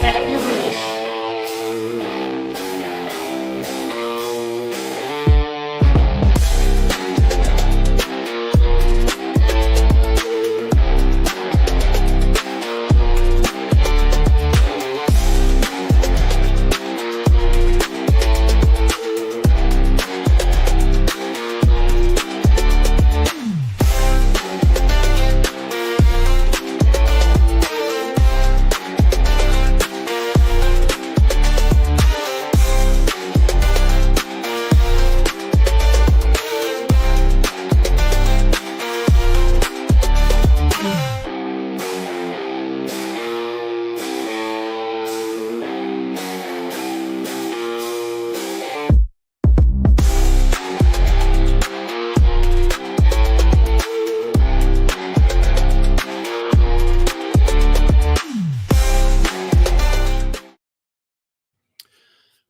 at your lease.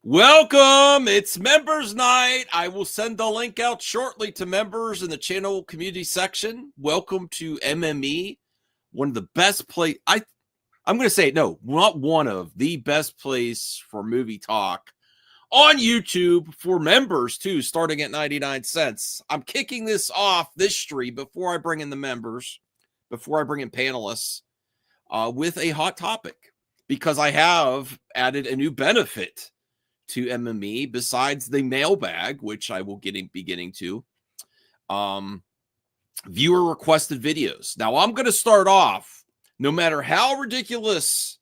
Welcome. It's members night. I will send the link out shortly to members in the channel community section. Welcome to MME, one of the best place. I'm going to say no, not one of the best place for movie talk on YouTube for members too, starting at 99 cents. I'm kicking this off this stream before I bring in the members, before I bring in panelists, with a hot topic, because I have added a new benefit to MME besides the mailbag, which I will be getting to. Viewer requested videos. Now I'm going to start off, no matter how ridiculous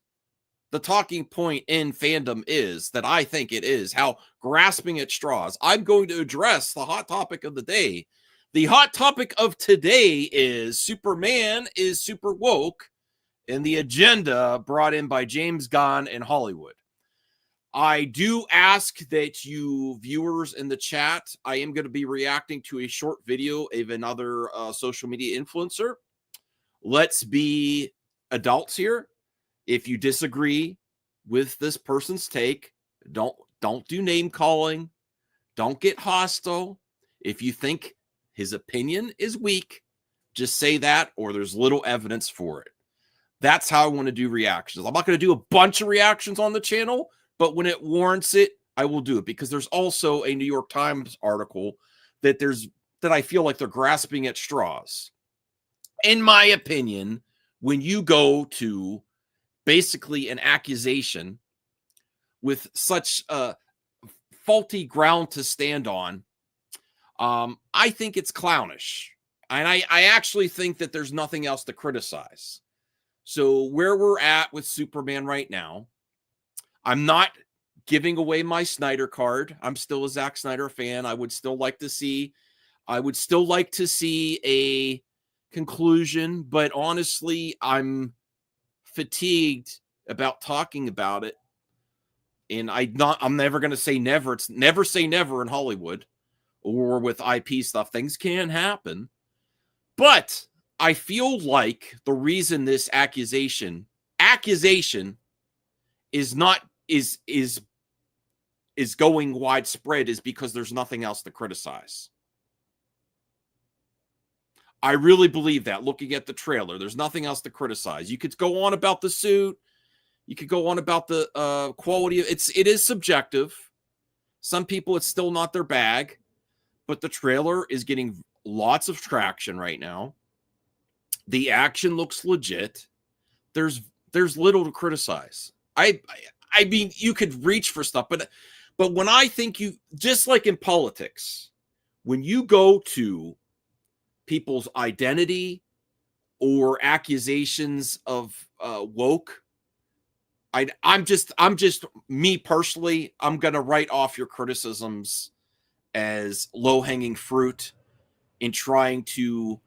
the talking point in fandom is, that I think it is, how grasping at straws, I'm going to address the hot topic of the day. The hot topic of today is Superman is super woke, and the agenda brought in by James Gunn in Hollywood. I do ask that you viewers in the chat, I am going to be reacting to a short video of another social media influencer. Let's be adults here. If you disagree with this person's take, don't do name calling. Don't get hostile. If you think his opinion is weak, just say that, or there's little evidence for it. That's how I want to do reactions. I'm not going to do a bunch of reactions on the channel, but when it warrants it, I will do it, because there's also a New York Times article that I feel like they're grasping at straws. In my opinion, when you go to basically an accusation with such faulty ground to stand on, I think it's clownish. And I actually think that there's nothing else to criticize. So where we're at with Superman right now, I'm not giving away my Snyder card. I'm still a Zack Snyder fan. I would still like to see a conclusion, but honestly, I'm fatigued about talking about it. And I'm never going to say never. It's never say never in Hollywood or with IP stuff. Things can happen. But I feel like the reason this accusation is going widespread is because there's nothing else to criticize. I really believe that, looking at the trailer. There's nothing else to criticize. You could go on about the suit. You could go on about the quality of it is subjective. Some people, it's still not their bag, but the trailer is getting lots of traction right now. The action looks legit. There's little to criticize. I mean, you could reach for stuff, but when I think just like in politics, when you go to people's identity or accusations of woke, I'm just me personally, I'm going to write off your criticisms as low-hanging fruit in trying to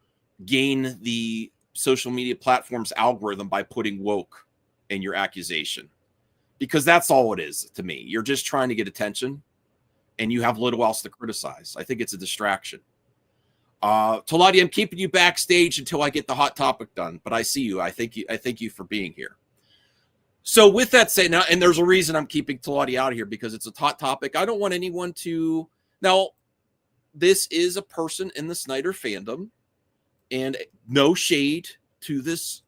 gain the social media platform's algorithm by putting woke in your accusation. Because that's all it is to me. You're just trying to get attention, and you have little else to criticize. I think it's a distraction. Taladi, I'm keeping you backstage until I get the hot topic done, but I see you. I thank you for being here. So with that said, now, and there's a reason I'm keeping Taladi out of here, because it's a hot topic. I don't want anyone to... Now, this is a person in the Snyder fandom, and no shade to this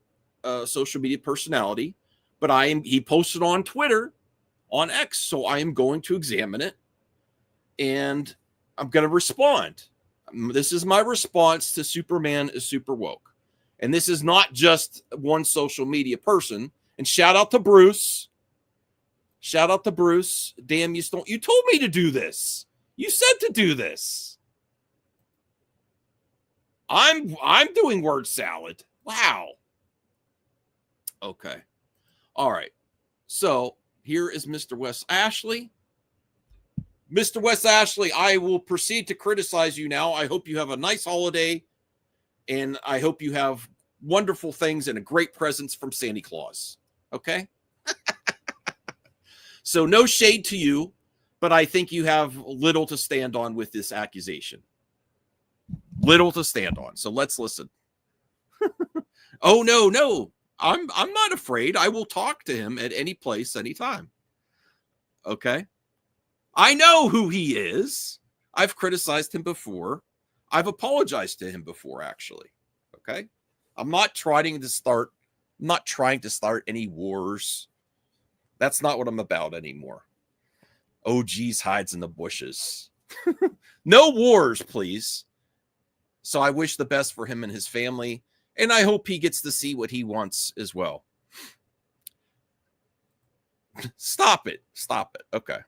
social media personality, but he posted on Twitter, on X, so I am going to examine it, and I'm going to respond. This is my response to Superman is super woke. And this is not just one social media person. And shout out to Bruce. Shout out to Bruce. Damn, you told me to do this. You said to do this. I'm doing word salad. Wow. Okay. All right. So here is Mr. Wes Ashley. Mr. Wes Ashley, I will proceed to criticize you now. I hope you have a nice holiday, and I hope you have wonderful things and a great presents from Santa Claus. Okay? So no shade to you, but I think you have little to stand on with this accusation. Little to stand on. So let's listen. Oh, no. I'm not afraid. I will talk to him at any place, anytime. Okay? I know who he is. I've criticized him before. I've apologized to him before, actually. Okay? I'm not trying to start any wars. That's not what I'm about anymore. Oh, geez, hides in the bushes. No wars, please. So I wish the best for him and his family, and I hope he gets to see what he wants as well. Stop it. Okay.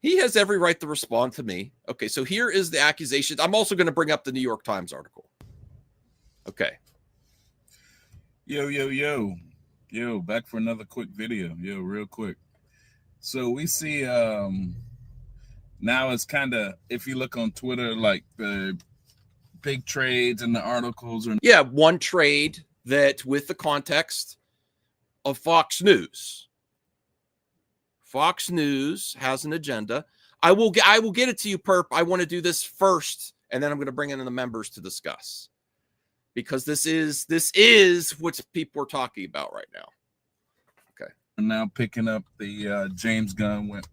He has every right to respond to me. Okay, so here is the accusation. I'm also going to bring up the New York Times article. Okay. Yo, back for another quick video. Yo, real quick. So we see now it's kind of, if you look on Twitter, like the big trades and the articles. Yeah, one trade that with the context of Fox News. Fox News has an agenda. I will get it to you, Perp. I want to do this first, and then I'm going to bring in the members to discuss, because this is what people are talking about right now. Okay. I'm now picking up the James Gunn went.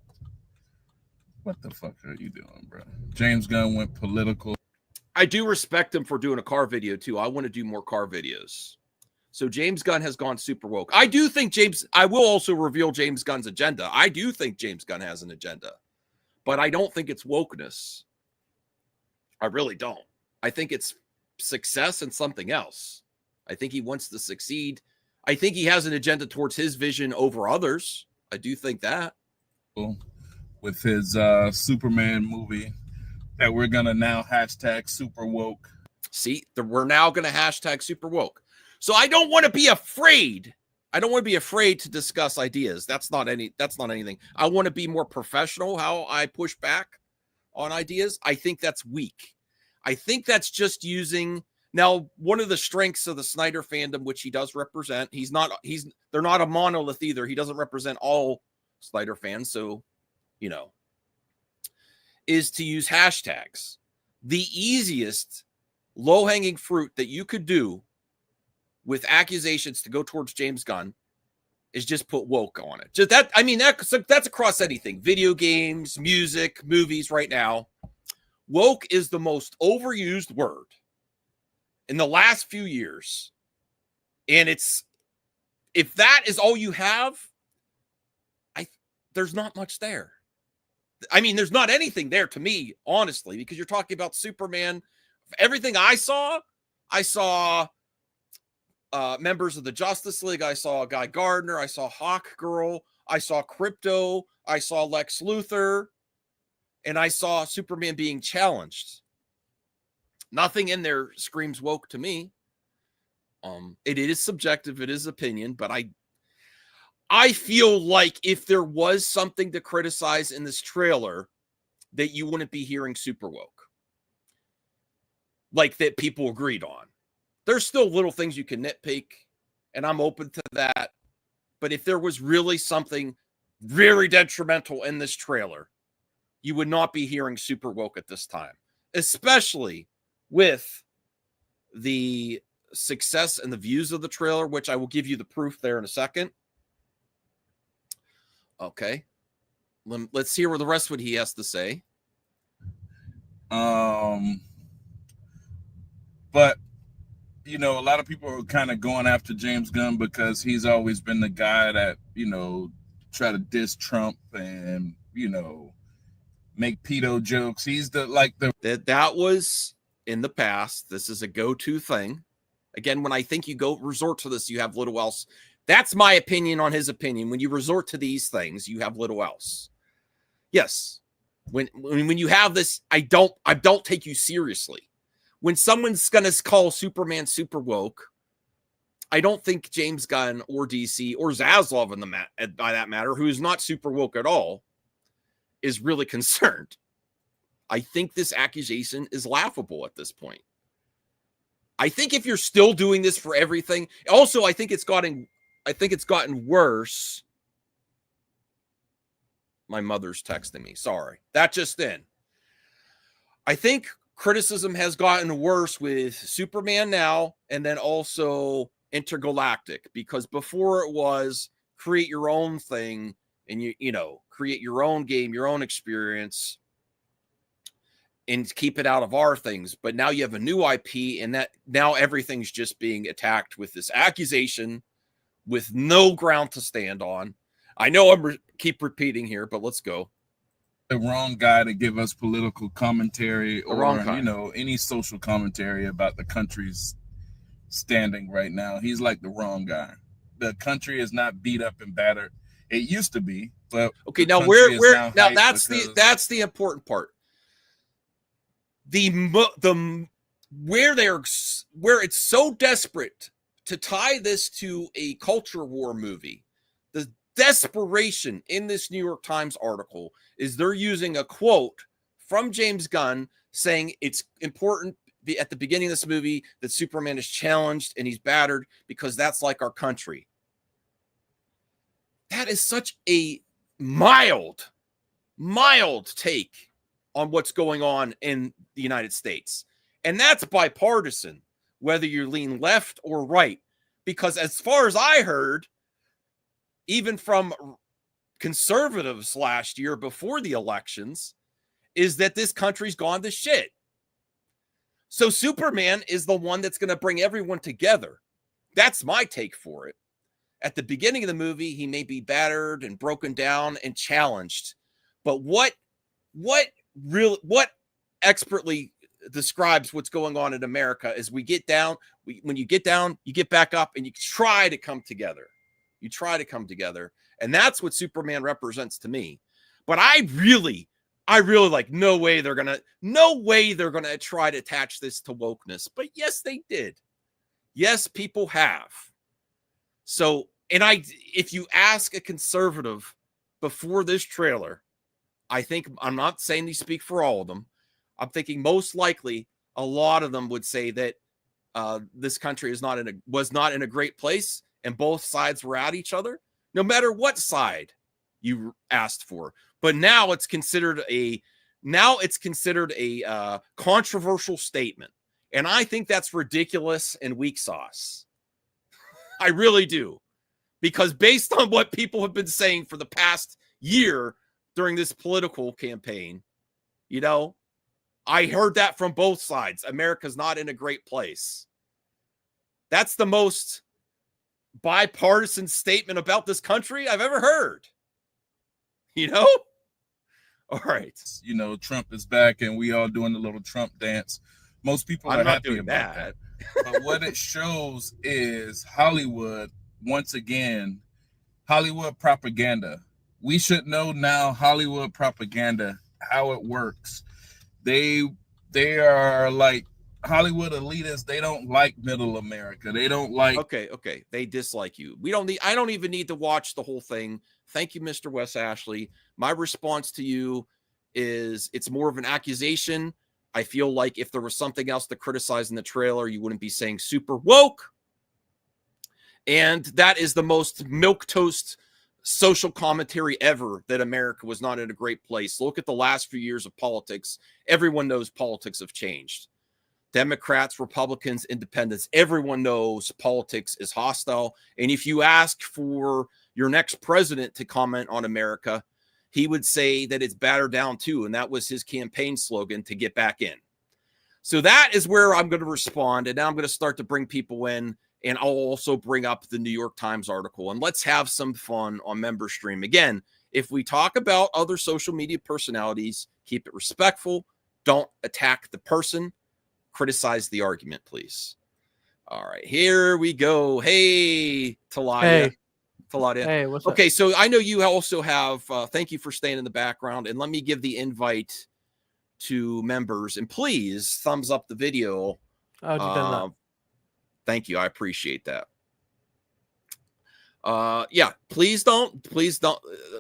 What the fuck are you doing, bro? James Gunn went political. I do respect him for doing a car video too. I want to do more car videos. So James Gunn has gone super woke. I will also reveal James Gunn's agenda. I do think James Gunn has an agenda, but I don't think it's wokeness. I really don't. I think it's success and something else. I think he wants to succeed. I think he has an agenda towards his vision over others. I do think that. With his Superman movie that we're going to now hashtag super woke. See, we're now going to hashtag super woke. So I don't want to be afraid. I don't want to be afraid to discuss ideas. That's not anything. I want to be more professional how I push back on ideas. I think that's weak. I think that's just using. Now, one of the strengths of the Snyder fandom, which he does represent, they're not a monolith either. He doesn't represent all Snyder fans. So, is to use hashtags. The easiest low-hanging fruit that you could do with accusations to go towards James Gunn is just put woke on it. Just that, that's across anything. Video games, music, movies right now. Woke is the most overused word in the last few years. And if that is all you have, there's not much there. There's not anything there to me, honestly, because you're talking about Superman. Everything I saw members of the Justice League. I saw Guy Gardner. I saw Hawk Girl. I saw Krypto. I saw Lex Luthor. And I saw Superman being challenged. Nothing in there screams woke to me. It is subjective. It is opinion. But I feel like if there was something to criticize in this trailer, that you wouldn't be hearing super woke. Like that people agreed on. There's still little things you can nitpick, and I'm open to that. But if there was really something very detrimental in this trailer, you would not be hearing super woke at this time, especially with the success and the views of the trailer, which I will give you the proof there in a second. Okay. Let's hear what the rest of what he has to say. But you know, a lot of people are kind of going after James Gunn because he's always been the guy that, you know, try to diss Trump and, you know, make pedo jokes. He's the That was in the past. This is a go-to thing. Again, when I think you go resort to this, you have little else. That's my opinion on his opinion. When you resort to these things, you have little else. Yes. When you have this, I don't take you seriously. When someone's gonna call Superman super woke, I don't think James Gunn or DC or Zaslav by that matter, who is not super woke at all, is really concerned. I think this accusation is laughable at this point. I think if you're still doing this for everything, also I think it's gotten worse. My mother's texting me. Sorry. That just in. I think criticism has gotten worse with Superman now and then also Intergalactic, because before it was create your own thing and you know, create your own game, your own experience, and keep it out of our things. But now you have a new IP, and that now everything's just being attacked with this accusation with no ground to stand on. I know I'm keep repeating here, but let's go. The wrong guy to give us political commentary or, you know, any social commentary about the country's standing right now. He's like the wrong guy. The country is not beat up and battered. It used to be, but okay, now where now that's the important part. Where it's so desperate to tie this to a culture war movie. The desperation in this New York Times article is they're using a quote from James Gunn saying it's important at the beginning of this movie that Superman is challenged and he's battered because that's like our country. That is such a mild take on what's going on in the United States. And that's bipartisan, whether you lean left or right. Because as far as I heard, even from conservatives last year before the elections, is that this country's gone to shit. So Superman is the one that's going to bring everyone together. That's my take for it. At the beginning of the movie, he may be battered and broken down and challenged. But what expertly describes what's going on in America is when you get down, you get back up and you try to come together. You try to come together. And that's what Superman represents to me. But I really like no way they're going to try to attach this to wokeness. But yes, they did. Yes, people have. So, if you ask a conservative before this trailer, I think, I'm not saying they speak for all of them. I'm thinking most likely a lot of them would say that this country was not in a great place and both sides were at each other, no matter what side you asked for. But now it's considered a controversial statement. And I think that's ridiculous and weak sauce. I really do. Because based on what people have been saying for the past year during this political campaign, you know, I heard that from both sides. America's not in a great place. That's the most bipartisan statement about this country I've ever heard. You know? All right. You know, Trump is back and we all doing the little Trump dance. Most people are happy about that. But what it shows is Hollywood, once again, Hollywood propaganda. We should know now Hollywood propaganda, how it works. They are like Hollywood elitists. They don't like middle America. They don't like. Okay. They dislike you. I don't even need to watch the whole thing. Thank you, Mr. Wes Ashley. My response to you is it's more of an accusation. I feel like if there was something else to criticize in the trailer, you wouldn't be saying super woke. And that is the most milquetoast social commentary ever, that America was not in a great place. Look at the last few years of politics. Everyone knows politics have changed. Democrats, Republicans, independents, everyone knows politics is hostile. And if you ask for your next president to comment on America, he would say that it's battered down too. And that was his campaign slogan to get back in. So that is where I'm going to respond. And now I'm going to start to bring people in, and I'll also bring up the New York Times article, and let's have some fun on Member Stream. Again, if we talk about other social media personalities, keep it respectful. Don't attack the person. Criticize the argument, please. All right, here we go. Hey, Taladia. Hey. Hey, what's okay, up? So I know you also have, thank you for staying in the background. And let me give the invite to members. And please thumbs up the video. Thank you. I appreciate that. Yeah, please don't,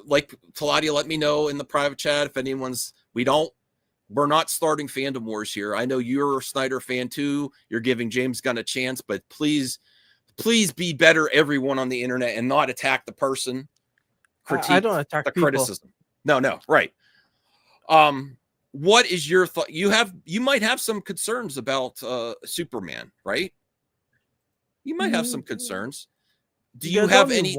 like Taladia, let me know in the private chat if anyone's, we're not starting fandom wars here. I know you're a Snyder fan too. You're giving James Gunn a chance, but please be better, everyone on the internet, and not attack the person. I don't attack the people. Criticism. No, right. What is your thought? You might have some concerns about Superman, right? You might have some concerns. Do you have any?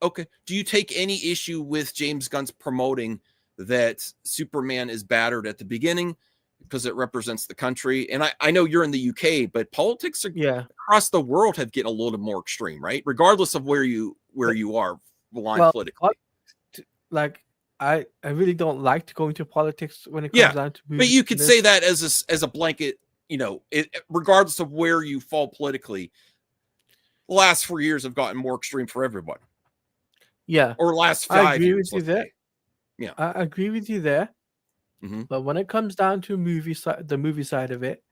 Okay. Do you take any issue with James Gunn's promoting that Superman is battered at the beginning because it represents the country? And I know you're in the UK, but politics across the world have getting a little more extreme, right? Regardless of where you are politically. Like I really don't like to go into politics when it comes down to movies. But you could say that as a blanket, regardless of where you fall politically. The last 4 years have gotten more extreme for everybody. Yeah. Or last 5 years. I agree with you there. Yeah. I agree with you there. Mm-hmm. But when it comes down to the movie side of it,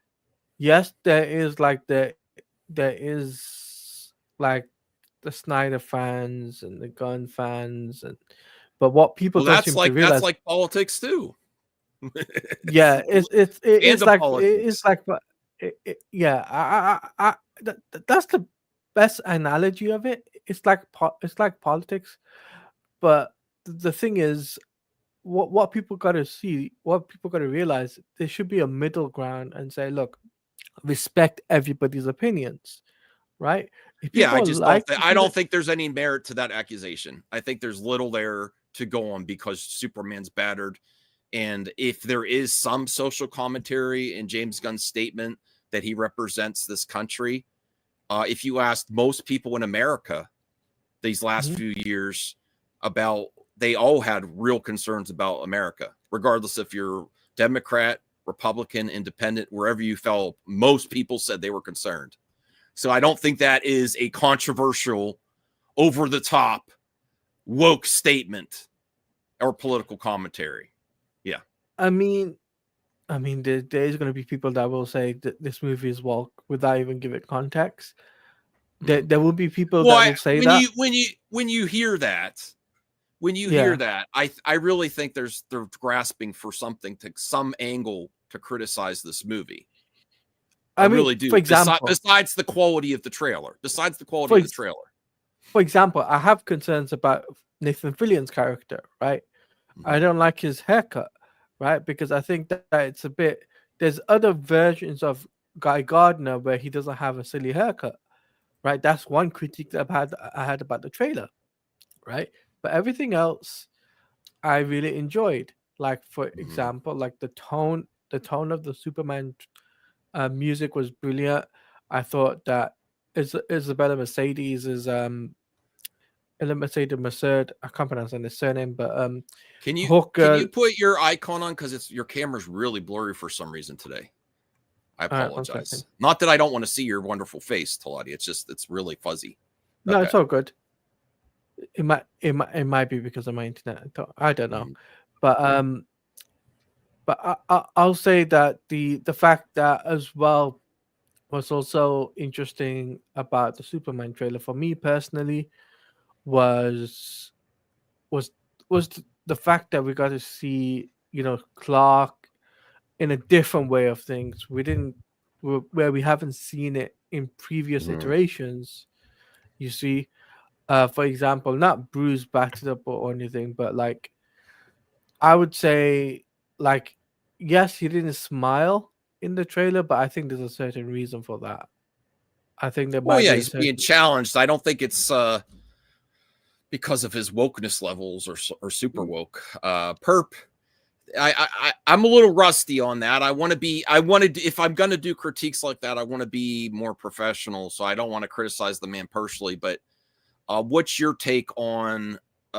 yes, there is the Snyder fans and the Gunn fans, but what people don't seem to realize, that's like politics too. Yeah, it's like politics. That's the best analogy of it. It's like politics, but the thing is, what people got to see, what people got to realize, there should be a middle ground and say, look, respect everybody's opinions, right? I don't think there's any merit to that accusation. I think there's little there to go on because Superman's battered. And if there is some social commentary in James Gunn's statement that he represents this country, if you asked most people in America these last few years they all had real concerns about America, regardless if you're Democrat, Republican, Independent, wherever you fell, most people said they were concerned. So I don't think that is a controversial, over the top, woke statement or political commentary. Yeah. I mean, there is going to be people that will say that this movie is woke without even giving context. There will be people that will say that. When you hear that, hear that, I really think they're grasping for some angle to criticize this movie. I really do. For example, besides the quality of the trailer. For example, I have concerns about Nathan Fillion's character, right? I don't like his haircut, right? Because I think that it's a bit. There's other versions of Guy Gardner where he doesn't have a silly haircut, right? That's one critique that I had about the trailer, right? But everything else, I really enjoyed. Like, for example, like the tone of the Superman music was brilliant. I thought that Isabella Mercedes is Mercedes Merced. I can't pronounce his surname, but can you put your icon on, because your camera's really blurry for some reason today. I apologize. Not that I don't want to see your wonderful face, Taladia. It's really fuzzy. No, okay. It's all good. It might be because of my internet. I don't know, but I'll say that the fact that as well was also interesting about the Superman trailer for me personally was the fact that we got to see Clark in a different way of things. Where we haven't seen it in previous iterations. You see. For example, not Bruce battered up or anything, but like I would say, like, yes, he didn't smile in the trailer, but I think there's a certain reason for that. I think there might be he's being challenged. I don't think it's because of his wokeness levels or super woke. Perp, I'm a little rusty on that. If I'm going to do critiques like that, I want to be more professional. So I don't want to criticize the man personally, but what's your take on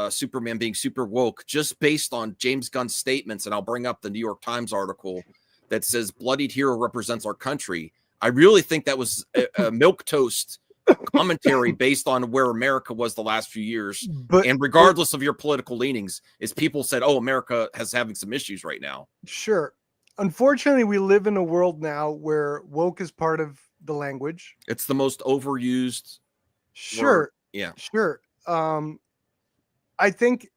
Superman being super woke just based on James Gunn's statements? And I'll bring up the New York Times article that says bloodied hero represents our country. I really think that was a milquetoast commentary based on where America was the last few years. And regardless of your political leanings, is people said, oh, America has having some issues right now. Sure. Unfortunately, we live in a world now where woke is part of the language. It's the most overused Sure. word. Yeah. Sure. I think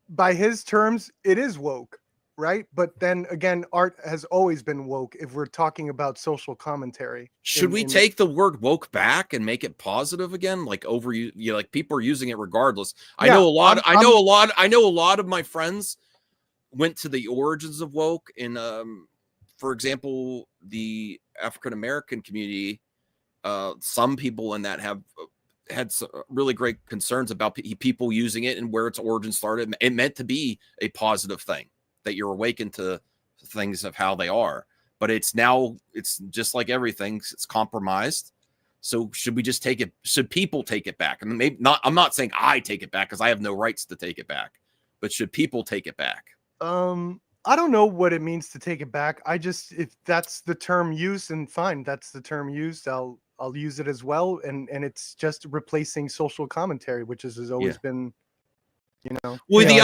by his terms, it is woke, right? But then again, art has always been woke if we're talking about social commentary. Should we take the word woke back and make it positive again? Like like people are using it regardless. Yeah, I know a lot of my friends went to the origins of woke in for example, the African American community. Some people in that have had some really great concerns about people using it and where its origin started. It meant to be a positive thing, that you're awakened to things of how they are, but it's just like everything, it's compromised. So should we just take it? Should people take it back? And maybe not, I'm not saying I take it back because I have no rights to take it back, but should people take it back? I don't know what it means to take it back. If that's the term used, and fine, that's the term used, I'll use it as well. And it's just replacing social commentary, which has always been, well, the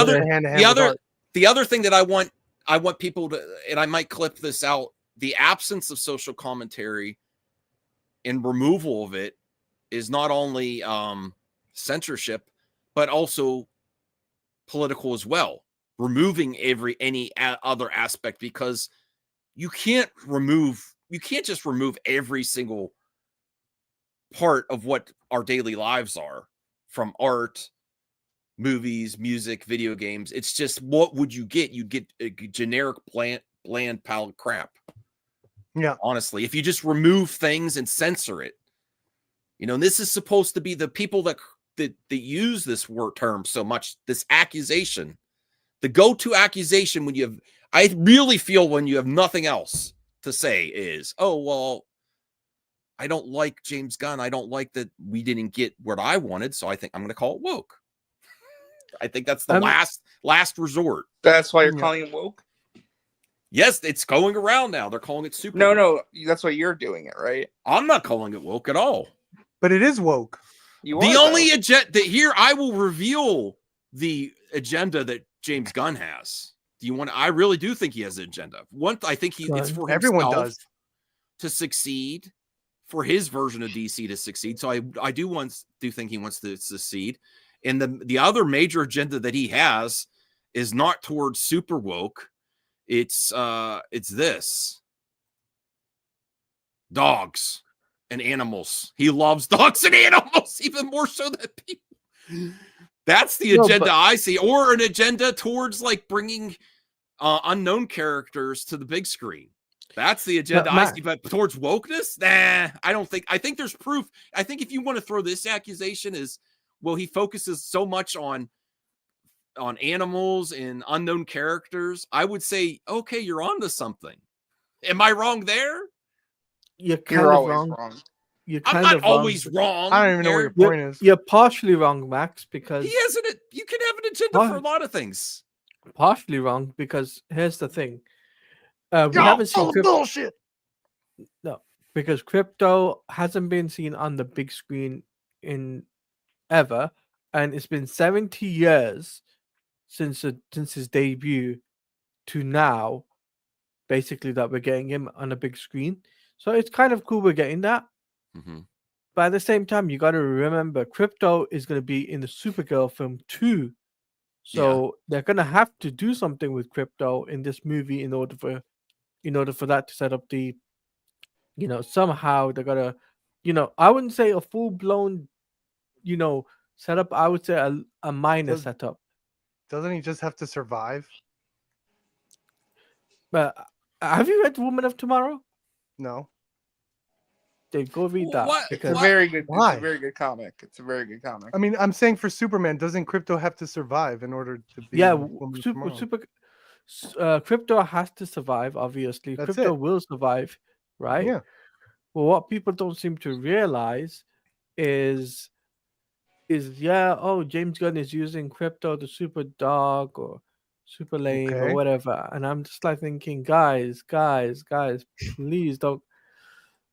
other thing that I want people to, and I might clip this out, the absence of social commentary and removal of it is not only censorship, but also political as well. Removing any other aspect, because you can't just remove every single part of what our daily lives are, from art, movies, music, video games. It's just, what would you get? You'd get a generic bland pile of crap. Yeah. Honestly, if you just remove things and censor it, and this is supposed to be the people that use this word term so much, this accusation, the go-to accusation I really feel when you have nothing else to say is, oh, well, I don't like James Gunn. I don't like that we didn't get what I wanted, so I think I'm going to call it woke. I think that's the last resort. That's why you're calling it woke? Yes, it's going around now. They're calling it super. No, that's why you're doing it, right? I'm not calling it woke at all. But it is woke. The only agenda here, I will reveal the agenda that James Gunn has. I really do think he has an agenda. I think it's for himself to succeed, for his version of DC to succeed. So I do think he wants to succeed. And the other major agenda that he has is not towards super woke. It's this: dogs and animals. He loves dogs and animals even more so than people. That's the agenda I see, or an agenda towards like bringing unknown characters to the big screen. That's the agenda I see. But towards wokeness, I don't think. I think there's proof. I think if you want to throw this accusation is, well, he focuses so much on animals and unknown characters, I would say, okay, you're onto something. Am I wrong there? You're always wrong. I'm not always wrong. I don't even know what your point is. You're partially wrong, Max, because you can have an agenda for a lot of things. Partially wrong, because here's the thing. We haven't seen bullshit. No, because Krypto hasn't been seen on the big screen in ever, and it's been 70 years since his debut to now, basically, that we're getting him on a big screen. So it's kind of cool we're getting that. Mm-hmm. But at the same time, you got to remember, Krypto is going to be in the Supergirl film too. So they're going to have to do something with Krypto in this movie in order for that to set up the, somehow they're going to, I wouldn't say a full blown, setup. I would say a minor setup. Doesn't he just have to survive? But have you read Woman of Tomorrow? No. Dave, go read that. It's a very good. It's a very good comic. It's a very good comic. I mean, I'm saying for Superman, doesn't Krypto have to survive in order to be? Yeah, Krypto has to survive. Obviously, That's Krypto it. will survive, right? Yeah. Well, what people don't seem to realize is James Gunn is using Krypto to super dog or super lame or Okay. whatever, and I'm just like thinking, guys, please don't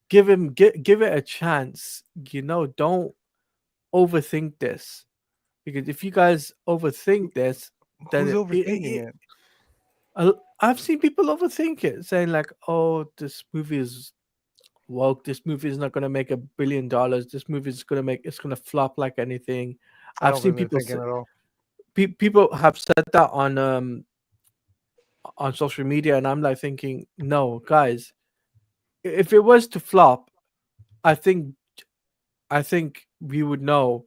give it a chance. Don't overthink this, because if you guys overthink this, then Who's overthinking it? I've seen people overthink it, saying like, "Oh, this movie is woke. This movie is not going to make $1 billion. This movie is it's going to flop like anything." I I've don't seen think they're people thinking at all. people have said that on social media, and I'm like thinking, no, guys, if it was to flop, I think we would know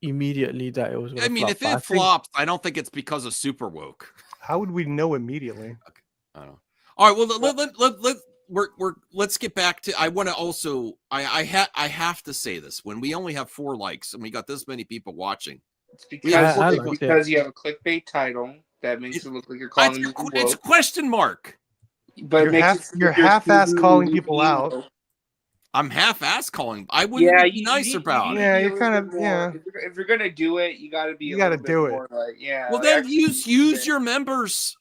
immediately that it was going to I mean, flop. if it flops, I don't think it's because of Superwoke. How would we know immediately? Okay. I don't know. All right. Well, let's get back to. I want to also. I have to say this. When we only have 4 likes and we got this many people watching, it's because you have a clickbait title that makes it look like you're calling them woke. It's a question mark. But you're half-ass calling people out. I'm half-ass calling. I wouldn't be nice about it. Yeah, you're kind of If you're gonna do it, you got to be. You got to do it. Like, yeah. Well, then use your members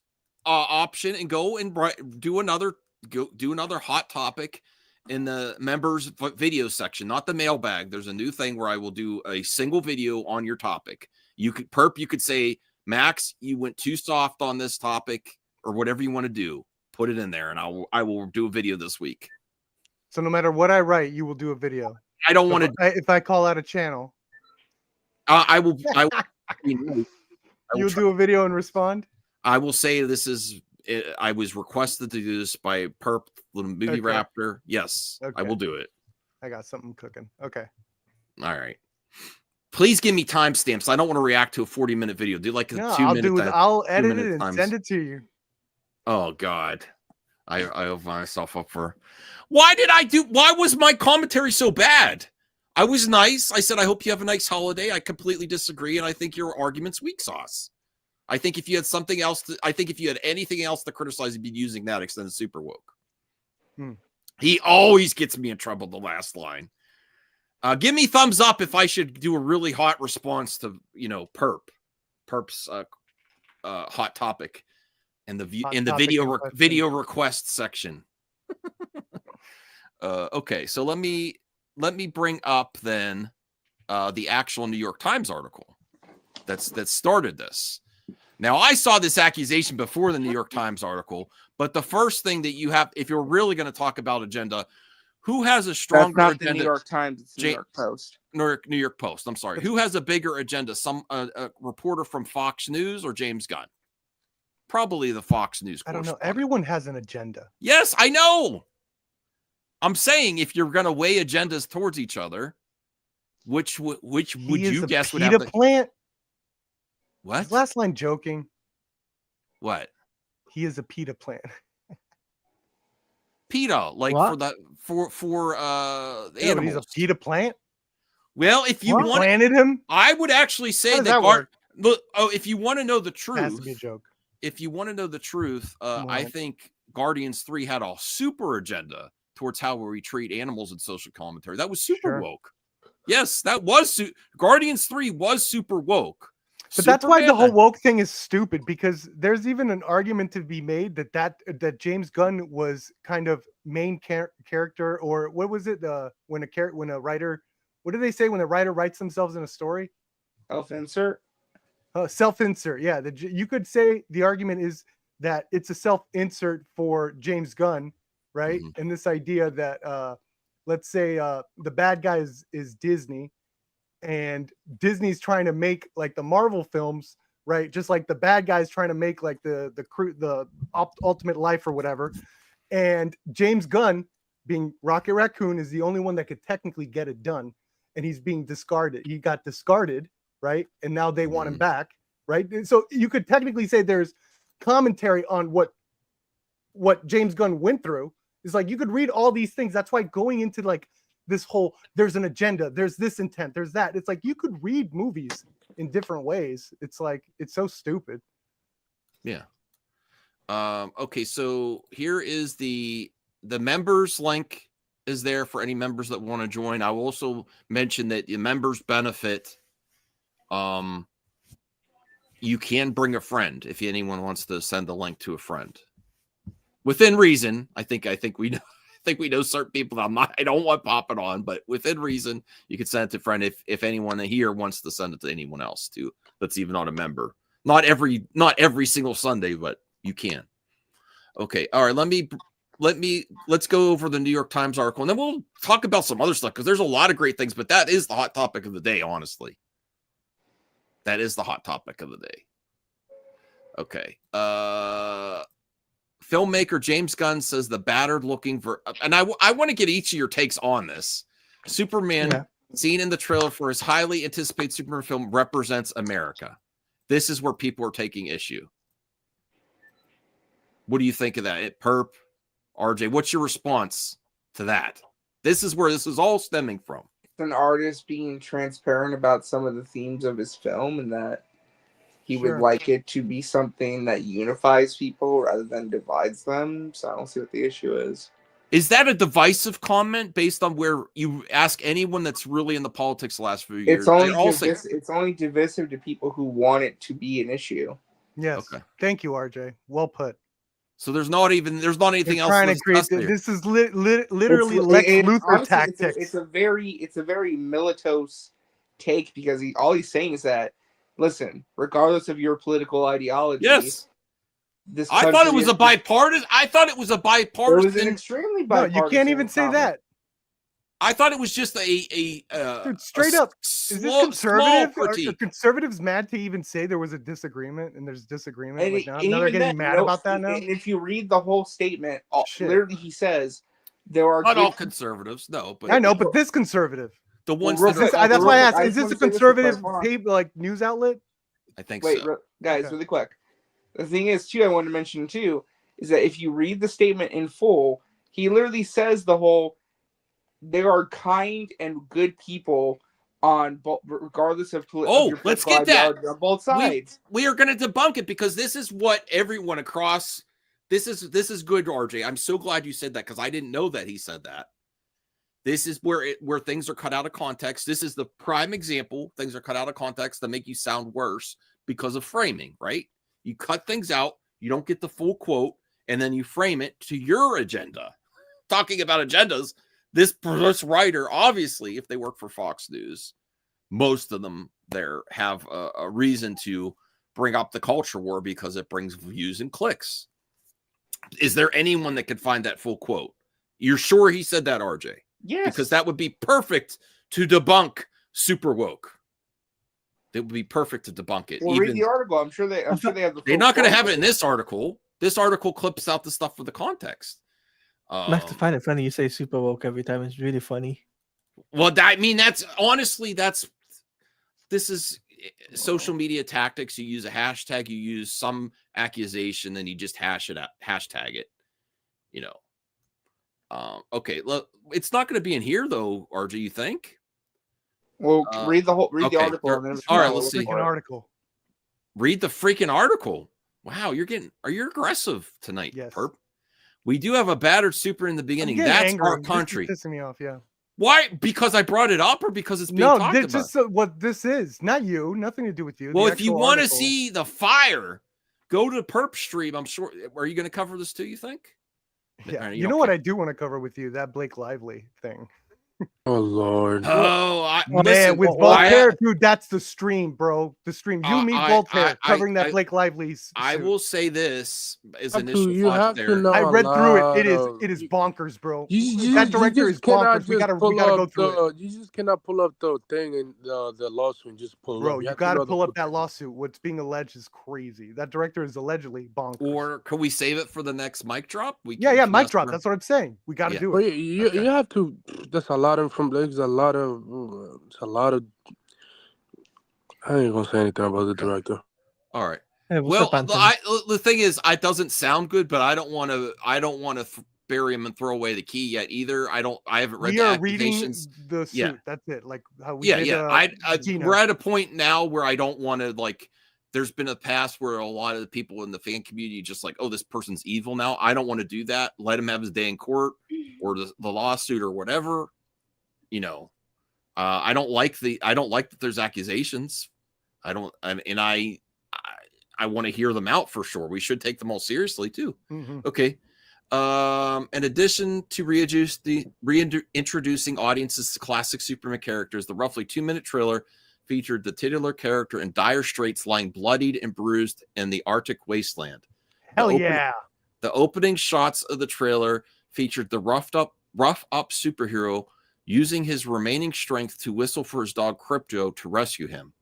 option and go and do another hot topic in the members video section, not the mailbag. There's a new thing where I will do a single video on your topic. You could say, Max, you went too soft on this topic, or whatever you want to do. Put it in there, and I will do a video this week. So no matter what I write, you will do a video. I don't want to. If I call out a channel, I will. You'll do a video and respond. I will say this is. I was requested to do this by Perp, the movie Raptor. Yes, I will do it. I got something cooking. Okay. All right. Please give me timestamps. I don't want to react to a 40-minute video. Do like a 2-minute. I'll edit it and send it to you. Oh God. I opened myself up for. Why was my commentary so bad? I was nice. I said, I hope you have a nice holiday. I completely disagree. And I think your argument's weak sauce. I think if you had something else, if you had anything else to criticize, you'd be using that extended Superwoke. He always gets me in trouble. The last line. Give me thumbs up if I should do a really hot response to, Perp's hot topic. In the video request section. Okay, so let me bring up then the actual New York Times article that started this. Now, I saw this accusation before the New York Times article, but the first thing that you have, if you're really going to talk about agenda, who has a stronger agenda? That's not the New York Times, it's New York Post. New York Post. I'm sorry. Who has a bigger agenda? A reporter from Fox News or James Gunn? Probably the Fox News. I don't know. Everyone has an agenda. Yes, I know. I'm saying if you're going to weigh agendas towards each other, which would you guess would have the plant? What? His last line joking. What? He is a PETA plant. PETA, like what? for Yeah, animals. he's a PETA plant. Well, if you planted him, I would actually say that. If you want to know the truth, it has to be a joke. If you want to know the truth, I think Guardians 3 had a super agenda towards how we treat animals in social commentary. That was super woke. Yes, that was Guardians 3 was super woke. But that's why the whole woke thing is stupid, because there's even an argument to be made that James Gunn was kind of main character, or what was it? When a writer, what do they say when a writer writes themselves in a story? Self-insert. Self-insert. Yeah, you could say the argument is that it's a self-insert for James Gunn, right? Mm-hmm. And this idea that let's say the bad guy is Disney, and Disney's trying to make like the Marvel films, right? Just like the bad guy's trying to make like the Ultimate Life or whatever. And James Gunn, being Rocket Raccoon, is the only one that could technically get it done, and he's being discarded. He got discarded, right? And now they want him back, right? So you could technically say there's commentary on what James Gunn went through. It's like you could read all these things. That's why going into like this whole, there's an agenda, there's this intent, there's that. It's like you could read movies in different ways. It's like, it's so stupid. Yeah. Okay, so here is the members link is there for any members that want to join. I will also mention that the members benefit. You can bring a friend if anyone wants to send the link to a friend within reason. I think we know. I think we know certain people that I don't want popping on, but within reason, you can send it to a friend if anyone here wants to send it to anyone else too. That's even not a member. Not every single Sunday, but you can. Okay. All right. Let's go over the New York Times article, and then we'll talk about some other stuff because there's a lot of great things, but that is the hot topic of the day, honestly. That is the hot topic of the day. Okay. Filmmaker James Gunn says the battered looking for, and I want to get each of your takes on this. Superman seen in the trailer for his highly anticipated Superman film represents America. This is where people are taking issue. What do you think of that? Perp, RJ, what's your response to that? This is where this is all stemming from. An artist being transparent about some of the themes of his film, and that he would like it to be something that unifies people rather than divides them. So I don't see what the issue is. Is that a divisive comment based on where you ask anyone that's really in the politics the last few years? It's only divisive to people who want it to be an issue. Yes. Okay. Thank you, RJ. Well put. So there's not anything else trying to create. This is literally Lex Luthor tactics. It's a very militos take because all he's saying is that, listen, regardless of your political ideology, yes, I thought it was a bipartisan. It was an extremely bipartisan. No, you can't even say that. I thought it was just a dude, straight up. Is this conservative? Are conservatives mad to even say there was a disagreement and there's disagreement? And now they're getting mad about that now. And if you read the whole statement, literally he says there are not all conservatives. No, but I know, but this conservative, the ones that's why I asked: is this a conservative news outlet? I think so. Wait, guys, really quick. The thing is, too, I wanted to mention too, is that if you read the statement in full, he literally says the whole. There are kind and good people on regardless of let's get that on both sides. We are going to debunk it because this is what everyone across this is good, RJ. I'm so glad you said that because I didn't know that he said that. This is where things are cut out of context. This is the prime example. Things are cut out of context to make you sound worse because of framing, right? You cut things out, you don't get the full quote, and then you frame it to your agenda. Talking about agendas. This writer, obviously, if they work for Fox News, most of them there have a reason to bring up the culture war because it brings views and clicks. Is there anyone that could find that full quote? You're sure he said that, RJ? Yes. Because that would be perfect to debunk Superwoke. It would be perfect to debunk it. Well, read the article. I'm sure they have the They're not going to have it in this article. This article clips out the stuff for the context. I have to find it funny. You say super woke every time. It's really funny. Well, that's honestly, this is social media tactics. You use a hashtag, you use some accusation, then you just hashtag it. Okay. Look, it's not going to be in here though, RJ. You think? Well, read the article. All right, let's see. An article. Read the freaking article. Wow, are you aggressive tonight, yes. Perp? We do have a battered super in the beginning. That's angry. Our country. This is pissing me off, yeah. Why? Because I brought it up or because it's being talked about? Just what this is. Not you. Nothing to do with you. Well, if you want to see the fire, go to Perp stream. I'm sure. Are you going to cover this too, you think? Yeah. You know what I do want to cover with you? That Blake Lively thing. Oh Lord! Man, with Voltaire, dude, that's the stream, bro. The stream. You meet Voltaire covering that Blake Lively's. I will say this is initial thought there. I read through it. It is bonkers, bro. That director is bonkers. We gotta go through it. You just cannot pull up the thing and the lawsuit and just pull. Bro, you gotta pull up that lawsuit. What's being alleged is crazy. That director is allegedly bonkers. Or can we save it for the next mic drop? Yeah, mic drop. That's what I'm saying. We gotta do it. You have to. That's a lot of from Blake's a lot of I ain't gonna say anything about the director. All right. Hey, well, the thing is, it doesn't sound good, but I don't want to bury him and throw away the key yet either. I haven't read the accusations. Reading the suit. That's it. Like how we we're at a point now where I don't want to there's been a past where a lot of the people in the fan community just like, oh, this person's evil now. I don't want to do that. Let him have his day in court or the lawsuit or whatever. You know, I don't like that there's accusations. I want to hear them out for sure. We should take them all seriously too. Mm-hmm. Okay. In addition to reintroducing audiences to classic Superman characters, the roughly 2-minute trailer featured the titular character in dire straits, lying bloodied and bruised in the Arctic wasteland. Hell The opening shots of the trailer featured the rough up superhero using his remaining strength to whistle for his dog Krypto to rescue him.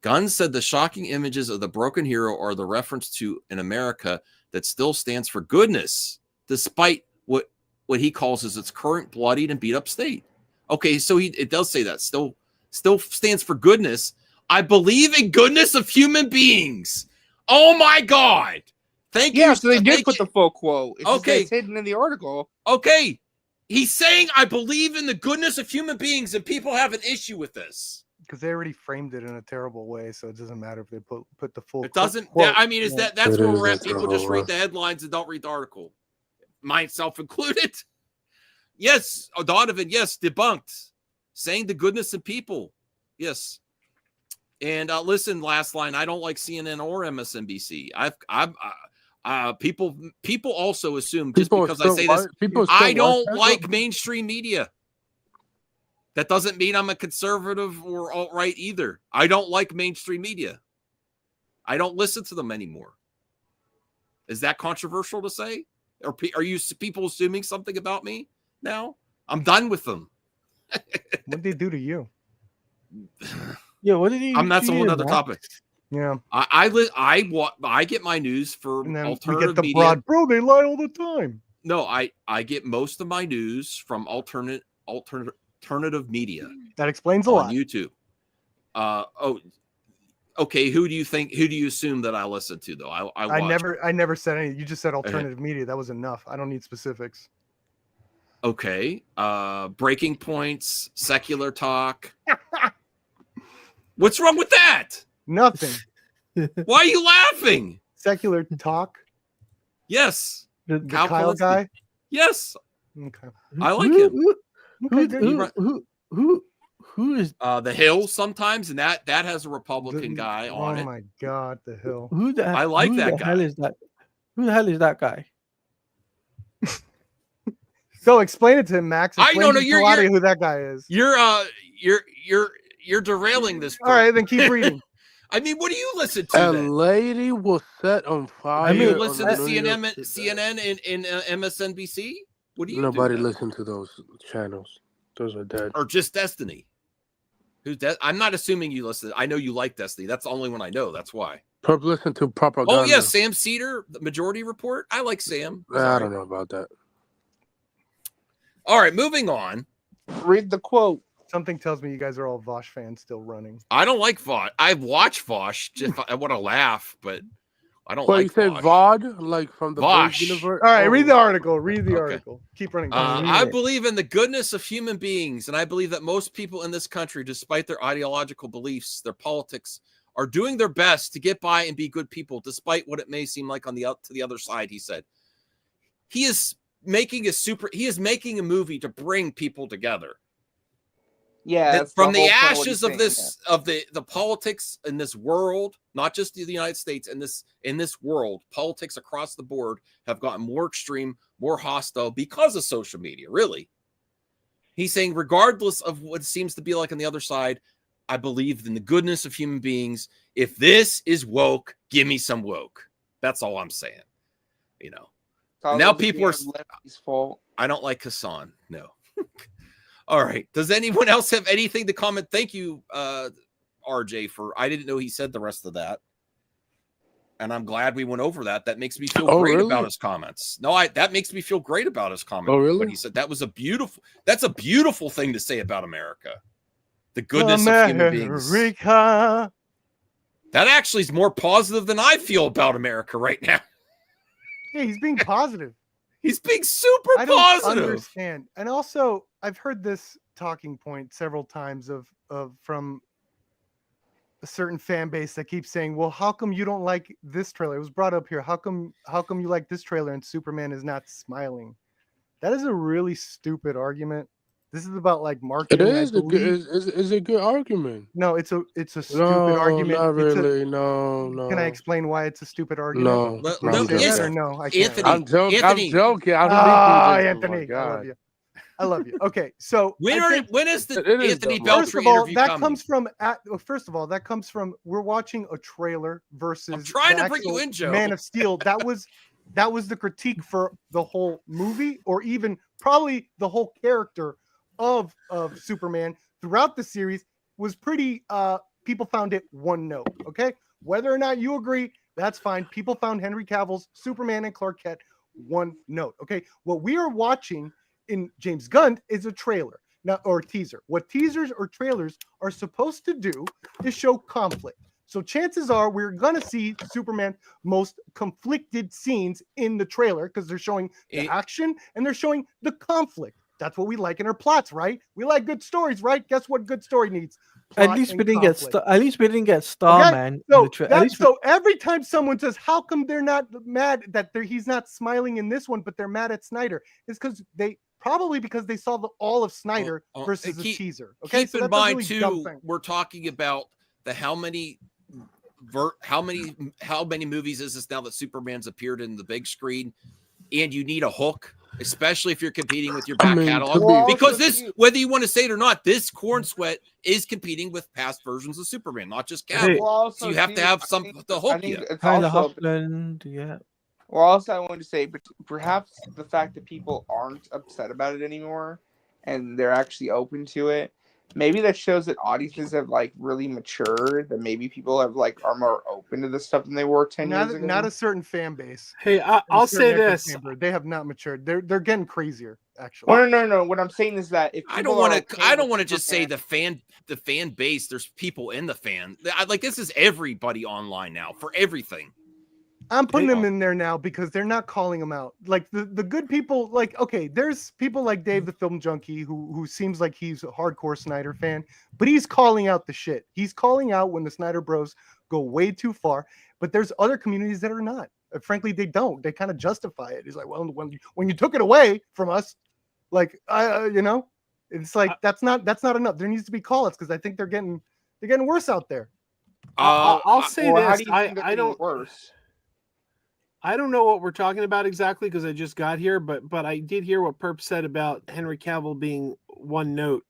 Gunn said the shocking images of the broken hero are the reference to an America that still stands for goodness, despite what he calls its current bloodied and beat up state. Okay, so it does say that still stands for goodness. I believe in goodness of human beings. Oh my God. Thank you. Yeah, so they did put the full quote. It's Okay. It's hidden in the article. Okay. He's saying, I believe in the goodness of human beings, and people have an issue with this. Because they already framed it in a terrible way, so it doesn't matter if they put the full. It doesn't. quote. I mean, that's It where is we're at. a People just terrible read the headlines and don't read the article. Myself included. Yes, Donovan. Yes, debunked. Saying the goodness of people. Yes. And listen, last line. I don't like CNN or MSNBC. People also assume just because I say this, I don't like mainstream media. That doesn't mean I'm a conservative or alt-right either. I don't like mainstream media. I don't listen to them anymore. Is that controversial to say? Or are you people assuming something about me now? I'm done with them. What did they do to you? Yeah, what did he? That's a whole other topic. Yeah, I get my news from and then alternative we get the media. broad, bro. They lie all the time. No, I get most of my news from alternative media. That explains a on lot. YouTube. Okay. Who do you assume that I listen to though? I never said anything. You just said alternative media. That was enough. I don't need specifics. Okay. Breaking points, secular talk. What's wrong with that? Nothing. Why are you laughing? Secular talk. Yes. The Kyle guy. Yes. Okay. I like him. Who is The Hill sometimes, and that has a Republican guy on it. Oh my God, the Hill. I like that guy. Who the hell is that guy? So explain it to him, Max. I don't know. You're who that guy is. You're derailing this. All right, then keep reading. I mean, what do you listen to? A lady was set on fire. I mean, listen to CNN and MSNBC. What do you? Nobody listen to those channels. Those are dead. Or just Destiny. Who's that? I'm not assuming you listen. I know you like Destiny. That's the only one I know. That's why. Listen to propaganda. Oh yeah, Sam Cedar, the Majority Report. I like Sam. I don't know about that. All right, moving on. Read the quote. Something tells me you guys are all Vosh fans still running. I don't like Vosh. I've watched Vosh. Just I want to laugh, but I don't Well, like. You said VOD, like from the Vosh universe. All right, read the article. Read the article. Keep running. I believe in the goodness of human beings, and I believe that most people in this country, despite their ideological beliefs, their politics, are doing their best to get by and be good people, despite what it may seem like on to the other side. He said, he is making a movie to bring people together. Yeah, from the ashes of this of the politics in this world, not just the United States, in this world, politics across the board have gotten more extreme, more hostile because of social media. Really, he's saying, regardless of what seems to be like on the other side, I believe in the goodness of human beings. If this is woke, give me some woke. That's all I'm saying. You know. Now people are. Fault. I don't like Hassan. No. All right. Does anyone else have anything to comment? Thank you, RJ, I didn't know he said the rest of that. And I'm glad we went over that. That makes me feel great about his comments. No, that makes me feel great about his comments. Oh, really? But he said that's a beautiful thing to say about America. The goodness of human beings. That actually is more positive than I feel about America right now. Hey, he's being positive. He's being super I don't positive. Understand. And also, I've heard this talking point several times from a certain fan base that keeps saying, "Well, how come you don't like this trailer?" It was brought up here. How come you like this trailer and Superman is not smiling? That is a really stupid argument. This is about like It marketing. is is a good argument. No, it's a stupid No, argument. not really. No. Can I explain why it's a stupid argument? No. Can you say that or no? I can't. Anthony, I'm joking. Anthony. I'm joking. I don't Ah, think you Anthony, oh I love you. I love you. Okay, so when is the it is Anthony dumb. Beltry first of all, interview that coming? comes from first of all, that comes from we're watching a trailer versus I'm trying the to bring you actual in, Joe. Man of Steel. That was the critique for the whole movie, or even probably the whole character of Superman throughout the series was pretty people found it one note. Okay, whether or not you agree, that's fine. People found Henry Cavill's Superman and Clark Kent one note. Okay, what we are watching in James Gunn is a trailer, not or teaser. What teasers or trailers are supposed to do is show conflict. So chances are we're gonna see Superman most conflicted scenes in the trailer because they're showing the action and they're showing the conflict. That's what we like in our plots, right? We like good stories, right? Guess what good story needs? At least we didn't get Starman. So, so every time someone says, "How come they're not mad that he's not smiling in this one, but they're mad at Snyder?" It's because they saw all of Snyder versus the teaser. Okay, keep in mind really too, we're talking about the how many movies is this now that Superman's appeared in the big screen, and you need a hook. Especially if you're competing with your back catalog, because this, whether you want to say it or not, this Corn Sweat is competing with past versions of Superman, not just Cavill. So you have to have something to hook you. Yeah. Well, also I wanted to say, but perhaps the fact that people aren't upset about it anymore, and they're actually open to it, maybe that shows that audiences have like really matured. That maybe people have like are more open to this stuff than they were 10 years ago. Not a certain fan base. Hey, I'll say this: they have not matured. They're getting crazier. Actually, well, no. What I'm saying is that if I don't want to just say the fan base. There's people in the fan. Like this is everybody online now for everything. I'm putting them in there now because they're not calling them out. Like the good people, like, okay, there's people like Dave the Film Junkie who seems like he's a hardcore Snyder fan, but he's calling out the shit. He's calling out when the Snyder Bros go way too far. But there's other communities that are not. Frankly, they don't. They kind of justify it. He's like, well, when you took it away from us, like, it's like that's not enough. There needs to be call-outs because I think they're getting worse out there. I'll say this. How do you think they're getting worse? I don't know what we're talking about exactly because I just got here, but I did hear what Perp said about Henry Cavill being one note.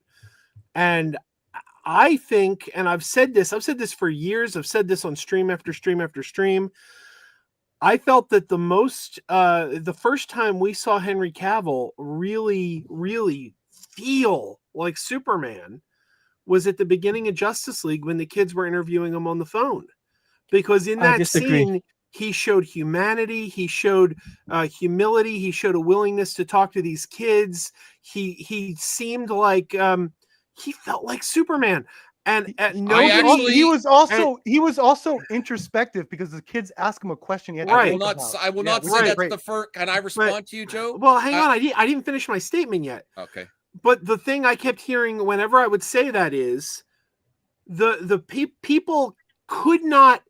And I think, and I've said this for years, I've said this on stream after stream after stream. I felt that the first time we saw Henry Cavill really, really feel like Superman was at the beginning of Justice League when the kids were interviewing him on the phone. Because in that scene, he showed humanity. He showed humility. He showed a willingness to talk to these kids. He seemed like he felt like Superman. And he was also introspective because the kids ask him a question. I will not say that's the first. Can I respond to you, Joe? Well, hang on. I didn't finish my statement yet. Okay. But the thing I kept hearing whenever I would say that is the people could not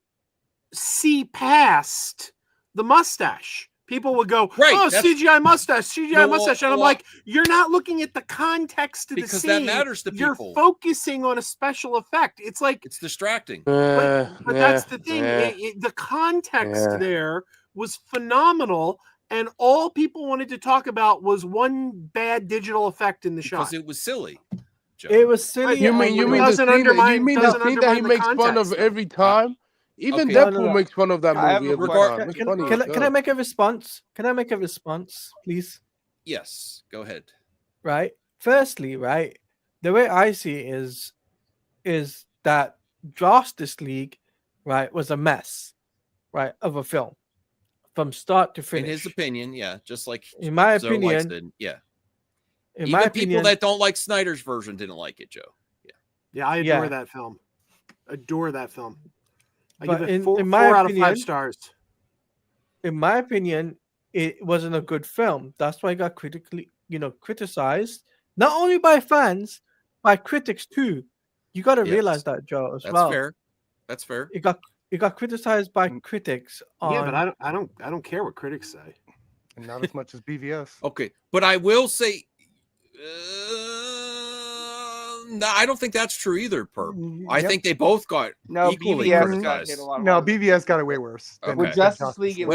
see past the mustache. People would go, CGI mustache. And I'm like, you're not looking at the context of the scene. Because that matters to people. You're focusing on a special effect. It's like it's distracting. But that's the thing. The context there was phenomenal, and all people wanted to talk about was one bad digital effect in the shot. Because it was silly. Joe. It was silly. You mean the scene that he makes fun of every time? Even Deadpool makes fun of that movie every time. Can I make a response? Can I make a response, please? Yes, go ahead. Right. Firstly, right, the way I see it is that Justice League, right, was a mess, right, of a film from start to finish. In his opinion, yeah, just like in my opinion, did. Yeah. In Even my people opinion, that don't like Snyder's version didn't like it, Joe. Yeah, I adore that film. Adore that film. I but give it in 4 my out opinion, of 5 stars. In my opinion, it wasn't a good film. That's why it got criticized, not only by fans, by critics too. You got to realize that, Joe, as well. That's fair. That's fair. It got criticized by critics. Yeah, but I don't care what critics say. And not as much as BVS. Okay, but I will say, no, I don't think that's true either, Perp. I think they both got equally criticized. BVS got it way worse. Okay. With Justice League,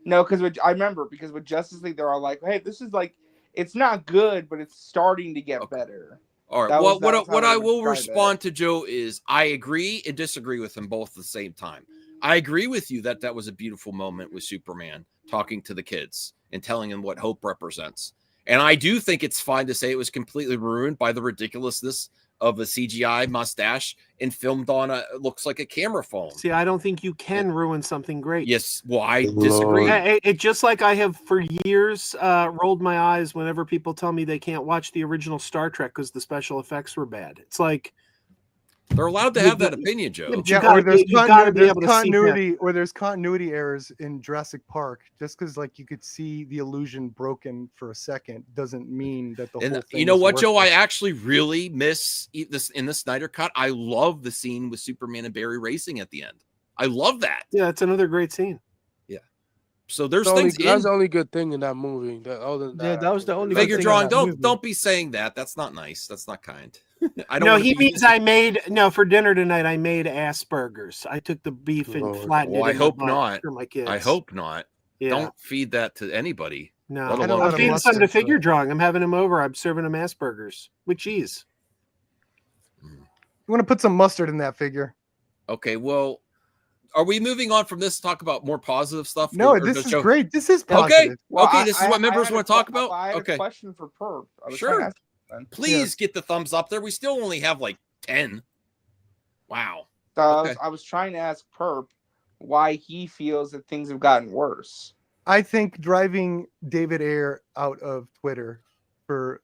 no, because I remember with Justice League, they're all like, "Hey, this is like, it's not good, but it's starting to get better." All right. What I will respond to Joe is I agree and disagree with them both at the same time. I agree with you that was a beautiful moment with Superman talking to the kids and telling them what hope represents. And I do think it's fine to say it was completely ruined by the ridiculousness of a CGI mustache and filmed on looks like a camera phone. See, I don't think you can ruin something great. Yes, well, I disagree. It just like I have for years rolled my eyes whenever people tell me they can't watch the original Star Trek because the special effects were bad. It's like they're allowed to have that opinion, Joe. Or there's continuity errors in Jurassic Park. Just because like you could see the illusion broken for a second doesn't mean that the whole thing. You know what, Joe? I actually really miss this in the Snyder cut. I love the scene with Superman and Barry racing at the end. I love that. Yeah, it's another great scene. Yeah. So there's things. That's the only good thing in that movie. That was the only figure drawing. Don't be saying that. That's not nice. That's not kind. I don't. No, he means for dinner tonight. I made Asperger's. I took the beef and flattened it. I hope not. For my kids. I hope not. Yeah. Don't feed that to anybody. No, I'm feeding some to figure drawing. I'm having him over. I'm serving him Asperger's with cheese. You want to put some mustard in that figure? Okay. Well, are we moving on from this to talk about more positive stuff? No, this is great. This is positive. Okay. Well, okay. This is what members want to talk about. I had a question for Perp. Sure. Please get the thumbs up there. We still only have like 10. Wow. I was trying to ask Perp why he feels that things have gotten worse. I think driving David Ayer out of Twitter for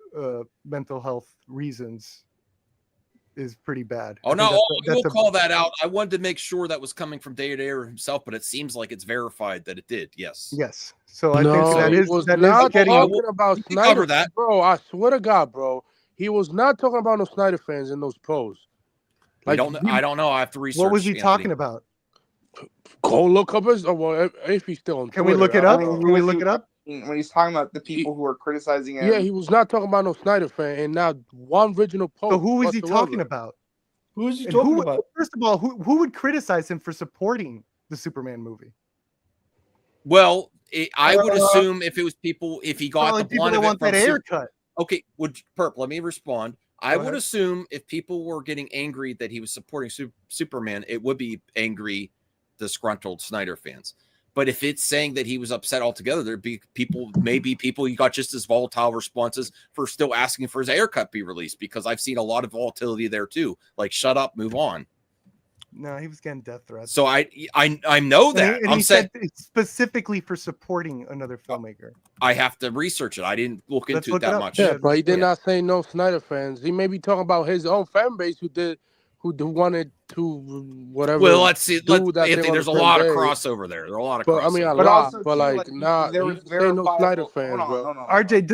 mental health reasons is pretty bad. Oh, no, we'll call that out. I wanted to make sure that was coming from David Ayer himself, but it seems like it's verified that it did. Yes. So I think that is getting talking about Snyder. Cover that, bro. I swear to God, bro. He was not talking about no Snyder fans in those posts. Like, I don't know. I have to research. What was he talking about? Go look up his. Well, if he's still on. Can we look it up? Can we look it up? When he's talking about the people who are criticizing him. Yeah, he was not talking about no Snyder fan, and not one original post. So who is he talking about? Who is he talking about? First of all, who would criticize him for supporting the Superman movie? Well, I would assume if it was people, if he got the people that want that haircut. Okay, Perp, let me respond. I would assume if people were getting angry that he was supporting Superman, it would be angry, disgruntled Snyder fans. But if it's saying that he was upset altogether, there'd be people, he got just as volatile responses for still asking for his haircut be released, because I've seen a lot of volatility there too. Like, shut up, move on. No, he was getting death threats. So I know that. And he said it's specifically for supporting another filmmaker. I have to research it. I didn't look into it that much. Yeah, but he did not say no Snyder fans. He may be talking about his own fan base who wanted to whatever. Well, let's see. Anthony, there's a lot of crossover there. There are a lot of crossover. But like, nah, there was no Snyder fans, bro. RJ,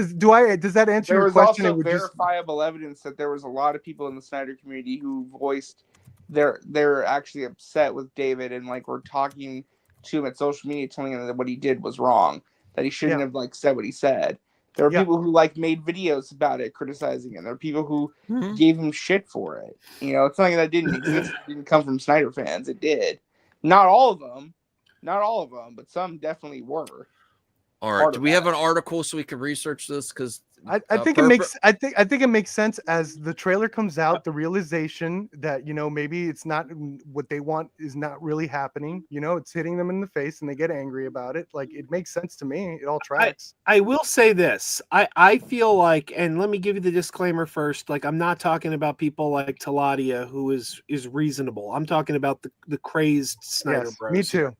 does that answer your question? There was also verifiable evidence that there was a lot of people in the Snyder community who voiced they're actually upset with David and like were talking to him at social media, telling him that what he did was wrong, that he shouldn't have like said what he said. There are people who like made videos about it, criticizing him. There are people who gave him shit for it. You know, it's something that didn't exist. It didn't come from Snyder fans. It did. Not all of them, but some definitely were. All right. Do we have an article so we can research this? Because I think it makes sense as the trailer comes out, the realization that, you know, maybe it's not what they want is not really happening. You know, it's hitting them in the face and they get angry about it. Like, it makes sense to me. It all tracks. I will say this. I feel like, and let me give you the disclaimer first. Like, I'm not talking about people like Taladia, who is reasonable. I'm talking about the crazed Snyder Bros. Me too.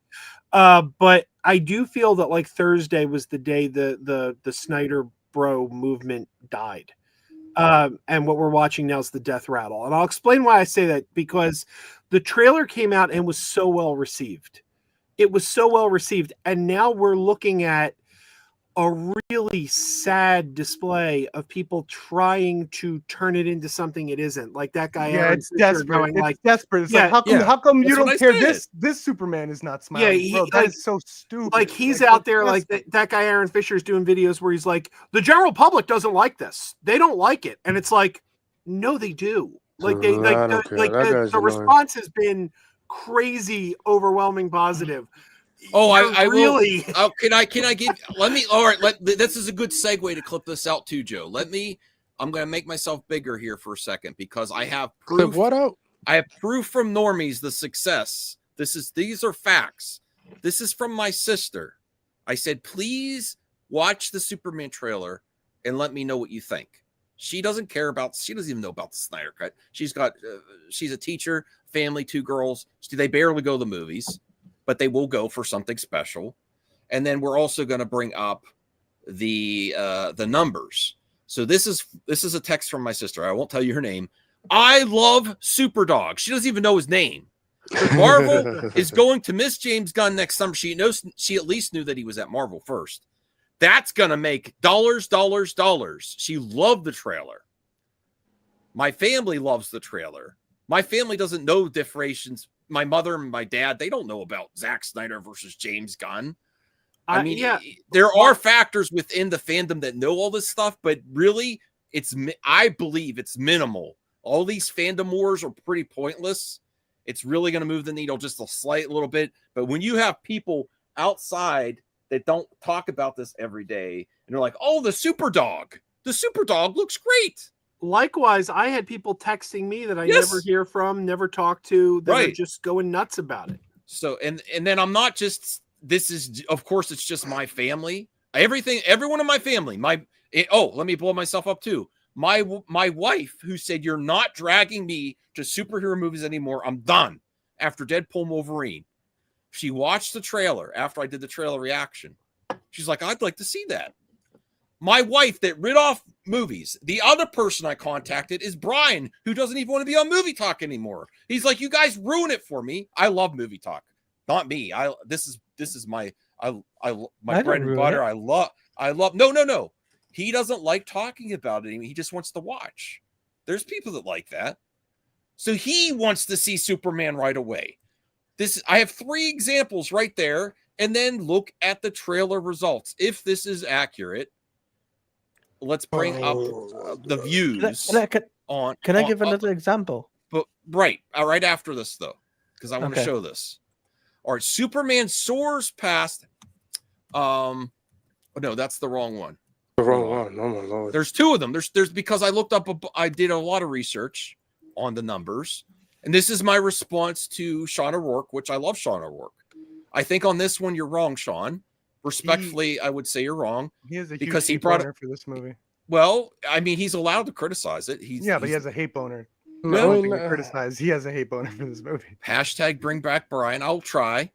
But I do feel that like Thursday was the day the Snyder Bro movement died. And what we're watching now is the death rattle. And I'll explain why I say that, because the trailer came out and was so well received. It was so well received. And now we're looking at a really sad display of people trying to turn it into something it isn't. Like that guy. Yeah, it's desperate. It's desperate. It's like, how come you don't care? This Superman is not smiling. Yeah, bro, that is so stupid. Like he's out there, like that guy Aaron Fisher is doing videos where he's like, the general public doesn't like this. They don't like it, and it's like, no, they do. Like the response has been crazy, overwhelming, positive. Oh, I really. Oh, can I give? Let me. All right. This is a good segue to clip this out too, Joe. I'm going to make myself bigger here for a second because I have proof. What out? I have proof from normies the success. These are facts. This is from my sister. I said, please watch the Superman trailer and let me know what you think. She doesn't even know about the Snyder Cut. She's a teacher, family, 2 girls. They barely go to the movies, but they will go for something special. And then we're also going to bring up the numbers. So this is a text from my sister. I won't tell you her name. I love Superdog. She doesn't even know his name. Marvel is going to miss James Gunn next summer. She at least knew that he was at Marvel first. That's going to make dollars. She loved the trailer. My family loves the trailer. My family doesn't know differentiations. My mother and my dad, they don't know about Zack Snyder versus James Gunn. I mean, there are factors within the fandom that know all this stuff, but really, I believe it's minimal. All these fandom wars are pretty pointless. It's really going to move the needle just a slight little bit. But when you have people outside that don't talk about this every day, and they're like, oh, the Superdog looks great. Likewise, I had people texting me that I never hear from, never talk to, that are just going nuts about it. So, and then I'm not just, of course, it's just my family. Everyone in my family, let me blow myself up too. My wife, who said, you're not dragging me to superhero movies anymore. I'm done. After Deadpool and Wolverine. She watched the trailer after I did the trailer reaction. She's like, I'd like to see that. My wife that rid off movies. The other person I contacted is Brian, who doesn't even want to be on Movie Talk anymore. He's like, you guys ruin it for me. I love Movie Talk. Not me. This is my bread and butter. I love. No. He doesn't like talking about it. He just wants to watch. There's people that like that. So he wants to see Superman right away. I have 3 examples right there. And then look at the trailer results. If this is accurate, let's bring up the views. Can I give another example? But right after this, though, because I want to show this. All right, Superman soars past. No, that's the wrong one. The wrong one. Oh my Lord. There's 2 of them. There's because I looked up. I did a lot of research on the numbers, and this is my response to Sean O'Rourke, which I love Sean O'Rourke. I think on this one you're wrong, Sean. Respectfully, I would say you're wrong. He has a huge because he hate brought boner for this movie. Well, I mean, he's allowed to criticize it. But he has a hate boner. No, criticize. He has a hate boner for this movie. Hashtag bring back Brian. I'll try.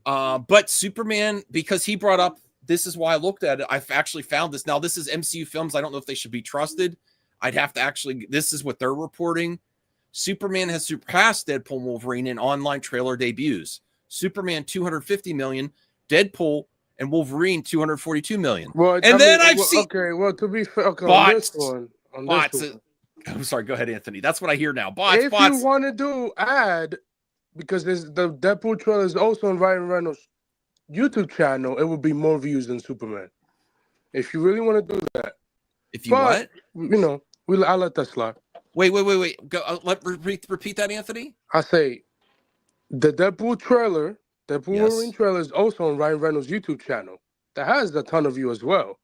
But Superman, because he brought up, this is why I looked at it. I've actually found this. Now, this is MCU Films. I don't know if they should be trusted. I'd have to this is what they're reporting. Superman has surpassed Deadpool and Wolverine in online trailer debuts. Superman 250 million, Deadpool and Wolverine 242 million. Well, I've seen. Okay, well, to be fair, bots. On this one. I'm sorry. Go ahead, Anthony. That's what I hear now. Bots. If you want to do ad, because there's the Deadpool trailer is also on Ryan Reynolds' YouTube channel, it would be more views than Superman. If you really want to do that. If you what? I'll let that slide. Wait. Go. Repeat that, Anthony. I say. The Deadpool Wolverine trailer is also on Ryan Reynolds' YouTube channel. That has a ton of views as well.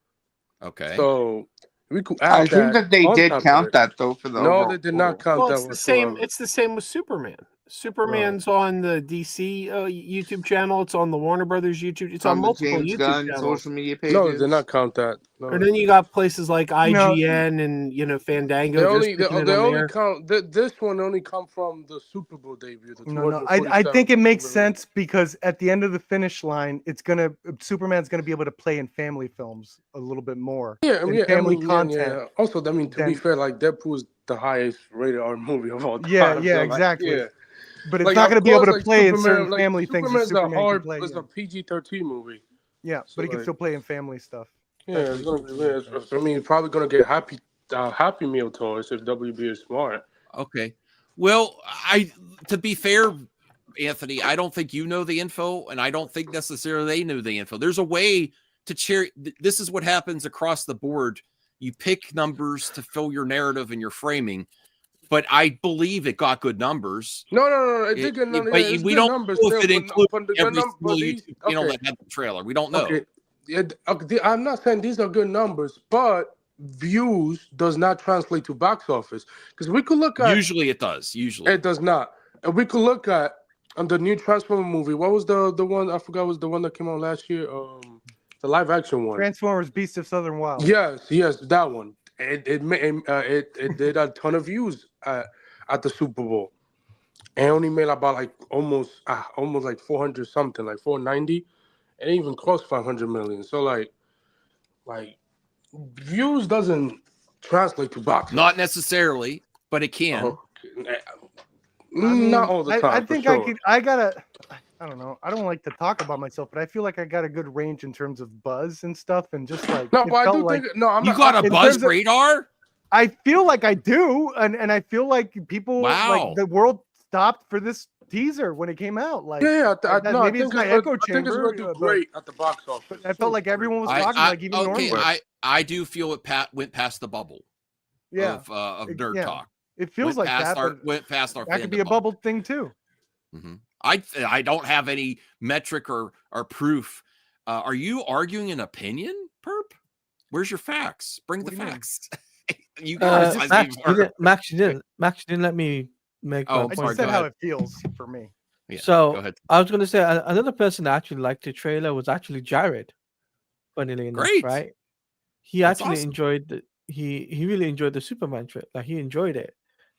Okay. So we could add I think that they did count that though for the. No, they did not count that. It's the same. It's the same with Superman. Superman's on the DC YouTube channel. It's on the Warner Brothers YouTube. It's on multiple James YouTube Gunn channels. Social media pages. No, they did not count that. No. And then you got places like IGN and Fandango. They only count. This one only come from the Super Bowl debut. No. I think it makes sense because at the end of the finish line, Superman's gonna be able to play in family films a little bit more. Family content. Yeah. Also, to be fair, like Deadpool is the highest rated R movie of all time. Yeah, exactly. But it's not going to be able to play in certain family things. Superman's a PG-13 movie. Yeah, but it can still play in family stuff. Yeah, it's gonna be. I mean, it's probably gonna get Happy Meal toys if WB is smart. Okay. Well, to be fair, Anthony, I don't think you know the info, and I don't think necessarily they know the info. There's a way to cherry. This is what happens across the board. You pick numbers to fill your narrative and your framing, but I believe it got good numbers. No. It did good numbers. But we don't numbers know if it includes every single YouTube channel that had the trailer. We don't know. Okay. I'm not saying these are good numbers, but views does not translate to box office, because we could look at. Usually it does. Usually it does not. And we could look at the new Transformers movie. What was the one? I forgot. Was the one that came out last year? The live action one. Transformers: Beasts of Southern Wild. Yes, that one. It did a ton of views at the Super Bowl. It only made about like almost like 400 something, like 490. It even cost 500 million. So like views doesn't translate to box. Not necessarily, but it can. Not all the time. I think sure. I don't know. I don't like to talk about myself, but I feel like I got a good range in terms of buzz and stuff, and just like no, but I do think I'm you got a buzz radar. I feel like I do, and I feel like people like the world stopped for this teaser when it came out. Like maybe it's my echo chamber. I think it's going to do great at the box office. I felt like everyone was talking like even normal. I do feel it went past the bubble. Yeah, of nerd talk. It feels like that. Went past our. That could be a bubble thing too. Mm-hmm. I don't have any metric or proof. Are you arguing an opinion, Perp? Where's your facts? Bring the facts. You guys, Max, you didn't let me make. I just said how it feels for me. Yeah, so go ahead. I was going to say another person that actually liked the trailer was actually Jared. Funnily enough, right? He actually enjoyed he really enjoyed the Superman trailer. Like, he enjoyed it.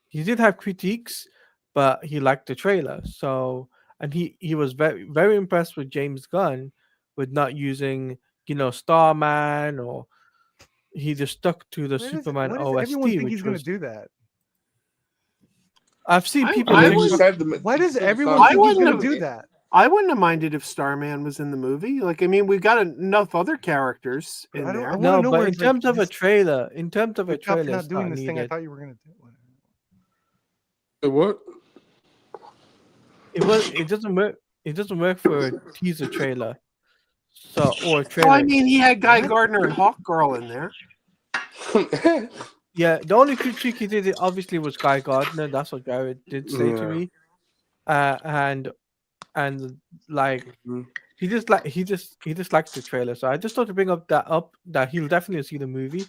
He did have critiques, but he liked the trailer. So, and he was very, very impressed with James Gunn with not using, Starman, or he just stuck to the Superman OST. Everyone think he's going to do that? I've seen people. Why does everyone think he's going to do that? I wouldn't have minded if Starman was in the movie. Like, I mean, we've got enough other characters in there. No, but in terms of a trailer, not doing this thing I thought you were going to do. What? It doesn't work. It doesn't work for a teaser trailer. Or a trailer. Well, I mean, he had Guy Gardner and Hawkgirl in there. Yeah, the only critique he did obviously was Guy Gardner. That's what Garrett did say to me. And like he just likes the trailer. So I just thought to bring that he'll definitely see the movie.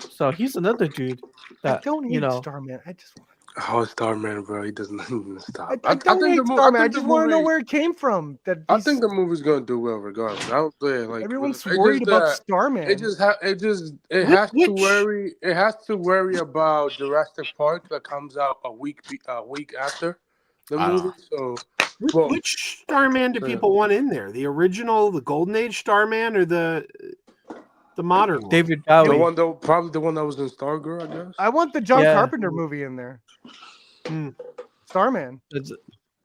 So he's another dude that I don't need Starman. I just want. Oh, Starman, bro. He doesn't even stop. I don't hate Starman. I just want to know where it came from. I think the movie's gonna do well regardless. I don't think everyone's worried about Starman. It has to worry about Jurassic Park that comes out a week after the movie. So which Starman do people want in there? The original, the Golden Age Starman, or the modern one? David Bowie. Probably the one that was in Stargirl, I guess. I want the John Carpenter movie in there. Starman.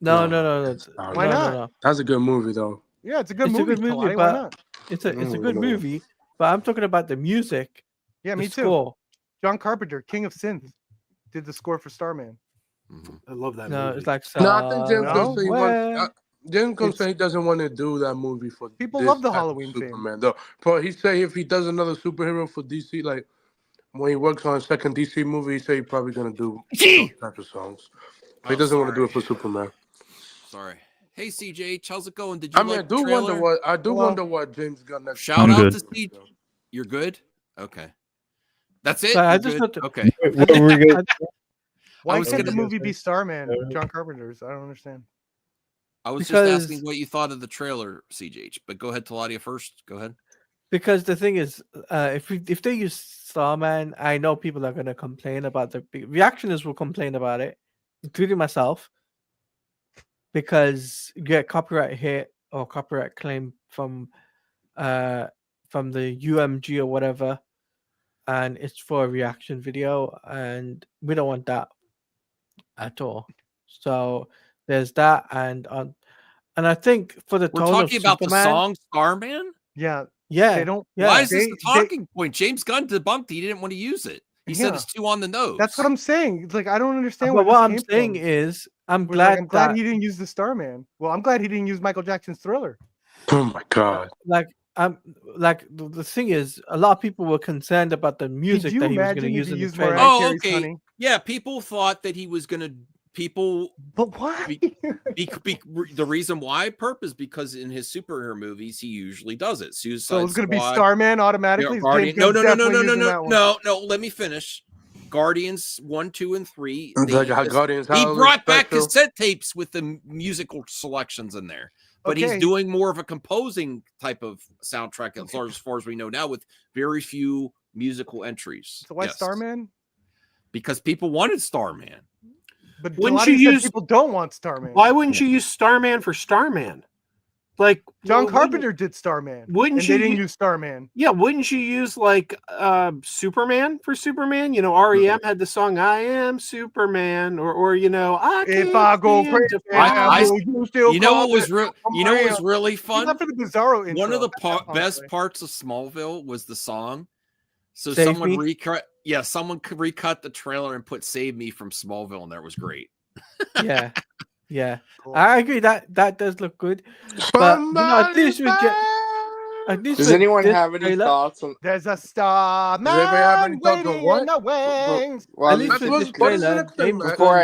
No. Why not? No. That's a good movie, though. Yeah, it's a good movie. Why not? It's a good movie, but I'm talking about the music. Yeah, me too. John Carpenter, King of Synth, did the score for Starman. I love that. No, movie. It's like I think James Gunn said he doesn't want to do that movie for people. Love the Halloween Superman, though. But he said if he does another superhero for DC, like when he works on a second DC movie, he said he's probably gonna do those type of songs. But he doesn't want to do it for Superman. Sorry. Hey CJ, how's it going? Did you? I do wonder what James Gunn next. Shout out to CJ. You're good. Okay. That's it. Okay. Why can't the movie be Starman? John Carpenter's. I don't understand. I was just asking what you thought of the trailer, CJ. But go ahead, Taladia first. Go ahead. Because the thing is, if they use Starman, I know people are going to complain about the reactionists will complain about it, including myself, because you get copyright hit or copyright claim from the UMG or whatever, and it's for a reaction video, and we don't want that at all. So there's that, and I think for the we're talking about Superman, the song Starman. Yeah, Yeah. They don't. Yeah. Why is this a talking point? James Gunn debunked he didn't want to use it. He said it's too on the nose. That's what I'm saying. It's like I don't understand But where what this I'm came saying from. is, I'm We're like, glad I'm glad that he didn't use the Starman. Well, I'm glad he didn't use Michael Jackson's Thriller. Oh my god. like the thing is, a lot of people were concerned about the music you that he was going to imagine if use he in the used trailer. Mariah Oh, Carey's okay. Honey? Yeah, people thought that he was going to. But why? The reason why Perp is because in his superhero movies he usually does it. Suicide So it's going to be Squad, Starman automatically. Guardian. James Gunn's definitely using that one. No. Let me finish. Guardians 1, 2, and 3. Guardians He brought back special. cassette tapes with the musical selections in there, but he's doing more of a composing type of soundtrack as far as we know now, with very few musical entries. So why Starman? Because people wanted Starman. But wouldn't you use people don't want Starman? Why wouldn't you use Starman for Starman? Like John Carpenter did Starman. Wouldn't you didn't use Starman? Yeah, wouldn't you use like Superman for Superman? You know, REM had the song "I Am Superman," or you know, if I go crazy, you know what was really fun? For the Bizarro intro. One of the best parts of Smallville was the song. So Save someone Me? someone could recut the trailer and put "Save Me" from Smallville, and that was great. Yeah. Cool. I agree that does look good. But you know, at least does anyone have any thoughts on? There's a star man waiting in the wings. Well, at least with this trailer,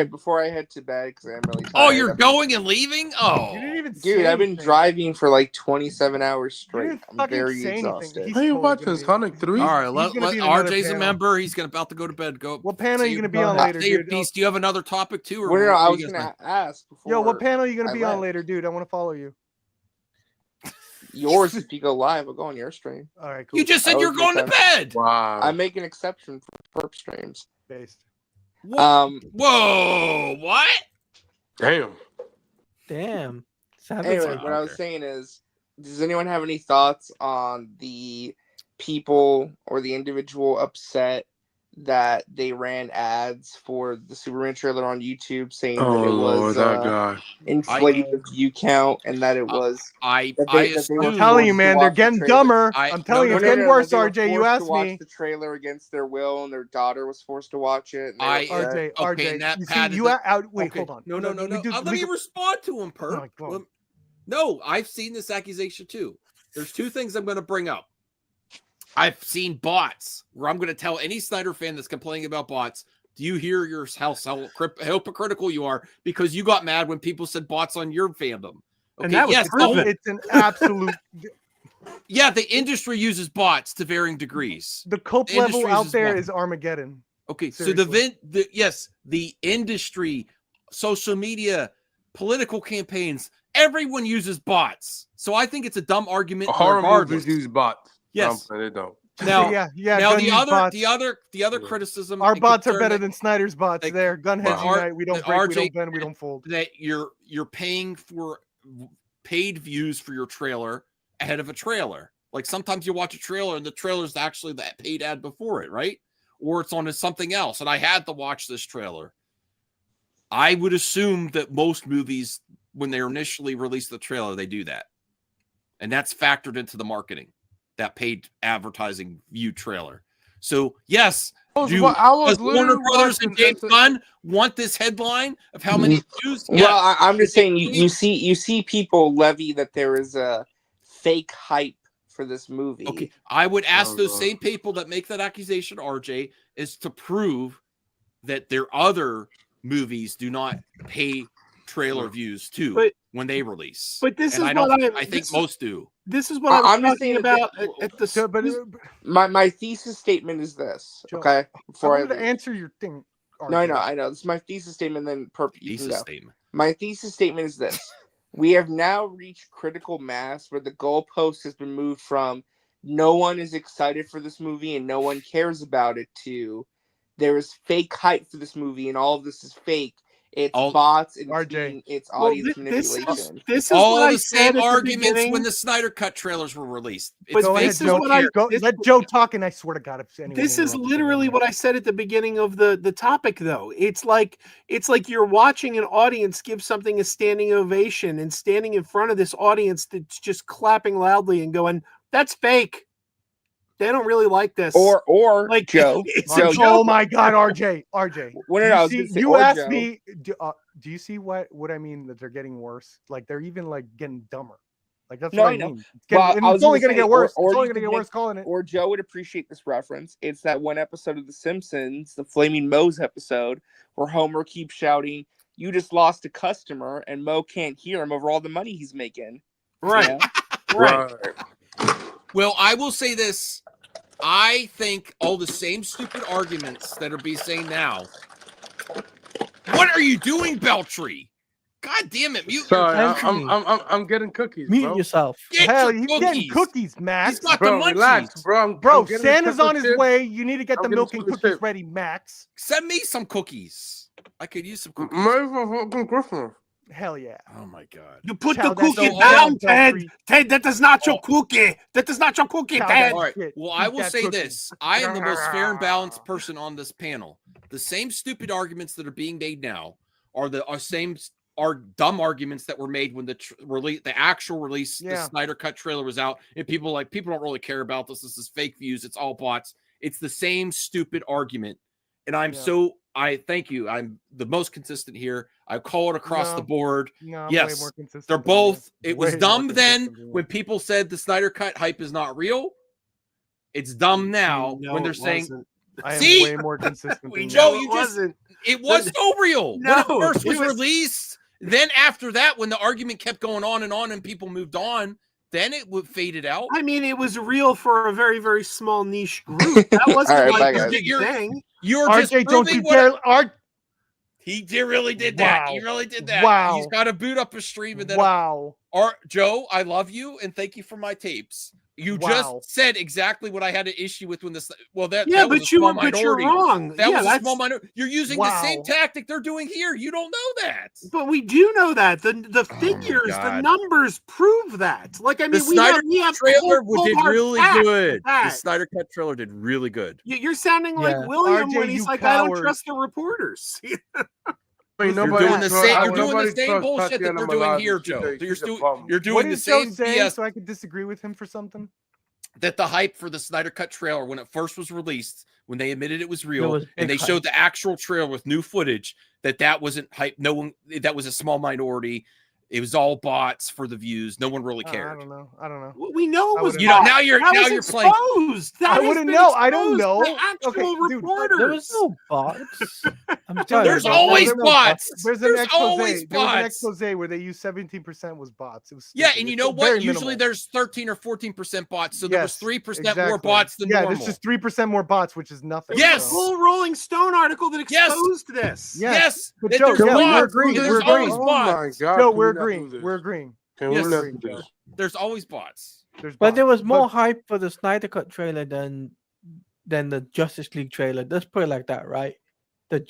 before I head to bed because I'm really tired. Oh, you're going and leaving? Oh, you didn't even dude, I've been driving for like 27 hours straight. I'm very exhausted. How you watching Sonic 3? All right, let RJ's a member. He's about to go to bed. Go. What panel are you going to be on later, dude? Piece. Do you have another topic too? Or no, I was going to ask before. Yo, what panel are you going to be on later, dude? I want to follow you. Yours, if you go live, I'll go on your stream. All right, cool. You just said you're going to bed. Wow. I make an exception for perp streams. Based. Whoa! What? Damn. Anyway, what I was saying is, does anyone have any thoughts on the people or the individual upset that they ran ads for the Superman trailer on YouTube, saying that it was inflated the view count and that it was. I'm telling you, man, they're getting dumber. I'm telling you, it's getting worse. RJ, you asked me. The trailer against their will, and their daughter was forced to watch it. RJ, wait, hold on. No. Let me respond to him, Perp. No, I've seen this accusation too. There's two things I'm going to bring up. I've seen bots where I'm going to tell any Snyder fan that's complaining about bots, do you hear how hypocritical you are because you got mad when people said bots on your fandom? Okay, and that was it's an absolute... Yeah, the industry uses bots to varying degrees. The cope level out there is Armageddon. Okay, seriously. So the industry, social media, political campaigns, everyone uses bots. So I think it's a dumb argument. Horror movies use bots. Yes, no, they don't. Now, Now the other criticism. Our bots are better than Snyder's bots. There, Gunheads unite. We don't break. We don't bend. We don't fold. That you're paying for paid views for your trailer ahead of a trailer. Like sometimes you watch a trailer and the trailer is actually that paid ad before it, right? Or it's on something else. And I had to watch this trailer. I would assume that most movies, when they initially release the trailer, they do that, and that's factored into the marketing. That paid advertising view trailer. So yes, does Warner Brothers and James Gunn want this headline of how many views? Well, yeah. I'm just saying you see people levy that there is a fake hype for this movie. Okay, I would ask those same people that make that accusation, RJ, is to prove that their other movies do not pay trailer views too when they release. But this is what I think most do. This is what I'm talking about at the. My thesis statement is this. Joe, okay, before I answer your thing. No, I know. This is my thesis statement. Then thesis statement. My thesis statement is this: we have now reached critical mass where the goalpost has been moved from no one is excited for this movie and no one cares about it to there is fake hype for this movie and all of this is fake. It's bots and it's audience manipulation. This is all what the I same arguments when the Snyder Cut trailers were released. Let Joe talk, and I swear to God, if anyone. This is literally what I said at the beginning of the topic, though. It's like you're watching an audience give something a standing ovation and standing in front of this audience that's just clapping loudly and going, That's fake. They don't really like this. Or like Joe. Oh my God, RJ. You asked me. Do you see what I mean? That they're getting worse. Like they're even like getting dumber. Like that's what I mean. It's only going to get worse. It's only going to get worse. Calling it. Or Joe would appreciate this reference. It's that one episode of The Simpsons, the Flaming Moe's episode, where Homer keeps shouting, "You just lost a customer," and Moe can't hear him over all the money he's making. Right. Yeah? Right. Well, I will say this. I think all the same stupid arguments that are being saying now. What are you doing, Beltry? God damn it! Mute. Sorry, I'm getting cookies. Mute yourself. Hell, he's getting cookies, Max. He's got the munchies. Relax, bro. Bro, Santa's on his way. You need to get the milk and cookies ready, Max. Send me some cookies. I could use some cookies. Hell yeah. Oh my God. You put Chow, the cookie so down, Ted. Beltry. Ted, that is not your cookie. That is not your cookie, Chow Ted. that All right. shit. Well, Eat I will that say cookie. this. I am the most fair and balanced person on this panel. The same stupid arguments that are being made now are dumb arguments that were made when the actual release, the Snyder Cut trailer was out, and people don't really care about this. This is fake views. It's all bots. It's the same stupid argument, and I thank you. I'm the most consistent here. I call it across the board. No, yes, way more consistent they're than both. you. It was Way dumb more then consistent than you. when people said the Snyder Cut hype is not real. It's dumb now No, when they're it saying. wasn't. I am See? way more consistent than Joe, you. you it wasn't. It was so real when it No, first was it was- released. Then after that, when the argument kept going on and people moved on, then it would faded out. I mean, it was real for a very, very small niche group. That wasn't All right, like bye, a guys. big thing. You're just RJ, don't proving you what dare. really did that. Wow. He really did that. Wow. He's got to boot up a stream and then. Wow. Joe, I love you and thank you for my tapes. You Wow. just said exactly what I had an issue with when this. Well, that Yeah, that was but a small you're minority. wrong. That yeah, was a that's small minority. You're using the same tactic they're doing here. You don't know that. But we do know that the figures, the God. numbers prove that. Like I mean, The Snyder we have trailer cold did hard really facts good. of that. The Snyder Cut trailer did really good. You're sounding like Yeah. William RJ, when he's you like, I don't coward. trust the reporters. You're doing the same bullshit that they're doing here, Joe. You're doing What the is Joe same saying BS so I could disagree with him for something? that the hype for the Snyder Cut trailer when it first was released, when they admitted it was real, was and they big hype. showed the actual trailer with new footage, that wasn't hype. No one, that was a small minority. It was all bots for the views. No one really cared. I don't know. We know it was. You know, bots. now you're playing. I wouldn't know. I don't know. Actual Okay, dude, reporters. There was no bots. I'm sorry. There's but always there was no bots. There's an expose. always There was an bots. expose where they used 17% was bots. It was Yeah, stupid. and you It's know very what? Usually minimal. there's 13 or 14% bots, so there was 3% more exactly. bots than normal. there's just 3% more bots, which is nothing. Yes. A whole Rolling Stone article that exposed this. Yes, But that Joe, there's yeah, we're bots. agreeing. There's We're always agreeing. bots. Joe, we're agreeing. We're agreeing. Yes. There's always bots. There's But there bots. was more hype for the Snyder Cut trailer than the Justice League trailer. Let's put it like that, right? The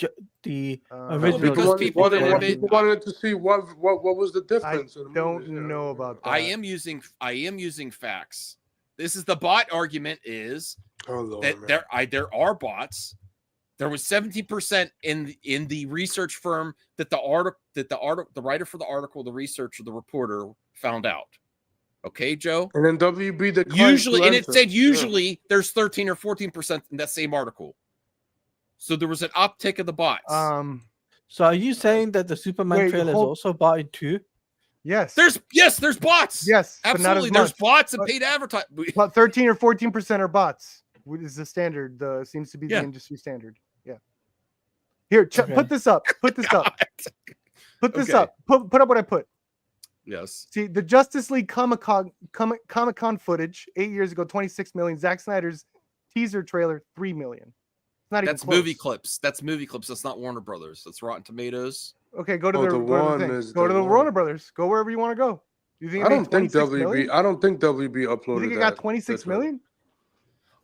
original. because people wanted to see what was the difference. I don't know about that. I am using facts. This is the bot argument is that there are bots. There was 17% in the research firm that the writer for the article, the researcher, the reporter found out. Okay, Joe. And then WB usually there's 13 or 14% in that same article. So there was an uptick of the bots. So are you saying that the Superman trailer is also botted too? Yes. There's bots. Yes, absolutely. But not as there's much. bots and paid advertising. But 13 or 14% are bots. What is the standard? Seems to be the industry standard. Yeah. Here, put this up. Put this up. Put this up. Put up what I put. Yes. See, the Justice League Comic-Con footage 8 years ago, 26 million. Zack Snyder's teaser trailer, 3 million. That's movie clips. That's movie clips. That's not Warner Brothers. That's Rotten Tomatoes. Okay, go to the Warner Brothers. Go wherever you want to go. You think I don't think WB uploaded. You think it got 26 million?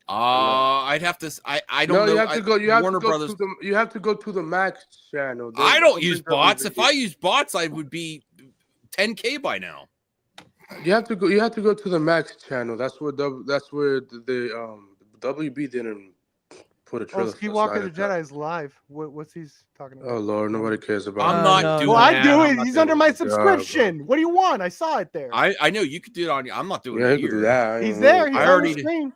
I'd have to. I don't know. You have to go. You have Warner to go Brothers. you have to go to the Max channel. I don't use bots. If I use bots, I would be 10K by now. You have to go. You have to go to the Max channel. That's where the WB didn't put a trailer. Skywalker the Jedi is live. What's he's talking about? Oh Lord, nobody cares about. I'm not no, doing Well, I that. do I'm it. not He's doing under it. my subscription. What do you want? I saw it there. I know you could do it on. I'm not doing Yeah, it you could do here. that. He's there. He's I on already the screen.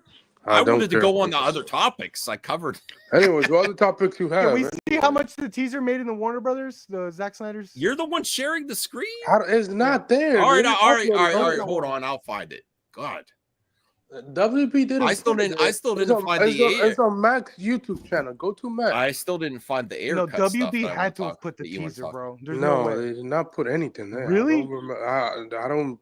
I don't wanted to care. go on the other topics. I covered. Anyways, what other topics you have? Can we see how much the teaser made in the Warner Brothers, the Zack Snyder's? You're the one sharing the screen. It's not there. All right, dude. all right. Upload it. Hold on, I'll find it. God, WB did. I still didn't find the. It's on Mac's YouTube channel. Go to Mac. I still didn't find the air. No, cut stuff WB that I had to wanna have put the that you wanna teaser, talk bro. There's No, way. they did not put anything there. Really? I don't.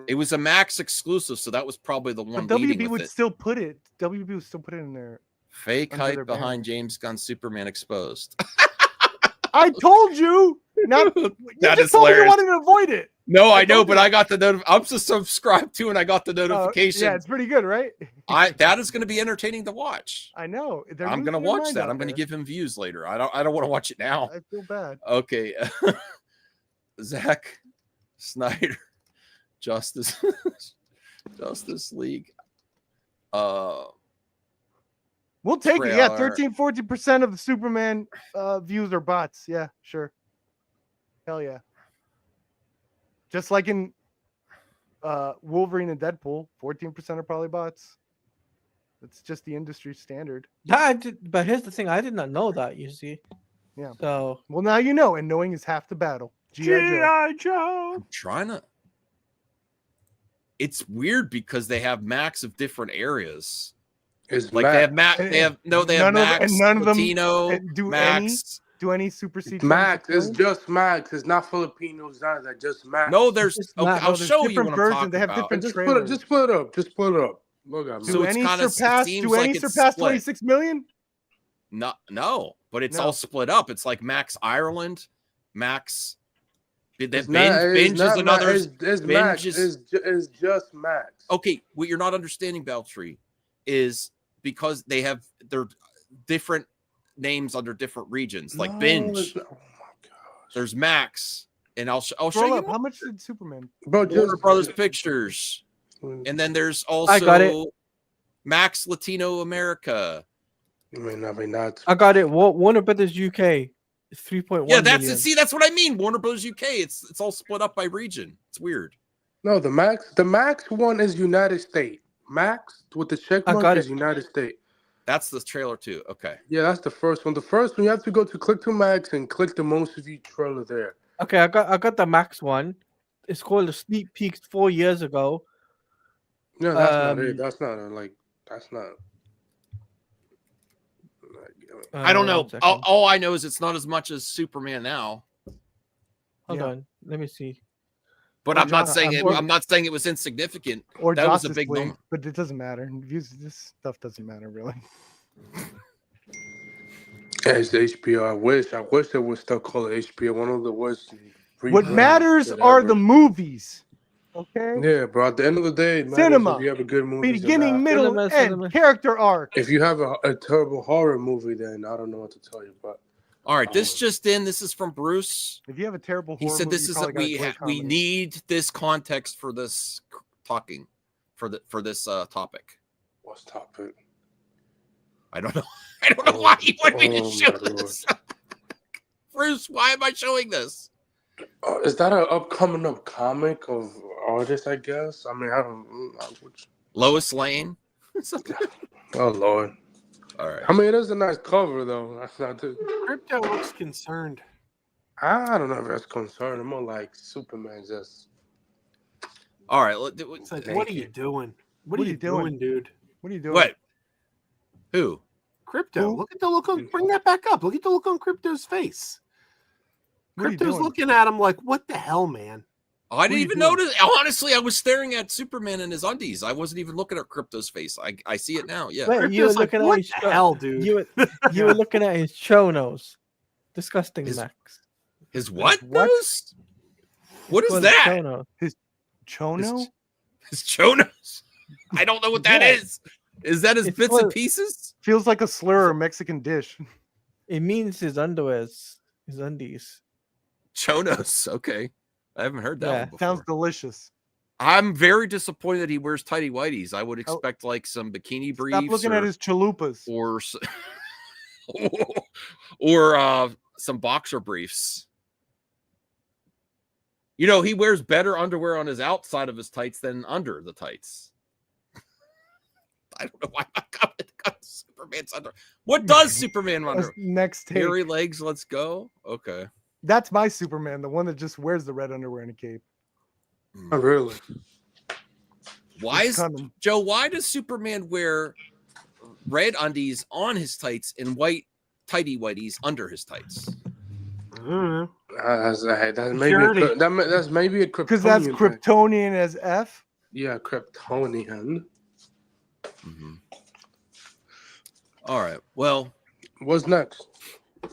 It was a Max exclusive, so that was probably the one. But leading WB with would it. still put it. WB would still put it in there. Fake under their hype behind James Gunn Superman exposed. I told you. Not. You That just is told me you hilarious. wanted to avoid it. No, I know, told but you. I got the I'm just subscribed to, and I got the notification. Yeah, it's pretty good, right? That is going to be entertaining to watch. I know. They're I'm going to losing their watch mind that. out I'm going to there. give him views later. I don't want to watch it now. I feel bad. Okay, Zack Snyder, Justice League. We'll take it. Yeah, Trailer. 13-14% of the Superman views are bots. Yeah, sure. Hell yeah. Just like in Wolverine and Deadpool, 14% are probably bots. It's just the industry standard. But here's the thing: I did not know that. You see. Yeah. So. Well, now you know, and knowing is half the battle. G.I. Joe. I'm trying to. It's weird because they have Max of different areas. It's Like Mac. they have Max. They have Max. and none of them Latino. do Max. any supersede. Max. It's just Max. It's not Filipinos. None of that. Just Max. No, there's. It's Okay, not- I'll no, there's show you different what I'm versions. talking They have about. different Just trailers. put it up. Just put it up. Look at me. So Do it's any kinda- it surpass? seems Do like any it's surpass split. 26 million? No, but it's No. all split up. It's like Max Ireland, Max. Binge It's is not another. Max. It's Max. Binge It's just Max. Okay, what you're not understanding, Beltree, is because they have their different names under different regions. Like No, Binge, it's not- oh my gosh. there's Max, and I'll show Scroll you up. How much did Superman? Bro, Warner Brothers Pictures, and then there's I got it. also Max Latino America. I mean, not. I got it. Warner Brothers UK, 3.1. Yeah, that's million. it. See, that's what I mean. Warner Bros. UK. It's all split up by region. It's weird. No, the Max one is United States. Max with the check I mark got is it. United States. That's the trailer too. Okay. Yeah, that's the first one. The first one you have to go to click to Max and click the most viewed trailer there. Okay, I got the Max one. It's called a sneak peek 4 years ago. No, that's not it. That's not that's not. I don't know. 1 second. All I know is it's not as much as Superman now. Hold Yeah. on. Let me see. But Or I'm not Justice- saying it. or- I'm not saying it was insignificant. Or That was a Justice big League, number. but it doesn't matter. Views, this stuff doesn't matter really. Yeah, it's HBO. I wish they would still call it HBO. One of the worst. What rebrands matters that are ever. the movies. Okay. Yeah, bro. At the end of the day, it matters Cinema. if you have a good movie. Beginning, middle, Cinema, end. cinema. Character arc. If you have a terrible horror movie, then I don't know what to tell you. But All right, this just in. This is from Bruce. If you have a terrible He horror said movie, this you is probably got a we great we comedy. need this context for this talking for this topic. what's topic? I don't know. I don't know why you want me to Oh, show my Lord. this. Bruce, why am I showing this? Is that an upcoming comic of artists? I guess. I mean, I don't. Lois Lane. Oh Lord. All right. I mean, it is a nice cover though. That's not too. Krypto looks concerned. I don't know if that's concerned. I'm more like Superman just. All right. It's like, Thank what are you. you doing? What What are you doing, dude? What are you doing? What? Who? Krypto. Who? Look at the look on. Bring that back up. Look at the look on Krypto's face. What are you Krypto's doing? looking at him like, what the hell, man? Oh, I didn't are you even doing? notice. Honestly, I was staring at Superman in his undies. I wasn't even looking at Crypto's face. I see it now. Yeah. Wait, you were Krypto's like, looking what at his the hell, dude? you were looking at his chonos. Disgusting, His- Max. His what? What? Nose? What is Well, that? chono. Chono? His chonos? I don't know what that Yeah. is. Is that his It's bits and called- pieces? Feels like a slur or Mexican dish. It means his underwears, his undies. Chonos. Okay. I haven't heard that Yeah. one before. Sounds delicious. I'm very disappointed that he wears tighty whities. I would expect like some bikini briefs. Stop looking at his chalupas. or or some boxer briefs. You know, he wears better underwear on his outside of his tights than under the tights. I don't know why I got Superman's under. What does Superman under? Next take. Hairy legs, let's go. Okay. That's my Superman, the one that just wears the red underwear and a cape. Oh, really? Why does Superman wear red undies on his tights and white tighty whities under his tights? That's maybe a Kryptonian. Because that's Kryptonian as F. Yeah, Kryptonian. Mm-hmm. All right. Well, what's next?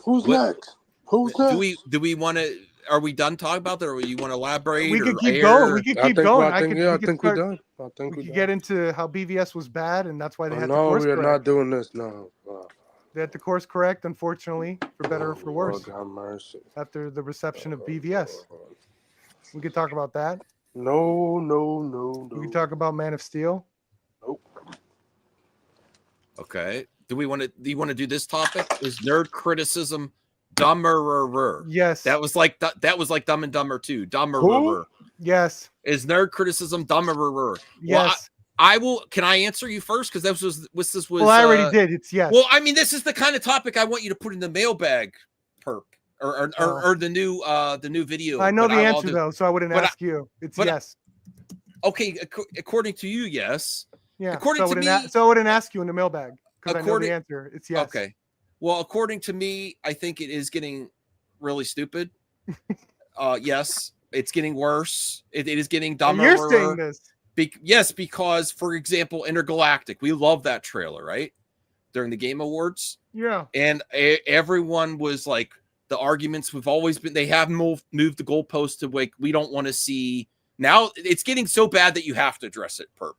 Who's next? Do we want to? Are we done talking about that, or you want to elaborate? We could keep going. We could keep going. I think we're done. We could get into how BVS was bad, and that's why they had to course correct. No, we are not doing this. No. They had to course correct, unfortunately, for better or for worse. God mercy. After the reception of BVS, we could talk about that. No. We could talk about Man of Steel. Nope. Okay. Do you want to do this topic? Is nerd criticism dumber? Yes. That was like Dumb and Dumber 2. Dumber. Yes. Is nerd criticism dumber? Yes. Well, I will. Can I answer you first? Because this was. Well, I already did. It's yes. Well, I mean, this is the kind of topic I want you to put in the mailbag, perp, or the new video. I know the answer though, so I wouldn't ask you. It's yes. Okay, according to you, yes. Yeah. According to me, so I wouldn't ask you in the mailbag because I know the answer. It's yes. Okay. Well, according to me, I think it is getting really stupid. Yes, it's getting worse. It is getting dumber. And you're saying this. Yes, because, for example, Intergalactic, we love that trailer, right? During the Game Awards. Yeah. And everyone was like, the arguments we've always been, they have moved the goalpost to like, we don't want to see. Now it's getting so bad that you have to address it, perp.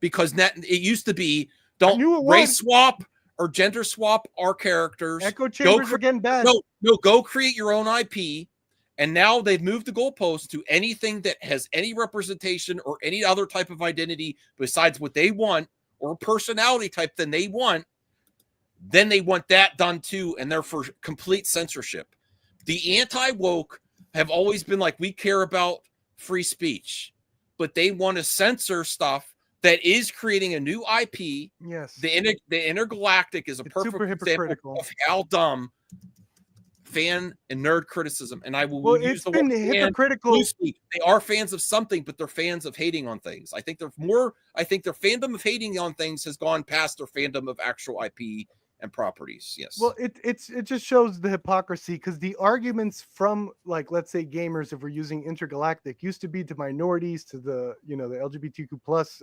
Because it used to be, don't race swap or gender swap our characters. Echo chambers are getting bad. No, go create your own IP. And now they've moved the goalpost to anything that has any representation or any other type of identity besides what they want or personality type than they want. Then they want that done too, and they're for complete censorship. The anti-woke have always been like, we care about free speech, but they want to censor stuff that is creating a new IP. Yes. The Intergalactic is a perfect example of how dumb fan and nerd criticism, and I will use the word hypocritical. They are fans of something, but they're fans of hating on things. I think their fandom of hating on things has gone past their fandom of actual IP and properties. Yes. Well, it just shows the hypocrisy because the arguments from, like, let's say gamers, if we're using Intergalactic, used to be to minorities, to the the LGBTQ plus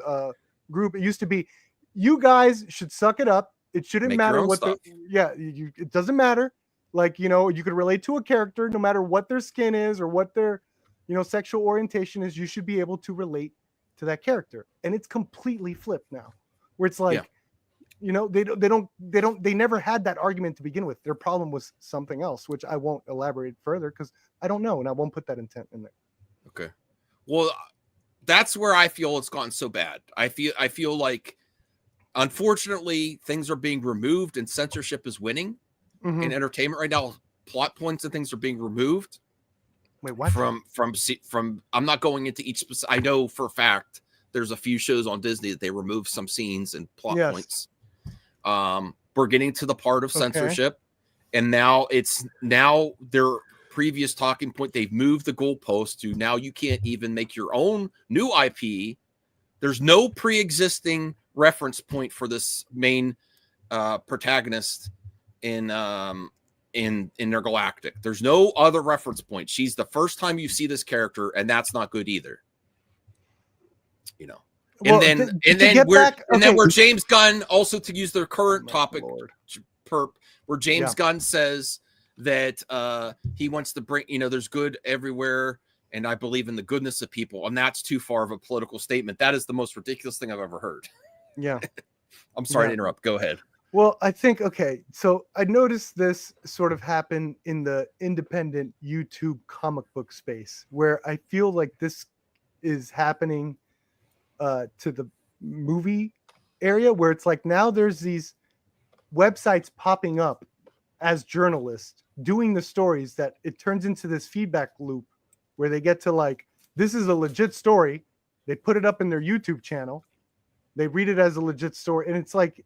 group. It used to be, you guys should suck it up. It shouldn't matter what it doesn't matter. Like, you could relate to a character no matter what their skin is or what their, sexual orientation is. You should be able to relate to that character. And it's completely flipped now, where it's like, they never had that argument to begin with. Their problem was something else, which I won't elaborate further because I don't know and I won't put that intent in there. Okay. Well, that's where I feel it's gotten so bad. I feel like, unfortunately, things are being removed and censorship is winning. Mm-hmm. In entertainment right now, plot points and things are being removed. Wait, what? From I'm not going into each specific. I know for a fact there's a few shows on Disney that they remove some scenes and plot points. We're getting to the part of censorship, and now their previous talking point. They've moved the goalpost to now you can't even make your own new IP. There's no pre-existing reference point for this main protagonist in Intergalactic. There's no other reference point. She's the first time you see this character, and that's not good either. Well, and then where James Gunn, also to use their current topic, where James Gunn says that he wants to bring, there's good everywhere, and I believe in the goodness of people, and that's too far of a political statement. That is the most ridiculous thing I've ever heard. Yeah. I'm sorry to interrupt. Go ahead. Well, I think, so I noticed this sort of happen in the independent YouTube comic book space, where I feel like this is happening to the movie area, where it's like now there's these websites popping up as journalists doing the stories that it turns into this feedback loop where they get to like, this is a legit story. They put it up in their YouTube channel. They read it as a legit story. And it's like,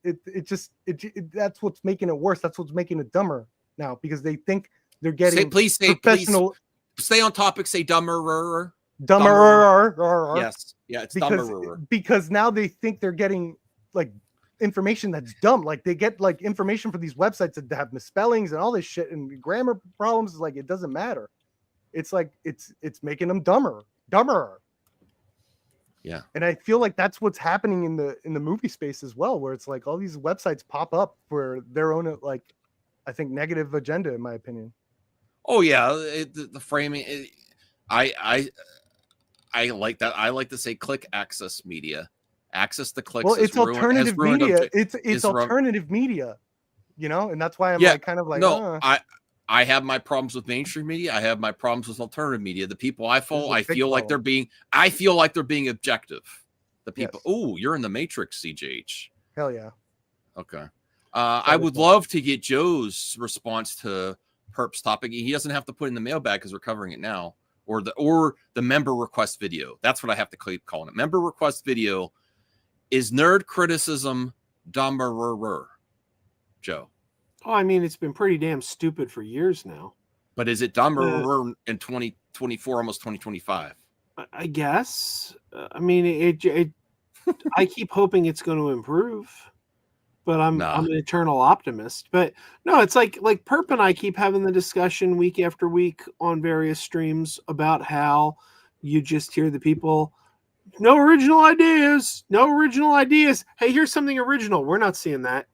that's what's making it worse. That's what's making it dumber now because they think they're getting please professional. Stay on topic. Say dumber. Yes. Yeah, it's dumber. Because now they think they're getting like information that's dumb. Like they get like information from these websites that have misspellings and all this shit and grammar problems. Like it doesn't matter. It's like it's making them dumber. Yeah. And I feel like that's what's happening in the movie space as well, where it's like all these websites pop up for their own like I think negative agenda, in my opinion. Oh yeah, the framing. I like that. I like to say click access media. Access the clicks. Well, it's alternative media. It's alternative media, you know, and that's why I'm like kind of like no. I have my problems with mainstream media. I have my problems with alternative media. The people I follow, I feel like they're being objective. The people. Yes. Oh, you're in the Matrix, CJH. Hell yeah. Okay. I would love to get Joe's response to Perp's topic. He doesn't have to put in the mailbag because we're covering it now, or the member request video. That's what I have to keep calling it. Member request video. Is nerd criticism dumber? Joe. Oh, I mean, it's been pretty damn stupid for years now. But is it dumber in 2024, almost 2025? I guess. I mean, I keep hoping it's going to improve, but I'm an eternal optimist. But no, it's like Perp and I keep having the discussion week after week on various streams about how you just hear the people, no original ideas. Hey, here's something original. We're not seeing that.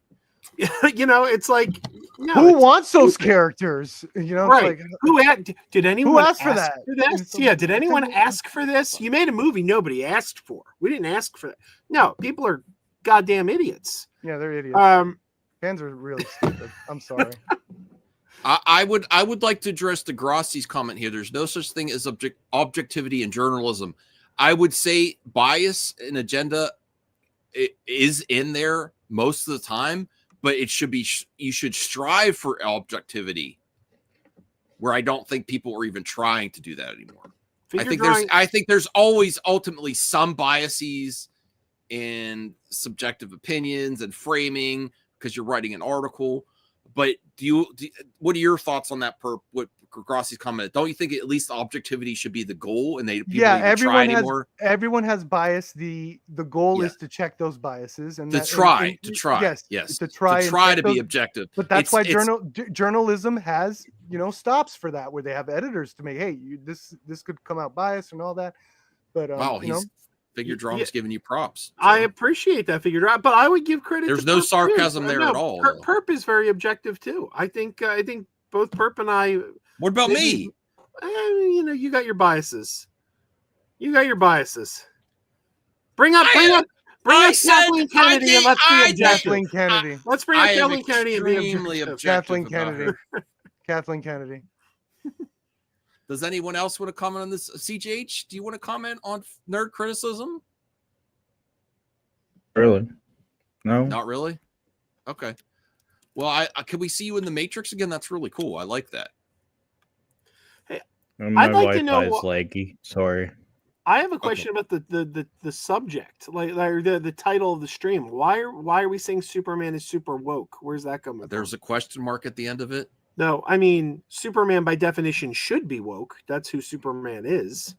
You know, it's like who wants those characters? You know, right? Like, did anyone ask for that? Yeah, did anyone ask for this? You made a movie nobody asked for. We didn't ask for that. No, people are goddamn idiots. Yeah, they're idiots. Fans are really stupid. I'm sorry. I would like to address Degrassi's comment here. There's no such thing as objectivity in journalism. I would say bias and agenda is in there most of the time. But it should be, you should strive for objectivity, where I don't think people are even trying to do that anymore. I think there's always ultimately some biases in subjective opinions and framing because you're writing an article. But what are your thoughts on that? What Grassi's comment? Don't you think at least objectivity should be the goal, and everyone has bias. The goal is to check those biases and to try to be objective. But that's why journalism has stops for that, where they have editors to make this could come out biased and all that. But Figure Drama's giving you props. So. I appreciate that Figure Drama, but I would give credit. There's no sarcasm there at all. Perp is very objective too. I think both Perp and I. What about me? You got your biases. Bring up Kathleen Kennedy and let's be objective. Let's bring up Kathleen Kennedy and be objective. Kathleen Kennedy. Does anyone else want to comment on this? CJH, do you want to comment on nerd criticism? Really? No. Not really? Okay. Well, can we see you in the Matrix again? That's really cool. I like that. Hey, my Wi-Fi is laggy. Sorry. I have a question about the subject, like the title of the stream. Why are we saying Superman is super woke? Where's that coming from? There's a question mark at the end of it. No, I mean, Superman by definition should be woke. That's who Superman is.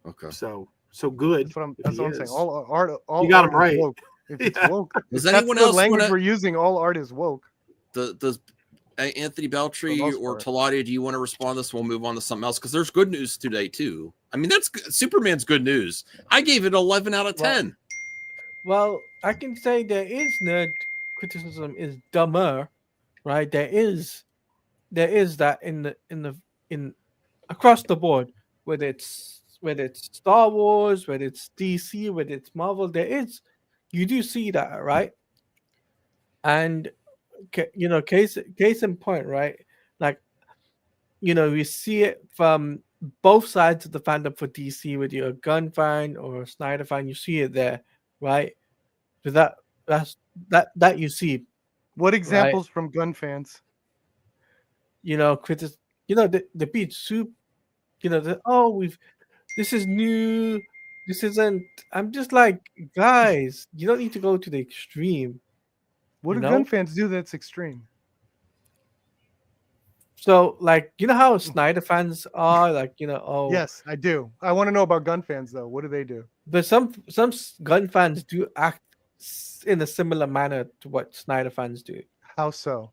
Okay. So good. That's what I'm saying. All art. You got him right. Woke. If it's woke, does anyone else language we're using? All art is woke. Does Anthony Beltry or Taladia, do you want to respond to this? We'll move on to something else because there's good news today too. I mean, Superman's good news. I gave it 11 out of 10. Well, I can say there is nerd criticism is dumber, right? There is that in across the board, whether it's Star Wars, whether it's DC, whether it's Marvel, you do see that, right? And case in point, right? Like, we see it from both sides of the fandom for DC, whether you're a Gunn fan or a Snyder fan, you see it there, right? So that you see. What examples from Gunn fans? the beat soup, this is new, this isn't. I'm just like, guys, you don't need to go to the extreme. What do Gunn fans do that's extreme? So, like, how Snyder fans are, like, Yes, I do. I want to know about Gunn fans though. What do they do? But some Gunn fans do act in a similar manner to what Snyder fans do. How so?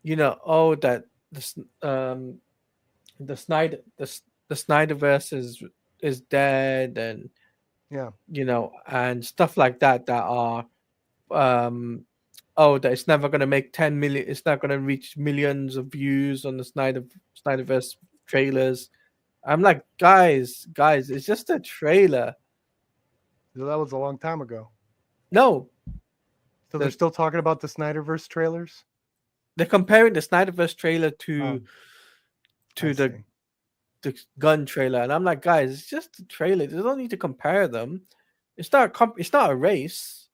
That the Snyder-Verse is dead, and and stuff like that are that it's never going to make 10 million, it's not going to reach millions of views on the Snyder-Verse trailers. I'm like, guys, it's just a trailer. That was a long time ago. No. So they're still talking about the Snyder-Verse trailers? They're comparing the Snyder-Verse trailer to the Gunn trailer, and I'm like, guys, it's just a trailer. You don't need to compare them. It's not a race.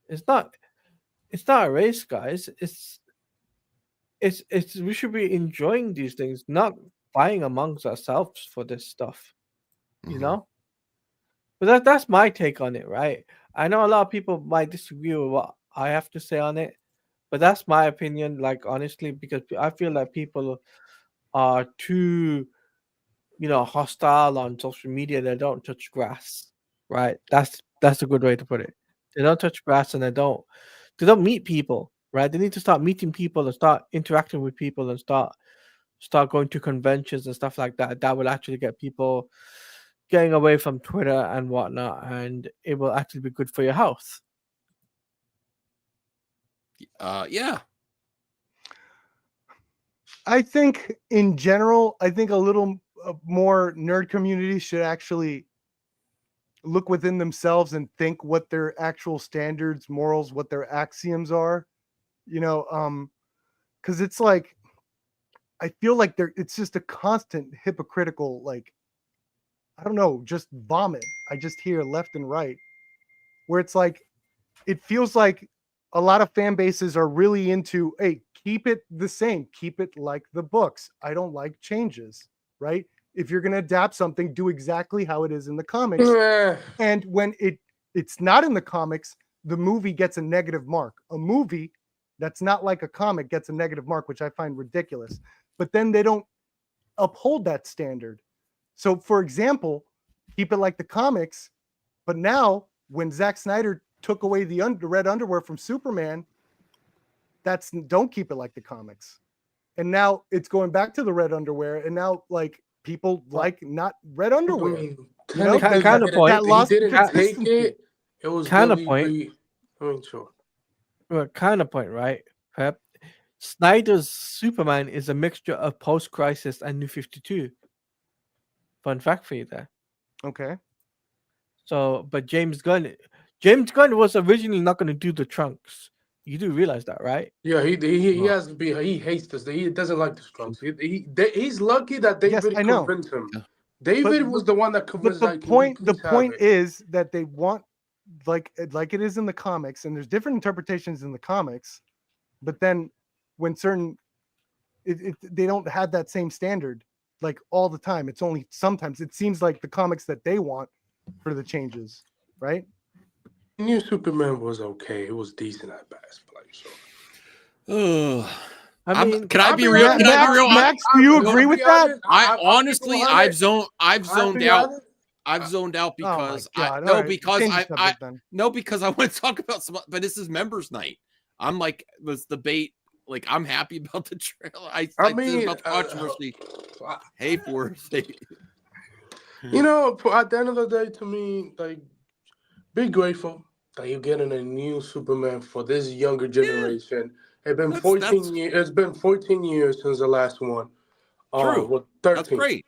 It's not a race, guys. It's we should be enjoying these things, not fighting amongst ourselves for this stuff. But that's my take on it, right? I know a lot of people might disagree with what I have to say on it, but that's my opinion, like, honestly, because I feel like people are too hostile on social media. They don't touch grass, right? That's a good way to put it. They don't touch grass, and they don't meet people, right? They need to start meeting people and start interacting with people and start going to conventions and stuff like that. That will actually get people getting away from Twitter and whatnot, and it will actually be good for your health. Yeah. I think in general, a little more nerd community should actually look within themselves and think what their actual standards, morals, what their axioms are, because it's like, I feel like it's just a constant hypocritical, like, I don't know, just vomit. I just hear left and right, where it's like, it feels like a lot of fan bases are really into, hey, keep it the same, keep it like the books. I don't like changes, right? If you're going to adapt something, do exactly how it is in the comics. And when it's not in the comics, the movie gets a negative mark. A movie that's not like a comic gets a negative mark, which I find ridiculous. But then they don't uphold that standard. So, for example, keep it like the comics. But now, when Zack Snyder took away the red underwear from Superman, that's don't keep it like the comics. And now it's going back to the red underwear. And now, like, people like not red underwear. Kind of point. That lost he didn't take it. It was kind of point. Sure. Well, kind of point, right? Pep? Snyder's Superman is a mixture of post-crisis and New 52. Fun fact for you there. Okay. So, but James Gunn was originally not going to do the trunks. You do realize that, right? Yeah, he has to be. He hates this. He doesn't like the trunks. He's lucky that David convinced him. David was the one that convinced. But the point is that they want, like it is in the comics, and there's different interpretations in the comics, but then when certain, they don't have that same standard like all the time. It's only sometimes. It seems like the comics that they want for the changes, right? New Superman was okay. It was decent at best, but like so. I mean, can I be real? Max, do you agree with that? I honestly, I've zoned out. I've zoned out because because I want to talk about some. But this is members' night. I'm like, this debate. Like, I'm happy about the trailer. I mean, about the controversy. Hey, for it. At the end of the day, to me, like, be grateful that you're getting a new Superman for this younger generation. It's been 14 years. It's been 14 years since the last one. True. 13. That's great.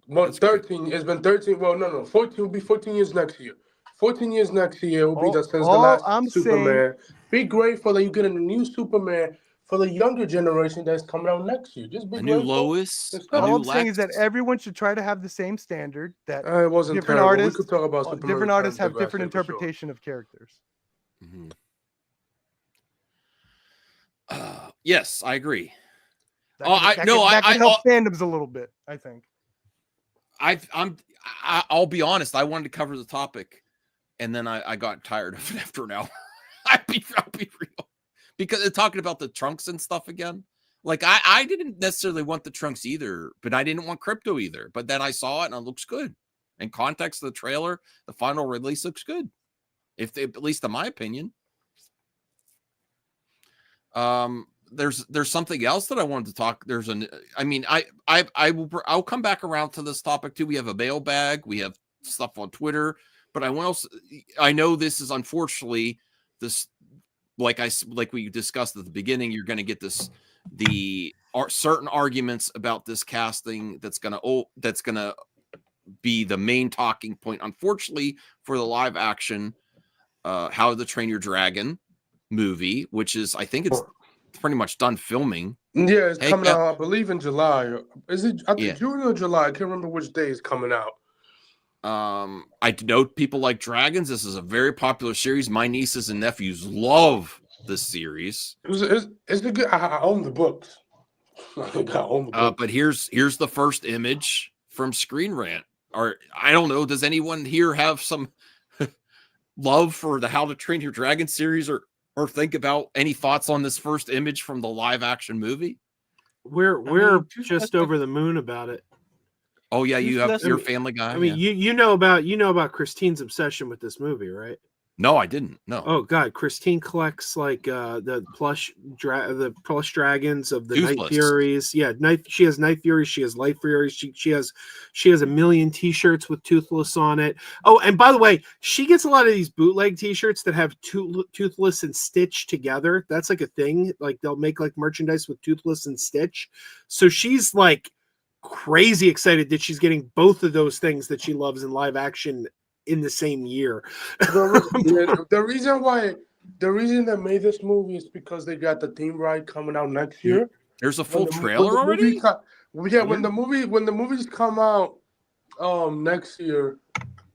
Well, 13. Great. It's been 13. Well, no. 14 will be 14 years next year. 14 years next year will be since the last Superman. Be grateful that you're getting a new Superman for the younger generation that's coming out next year. Just be grateful. New Lois. All I'm saying is that everyone should try to have the same standard. That it wasn't different terrible. artists. We could talk about Superman different artists have different interpretation of characters. Mm-hmm. Yes, I agree. That can help fandoms a little bit, I think. I'll be honest. I wanted to cover the topic, and then I got tired of it after an hour. I'll be real, because they're talking about the trunks and stuff again. Like I didn't necessarily want the trunks either, but I didn't want Krypto either. But then I saw it and it looks good. In context of the trailer, the final release looks good. At least in my opinion. There's something else that I wanted to talk. I'll come back around to this topic too. We have a mailbag, we have stuff on Twitter, but I know this is unfortunately this, like we discussed at the beginning, you're going to get certain arguments about this casting that's going to be the main talking point, unfortunately, for the live action How to Train Your Dragon movie, which is, I think it's pretty much done filming. Yeah, it's coming out, I believe, in July. Is it June or July? I can't remember which day it's coming out. I know people like dragons. This is a very popular series. My nieces and nephews love this series. It's a good. I own the books. But here's the first image from Screen Rant. Or I don't know. Does anyone here have some love for the How to Train Your Dragon series, or think about any thoughts on this first image from the live action movie? We're just over the moon about it. Oh yeah, you have your Family Guy. I mean, you know about Christine's obsession with this movie, right? No, I didn't. No. Oh God, Christine collects like the plush dragons of the Toothless. Night Furies. Yeah, she has Night Furies. She has Light Furies. She has a million T-shirts with Toothless on it. Oh, and by the way, she gets a lot of these bootleg T-shirts that have Toothless and Stitch together. That's like a thing. Like they'll make like merchandise with Toothless and Stitch. So she's like crazy excited that she's getting both of those things that she loves in live action in the same year. The reason they made this movie is because they got the theme ride coming out next year. There's a full trailer already. When the movies come out next year,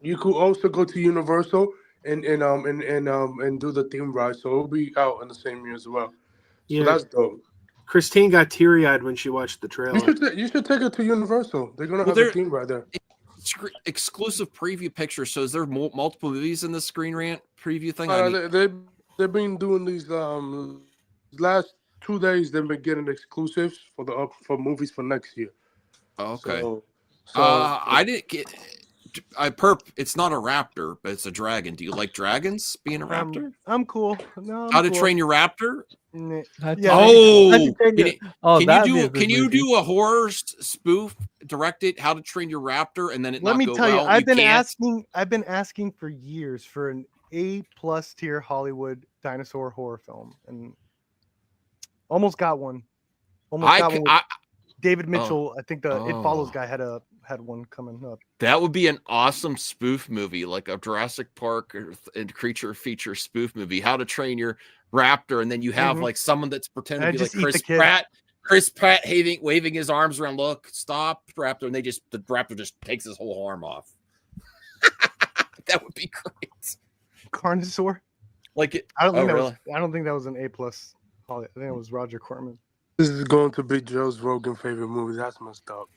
you could also go to Universal and do the theme ride. So it'll be out in the same year as well. So that's dope. Christine got teary-eyed when she watched the trailer. You should take it to Universal. They're gonna have a theme ride there. Exclusive preview picture. So is there multiple movies in the Screen Rant preview thing? They've been doing these last 2 days. They've been getting exclusives for movies for next year. Okay. I didn't get. Perp. It's not a raptor, but it's a dragon. Do you like dragons? Being a raptor? I'm cool. No, How to Train Your Raptor? Can you do a horror spoof directed How to Train Your Raptor and then let me tell you, I've been asking for years for an A+ tier Hollywood dinosaur horror film, and almost got one. David Mitchell, I think the It Follows guy had one coming up. That would be an awesome spoof movie, like a Jurassic Park and creature feature spoof movie. How to Train Your Raptor, and then you have like someone that's pretending to be like Chris Pratt. Chris Pratt waving his arms around. Look, stop, Raptor, and the Raptor just takes his whole arm off. That would be great. Carnosaur. Like it. I don't think that was an A+. I think it was Roger Corman. This is going to be Joe's Rogan favorite movie. That's messed up.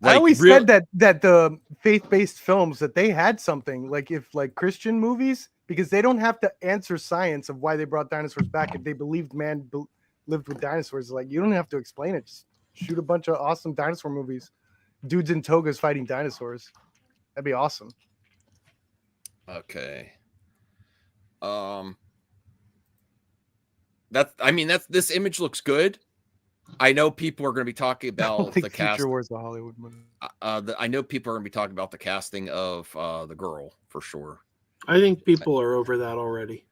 I always said that the faith-based films that they had something like Christian movies, because they don't have to answer science of why they brought dinosaurs back. If they believed man lived with dinosaurs, like you don't have to explain it. Just shoot a bunch of awesome dinosaur movies, dudes in togas fighting dinosaurs. That'd be awesome. Okay. This image looks good. I know people are going to be talking about the cast. Future Wars, the Hollywood movie. I know people are going to be talking about the casting of the girl for sure. I think people are over that already.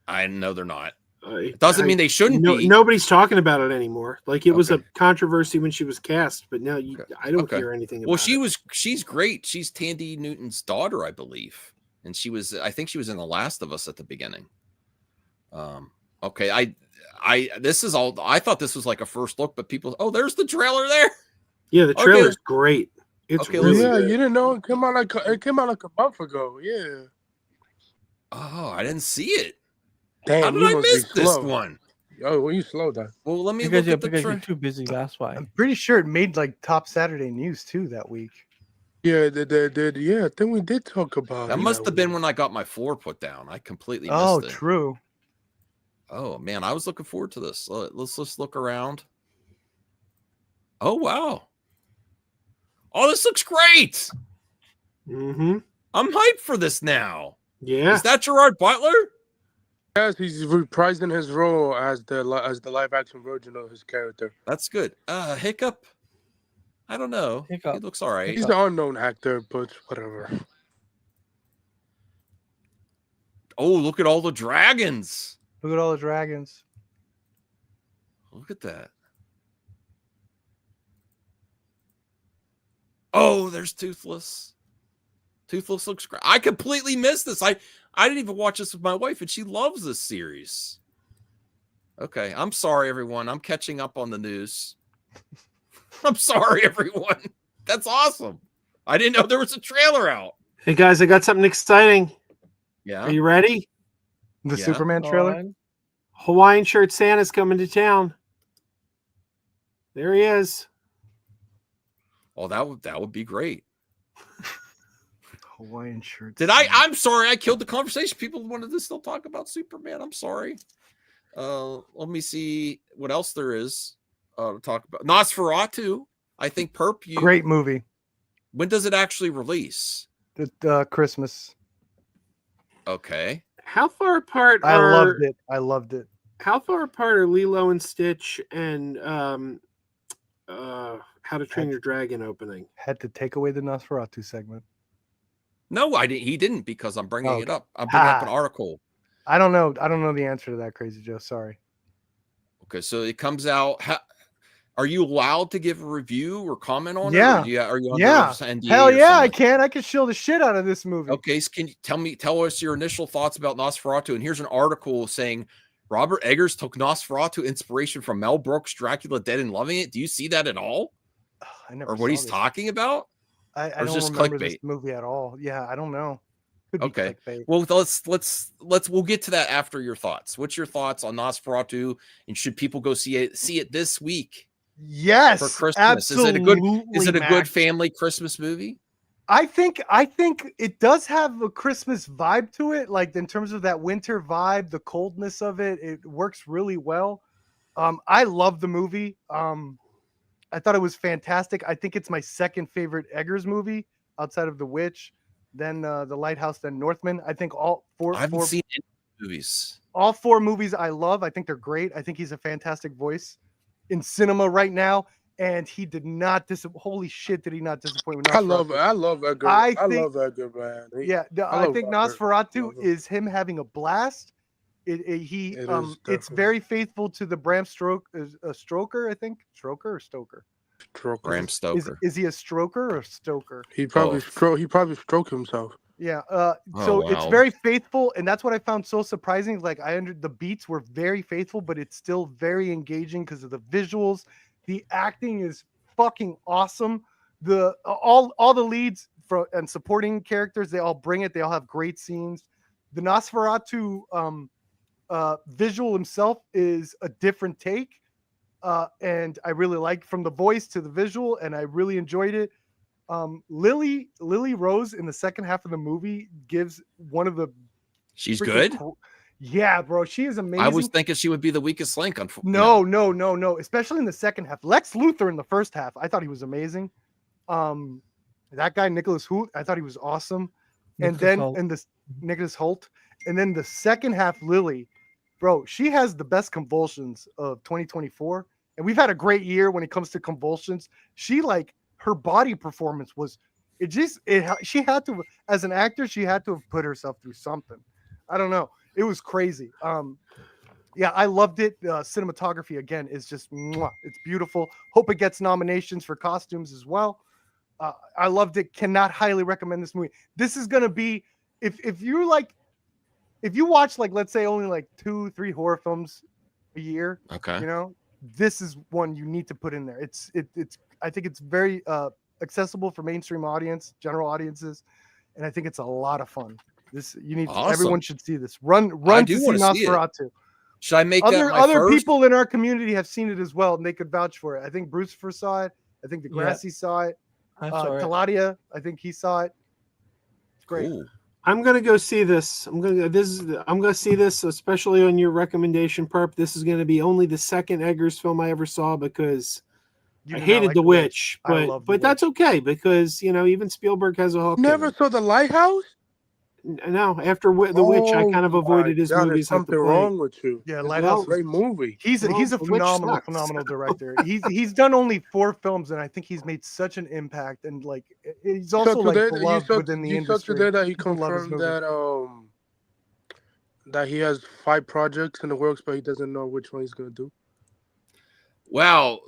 I know they're not. It doesn't mean they shouldn't be. Nobody's talking about it anymore. Like it was a controversy when she was cast, but now I don't hear anything about it. She's great. She's Tandy Newton's daughter, I believe. And I think she was in The Last of Us at the beginning. Okay. I thought this was like a first look, but there's the trailer there. Yeah, the trailer's great. It's really good. You didn't know it came out like a month ago. Yeah. Oh, I didn't see it. Damn, How did you I must be miss this slow. one? Yo, well, you slow then. Well, let me Because look at the you're too busy. That's why. I'm pretty sure it made like top Saturday news too that week. Yeah, yeah, I think we did talk about That it. must have been when I got my floor put down. I completely Oh, missed it. true. Oh man, I was looking forward to this. Let's just look around. Oh wow. Oh, this looks great. Mm-hmm. I'm hyped for this now. Yeah. Is that Gerard Butler? Yes, he's reprising his role as the live action version of his character. That's good. Hiccup. I don't know. Hiccup. He looks all right. He's the unknown actor, but whatever. Oh, look at all the dragons. Look at all the dragons. Look at that. Oh, there's Toothless. Toothless looks great. I completely missed this. I didn't even watch this with my wife, and she loves this series. Okay, I'm sorry, everyone. I'm catching up on the news. I'm sorry, everyone. That's awesome. I didn't know there was a trailer out. Hey guys, I got something exciting. Yeah. Are you ready? The Yeah. Superman trailer. Hawaiian shirt Santa's coming to town. There he is. Oh, that would be great. Hawaiian shirt. I'm sorry, I killed the conversation. People wanted to still talk about Superman. I'm sorry. Let me see what else there is to talk about. Nosferatu. I think Great movie. When does it actually release? Christmas. Okay. How far apart I loved it. How far apart are Lilo and Stitch and How to Train Your Dragon opening? Had to take away the Nosferatu segment. No, I didn't. He didn't, because I'm bringing it up. I'm bringing up an article. I don't know the answer to that, Crazy Joe. Sorry. Okay, so it comes out. Are you allowed to give a review or comment on Yeah. it? Are you under NDA Hell yeah, I something? can. I can shill the shit out of this movie. Okay, so can you tell us your initial thoughts about Nosferatu? And here's an article saying Robert Eggers took Nosferatu inspiration from Mel Brooks' Dracula Dead and Loving It. Do you see that at all? I never Or what saw he's this. talking about? I Or don't just remember this clickbait? movie at all. Yeah, I don't know. Could be Okay. clickbait. Well, we'll get to that after your thoughts. What's your thoughts on Nosferatu? And should people go see it this week? Yes, For Christmas. absolutely. Is it a good Max. family Christmas movie? I think it does have a Christmas vibe to it, like in terms of that winter vibe, the coldness of it. It works really well. I love the movie. I thought it was fantastic. I think it's my second favorite Eggers movie outside of The Witch, then The Lighthouse, then Northman. I think all four. I haven't seen any movies. All four movies I love. I think they're great. I think he's a fantastic voice in cinema right now, and he did not disappoint. Holy shit, did he not disappoint? With I love Edgar. I love Edgar, man. I think Nosferatu is him having a blast. It's very faithful to the Bram Stoker, I think. Stoker or Stoker? Bram Stoker. Is he a stroker or stoker? He probably stroked himself. Yeah. So it's very faithful, and that's what I found so surprising. Like the beats were very faithful, but it's still very engaging because of the visuals. The acting is fucking awesome. All the leads and supporting characters, they all bring it. They all have great scenes. The Nosferatu visual himself is a different take, and I really like from the voice to the visual, and I really enjoyed it. Lily Rose in the second half of the movie gives one of the. She's good. Yeah, bro, she is amazing. I was thinking she would be the weakest link. No, especially in the second half. Lex Luthor in the first half, I thought he was amazing. That guy Nicholas Hoult, I thought he was awesome. Nicholas Hoult, and then the second half, Lily, bro, she has the best convulsions of 2024, and we've had a great year when it comes to convulsions. Her body performance was, she had to, as an actor, she had to have put herself through something. I don't know. It was crazy. Yeah, I loved it. Cinematography, again, is just, it's beautiful. Hope it gets nominations for costumes as well. I loved it. Cannot highly recommend this movie. This is going to be, if you watch, like, let's say only like 2-3 horror films a year, okay, this is one you need to put in there. It's I think it's very accessible for mainstream audience, general audiences, and I think it's a lot of fun. This you need. Awesome. Everyone should see this. Run to see Nosferatu. Should I make that my other first? People in our community have seen it as well, and they could vouch for it. I think Bruce saw it. I think Degrassi saw it. Taladia, I think he saw it. It's great. Cool. I'm gonna go see this. I'm gonna see this, especially on your recommendation, Perp. This is gonna be only the second Eggers film I ever saw because I hated The Witch, but that's okay because even Spielberg has a hook. Never saw The Lighthouse. No, after The Witch, I kind of avoided his movies. There's something wrong with you. Yeah, Lighthouse is a great movie. He's a phenomenal director. He's done only 4 films, and I think he's made such an impact. And like, he's also beloved within the industry. You saw today that he confirmed that he has 5 projects in the works, but he doesn't know which one he's gonna do. Wow,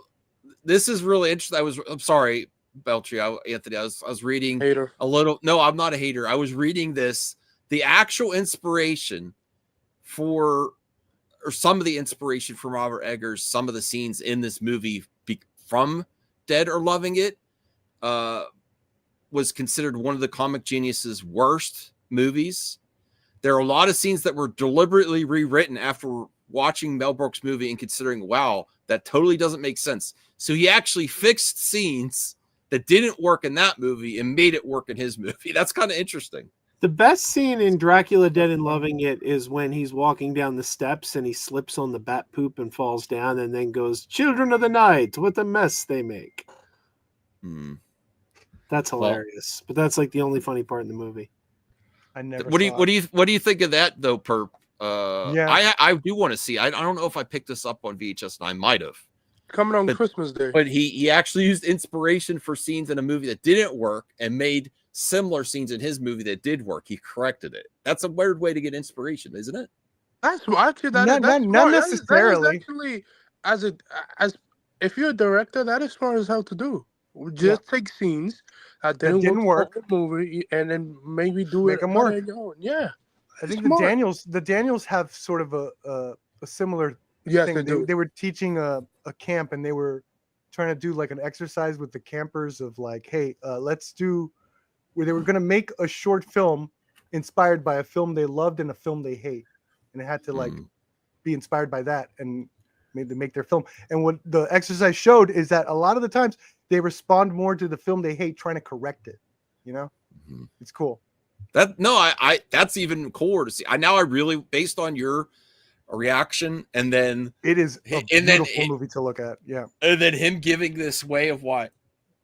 this is really interesting. I'm sorry, Beltry, Anthony. I was reading hater. a little. No, I'm not a hater. I was reading this. The actual inspiration or some of the inspiration from Robert Eggers, some of the scenes in this movie from Dead or Loving It, was considered one of the comic genius's worst movies. There are a lot of scenes that were deliberately rewritten after watching Mel Brooks' movie and considering, wow, that totally doesn't make sense. So he actually fixed scenes that didn't work in that movie and made it work in his movie. That's kind of interesting. The best scene in Dracula Dead and Loving It is when he's walking down the steps and he slips on the bat poop and falls down and then goes, "Children of the night, what a mess they make." That's hilarious. But that's like the only funny part in the movie. I never What do you think of that though, Perp? Yeah. I do want to see. I don't know if I picked this up on VHS, and I might have. Coming on Christmas Day. But he actually used inspiration for scenes in a movie that didn't work and made similar scenes in his movie that did work. He corrected it. That's a weird way to get inspiration, isn't it? That's actually not necessarily. That is as if you're a director, that is smart as hell to do. Just take scenes that didn't work in the movie and then maybe make them work. Yeah, I think the Daniels have sort of a similar. Yes, thing. They were teaching a camp, and they were trying to do like an exercise with the campers of like, hey, let's do. Where they were going to make a short film inspired by a film they loved and a film they hate, and it had to like be inspired by that and make their film. And what the exercise showed is that a lot of the times they respond more to the film they hate, trying to correct it. It's cool. That's even cooler to see. I really, based on your reaction, and then it is a beautiful movie to look at. Yeah, and then him giving this way of why,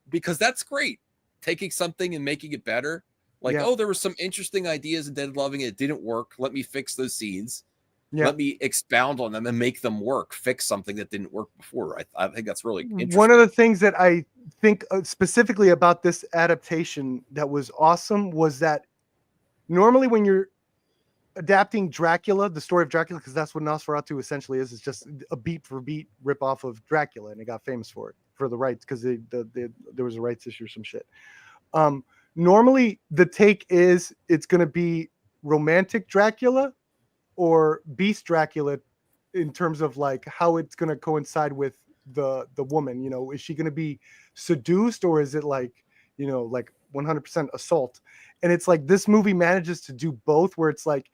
because that's great. Taking something and making it better. Like, there were some interesting ideas in Dead and Loving It. It didn't work. Let me fix those scenes. Yeah. Let me expound on them and make them work. Fix something that didn't work before. I think that's really interesting. One of the things that I think specifically about this adaptation that was awesome was that normally when you're adapting Dracula, the story of Dracula, because that's what Nosferatu essentially is. It's just a beat for beat rip off of Dracula, and it got famous for it, for the rights, because there was a rights issue or some shit. Normally the take is it's going to be romantic Dracula or beast Dracula in terms of like how it's going to coincide with the woman. Is she going to be seduced, or is it like 100% assault? And it's like this movie manages to do both, where it's like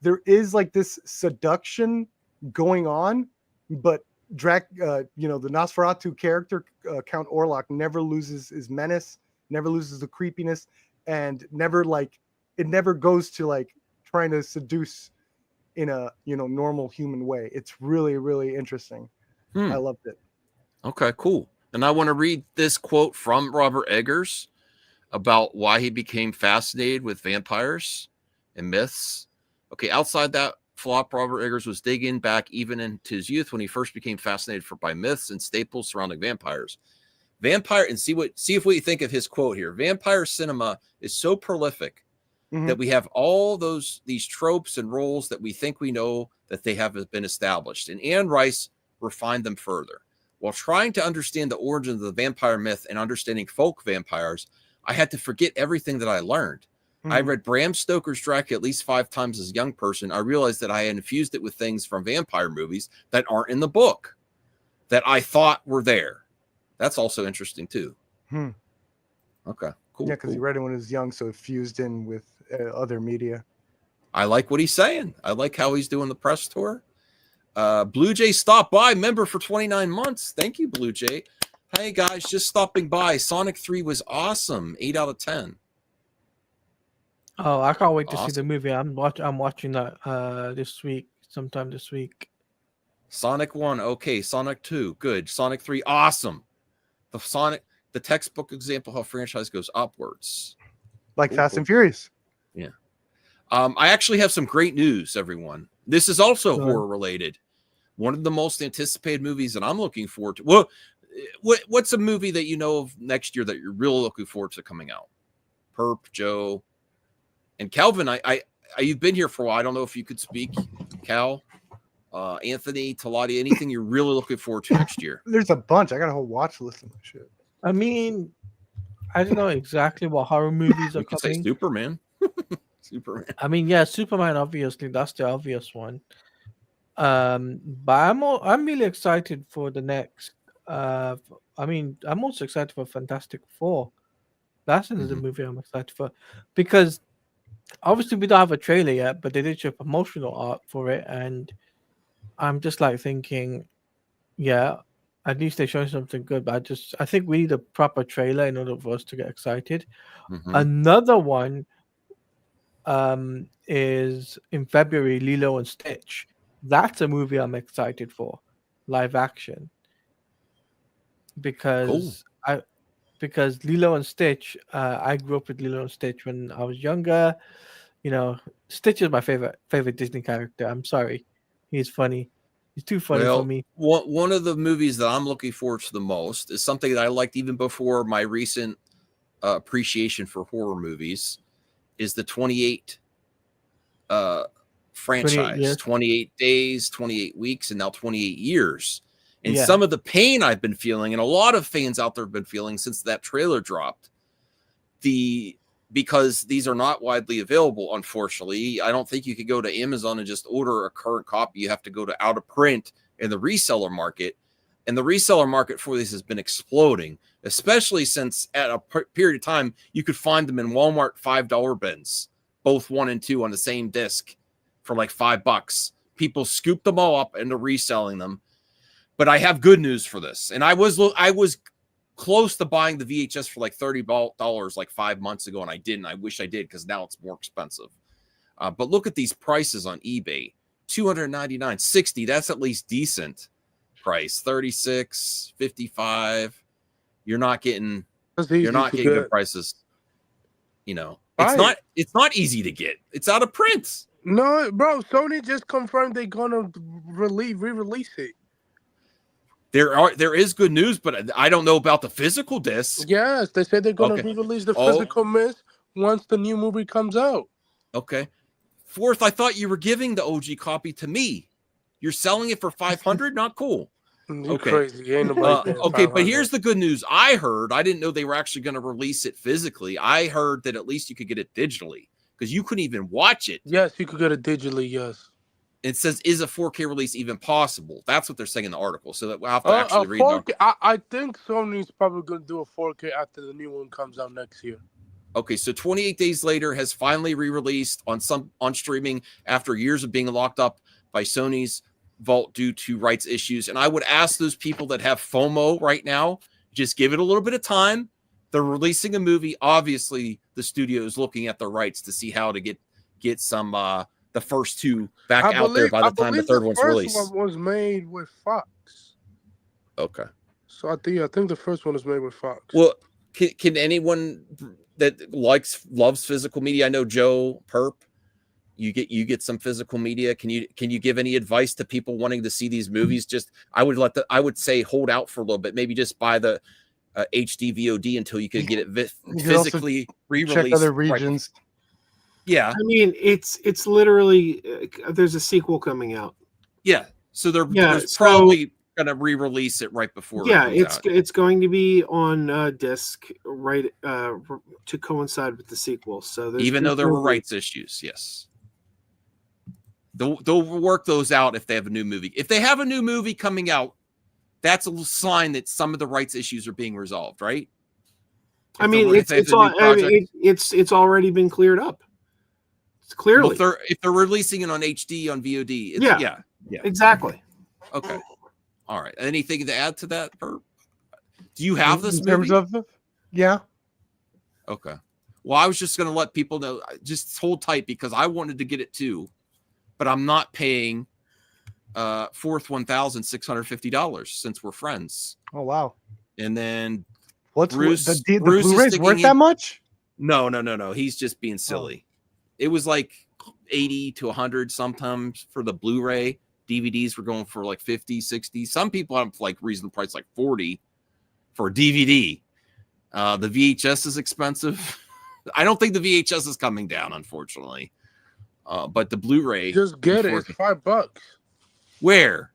there is like this seduction going on, but the Nosferatu character, Count Orlok, never loses his menace, never loses the creepiness, and never goes to like trying to seduce in a normal human way. It's really, really interesting. I loved it. Okay, cool. And I want to read this quote from Robert Eggers about why he became fascinated with vampires and myths. Okay, outside that flop, Robert Eggers was digging back even into his youth when he first became fascinated by myths and staples surrounding vampires. And see if what you think of his quote here. Vampire cinema is so prolific that we have all these tropes and roles that we think we know that they have been established. And Anne Rice refined them further. While trying to understand the origins of the vampire myth and understanding folk vampires, I had to forget everything that I learned. I read Bram Stoker's Dracula at least 5 times as a young person. I realized that I had infused it with things from vampire movies that aren't in the book that I thought were there. That's also interesting too. Okay, cool. Yeah, because he read it when he was young, so it fused in with other media. I like what he's saying. I like how he's doing the press tour. Blue Jay stopped by, member for 29 months. Thank you, Blue Jay. Hey guys, just stopping by. Sonic 3 was awesome. 8 out of 10. Oh, I can't wait to see the movie. I'm watching that this week, sometime this week. Sonic 1, okay. Sonic 2, good. Sonic 3, awesome. The textbook example how franchise goes upwards. Like Fast and Furious. Yeah. I actually have some great news, everyone. This is also horror related. One of the most anticipated movies that I'm looking forward to. Well, what's a movie that you know of next year that you're really looking forward to coming out? Perp, Joe, and Calvin. You've been here for a while. I don't know if you could speak, Cal, Anthony, Talati. Anything you're really looking forward to next year? There's a bunch. I got a whole watch list of my shit. I mean, I don't know exactly what horror movies are coming. Say Superman. Superman. I mean, yeah, Superman. Obviously, that's the obvious one. But I'm really excited for the next. I mean, I'm also excited for Fantastic Four. That's another movie I'm excited for, because obviously we don't have a trailer yet, but they did show promotional art for it, and I'm just like thinking, yeah, at least they're showing something good. But I think we need a proper trailer in order for us to get excited. Another one is in February, Lilo and Stitch. That's a movie I'm excited for, live action, because because Lilo and Stitch, I grew up with Lilo and Stitch when I was younger. You know, Stitch is my favorite Disney character. I'm sorry, he's funny. He's too funny for me. One of the movies that I'm looking forward to the most is something that I liked even before my recent appreciation for horror movies. Is the 28 franchise, 28 days, 28 weeks, and now 28 years. And some of the pain I've been feeling, and a lot of fans out there have been feeling since that trailer dropped, because these are not widely available, unfortunately. I don't think you could go to Amazon and just order a current copy. You have to go to out of print in the reseller market. And the reseller market for this has been exploding, especially since at a period of time, you could find them in Walmart $5 bins, both 1 and 2 on the same disc for like $5. People scoop them all up and they're reselling them. But I have good news for this. And I was close to buying the VHS for like $30 like 5 months ago, and I didn't. I wish I did, because now it's more expensive. But look at these prices on eBay. $299, $60. That's at least decent price. $36, $55. You're not getting good prices. You know, it's not easy to get. It's out of print. No, bro. Sony just confirmed they're gonna re-release it. There is good news, but I don't know about the physical disc. Yes, they said they're gonna re-release the physical disc once the new movie comes out. Okay. Fourth, I thought you were giving the OG copy to me. You're selling it for $500? Not cool. You're crazy. Ain't nobody okay, but here's the good news. I didn't know they were actually going to release it physically. I heard that at least you could get it digitally, because you couldn't even watch it. Yes, you could get it digitally, yes. It says, is a 4K release even possible? That's what they're saying in the article. So that we'll have to actually read 4K, I think Sony's probably going to do a 4K after the new one comes out next year. Okay, so 28 Days Later has finally re-released on streaming after years of being locked up by Sony's vault due to rights issues. And I would ask those people that have FOMO right now, just give it a little bit of time. They're releasing a movie. Obviously, the studio is looking at the rights to see how to get some the first two back out there by the time the third one's released. The first one was made with Fox. Okay. So I think the first one was made with Fox. Well, can anyone that loves physical media? I know Joe Perp. You get some physical media. Can you give any advice to people wanting to see these movies? Just I would say hold out for a little bit. Maybe just buy the HD VOD until you can get it physically re-released. Check other regions. Right. Yeah, I mean it's literally there's a sequel coming out. Yeah, so they're probably gonna re-release it right before. Yeah, it's going to be on disc right to coincide with the sequel. So even though there were rights issues, yes. They'll work those out if they have a new movie. If they have a new movie coming out, that's a sign that some of the rights issues are being resolved, right? It's already been cleared up. Clearly, well, if they're releasing it on HD on VOD, yeah, exactly. Okay, all right. Anything to add to that, Perp? Do you have this in movie? terms of yeah? Okay. Well, I was just going to let people know. Just hold tight because I wanted to get it too, but I'm not paying fourth $1,650 since we're friends. Oh wow! And then Bruce the Bruce Blu-ray's worth that much? No. He's just being silly. It was like 80 to 100 sometimes for the Blu-ray. DVDs were going for like 50, 60. Some people have like reasonable price like 40 for a DVD. The VHS is expensive. I don't think the VHS is coming down, unfortunately. But the Blu-ray, just get it. It's $5. Where?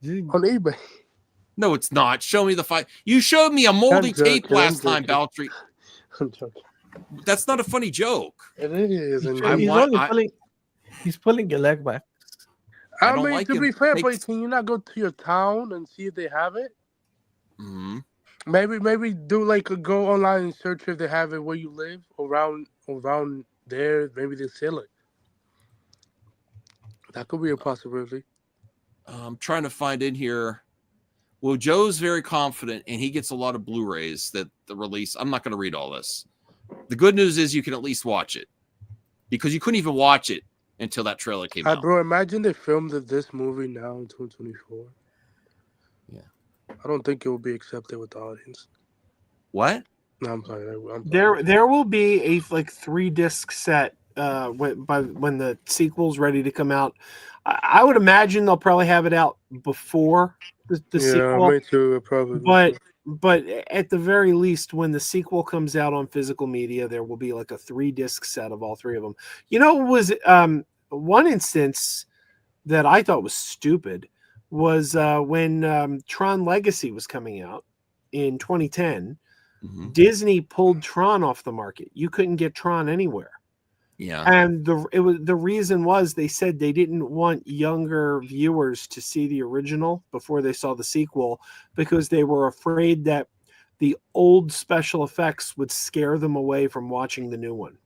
On eBay. No, it's not. Show me the five. You showed me a moldy tape last time, Baltry. I'm joking. That's not a funny joke. It is. He's pulling your leg back. I mean, to be fair, but can you not go to your town and see if they have it? Mm-hmm. Maybe do like go online and search if they have it where you live around there. Maybe they sell it. That could be a possibility. I'm trying to find in here. Well, Joe's very confident, and he gets a lot of Blu-rays that the release. I'm not going to read all this. The good news is you can at least watch it because you couldn't even watch it until that trailer came out. Bro, imagine they filmed this movie now in 2024. Yeah. I don't think it will be accepted with the audience. What? No, I'm sorry. There will be a 3-disc set when the sequel's ready to come out. I would imagine they'll probably have it out before the sequel. Me too, probably. But at the very least, when the sequel comes out on physical media, there will be like a 3-disc set of all 3 of them. You know, was one instance that I thought was stupid was when Tron Legacy was coming out in 2010. Mm-hmm. Disney pulled Tron off the market. You couldn't get Tron anywhere. Yeah. And the reason was they said they didn't want younger viewers to see the original before they saw the sequel because they were afraid that the old special effects would scare them away from watching the new one.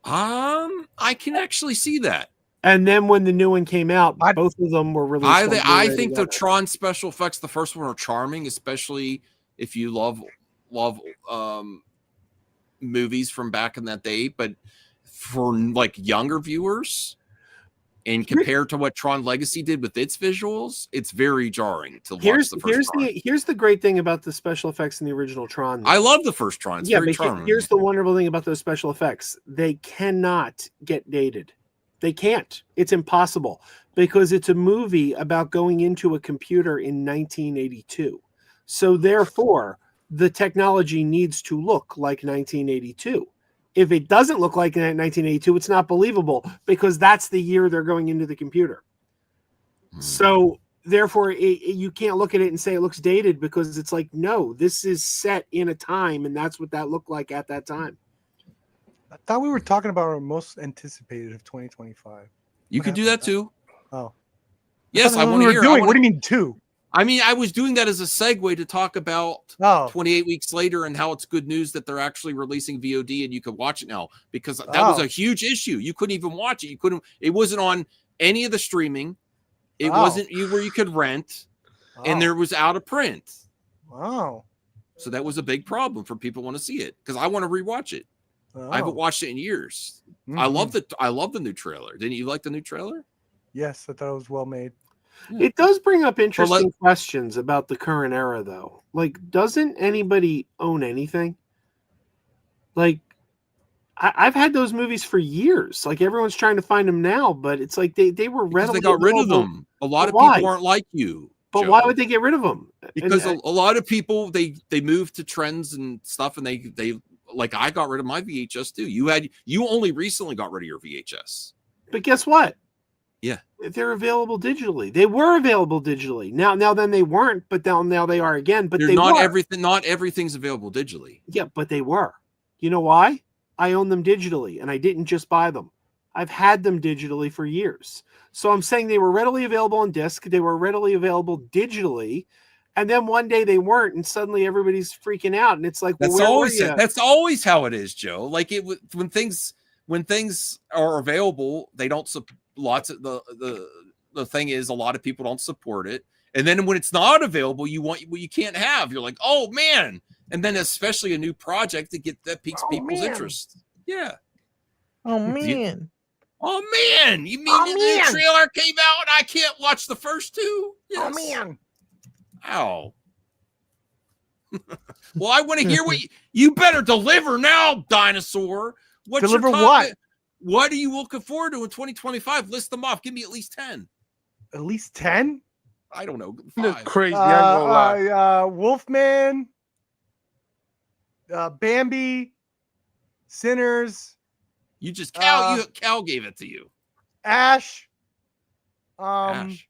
I can actually see that. And then when the new one came out, both of them were released. I think the Tron special effects, the first one, are charming, especially if you love movies from back in that day. But for like younger viewers, and compared to what Tron Legacy did with its visuals, it's very jarring to watch the first Tron. Here's the great thing about the special effects in the original Tron. I love the first Tron. It's very charming. Here's the wonderful thing about those special effects. They cannot get dated. They can't. It's impossible because it's a movie about going into a computer in 1982. So therefore, the technology needs to look like 1982. If it doesn't look like 1982, it's not believable because that's the year they're going into the computer. So therefore, you can't look at it and say it looks dated because it's like, no, this is set in a time, and that's what that looked like at that time. I thought we were talking about our most anticipated of 2025. You could do that too. Oh, yes, I want to hear. What do you mean 2? I mean, I was doing that as a segue to talk about 28 weeks later and how it's good news that they're actually releasing VOD and you can watch it now because that was a huge issue. You couldn't even watch it. It wasn't on any of the streaming. It wasn't where you could rent, and there was out of print. Wow. So that was a big problem for people who want to see it because I want to rewatch it. I haven't watched it in years. Mm-hmm. I love the new trailer. Didn't you like the new trailer? Yes, I thought it was well made. Yeah. It does bring up interesting questions about the current era, though. Like, doesn't anybody own anything? Like, I've had those movies for years. Like, everyone's trying to find them now, but it's like they were readily. They got rid of them. A lot of people aren't like you. But Joe. Why would they get rid of them? Because a lot of people they moved to trends and stuff, and they like I got rid of my VHS too. You only recently got rid of your VHS. But guess what? Yeah, they're available digitally. They were available digitally. Now then they weren't, but now they are again. But they not were. everything. Not everything's available digitally. Yeah, but they were. You know why? I own them digitally, and I didn't just buy them. I've had them digitally for years. So I'm saying they were readily available on disc. They were readily available digitally. And then one day they weren't, and suddenly everybody's freaking out. And it's like, that's always how it is, Joe. Like when when things are available, they don't lots of the thing is a lot of people don't support it. And then when it's not available, you want what you can't have. You're like, oh man. And then especially a new project that piques people's interest. Yeah. Oh man. Oh man. You mean the trailer came out and I can't watch the first two? Yes. Oh man. Ow. Well, I want to hear what you better deliver now, dinosaur. Deliver what? What are you looking forward to in 2025? List them off. Give me at least 10. At least 10? I don't know. That's crazy. I'm gonna lie. Wolfman, Bambi, Sinners. You just Cal gave it to you. Ash. Ash.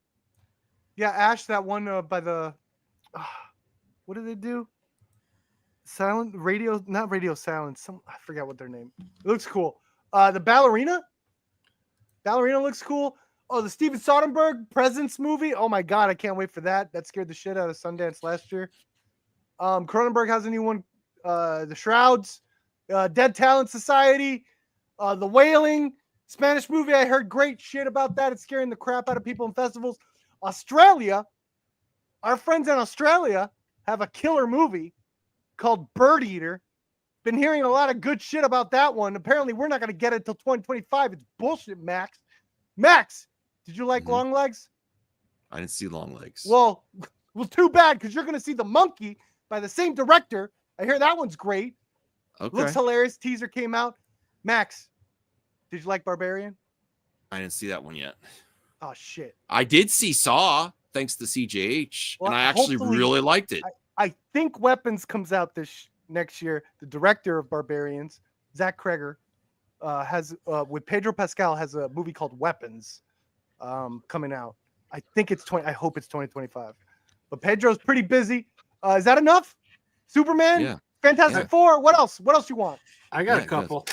Yeah, Ash. That one by the. What did they do? Silent radio, not radio silence. I forgot what their name. It looks cool. The ballerina. Ballerina looks cool. Oh, the Steven Soderbergh Presence movie. Oh my God, I can't wait for that. That scared the shit out of Sundance last year. Cronenberg has a new one. The Shrouds, Dead Talent Society, The Wailing, Spanish movie. I heard great shit about that. It's scaring the crap out of people in festivals. Australia, our friends in Australia have a killer movie called Bird Eater. Been hearing a lot of good shit about that one. Apparently, we're not going to get it until 2025. It's bullshit, Max. Max, did you like Long Legs? I didn't see Long Legs. Well, too bad, because you're going to see The Monkey by the same director. I hear that one's great. Okay. Looks hilarious. Teaser came out. Max, did you like Barbarian? I didn't see that one yet. Oh, shit. I did see Saw, thanks to CJH, Well, and I actually really liked it. I think Weapons comes out next year. The director of Barbarians, Zach Kreger, has with Pedro Pascal has a movie called Weapons coming out. I think it's I hope it's 2025. But Pedro's pretty busy. Is that enough? Superman? Yeah. Fantastic Four? What else? What else you want? I got a couple.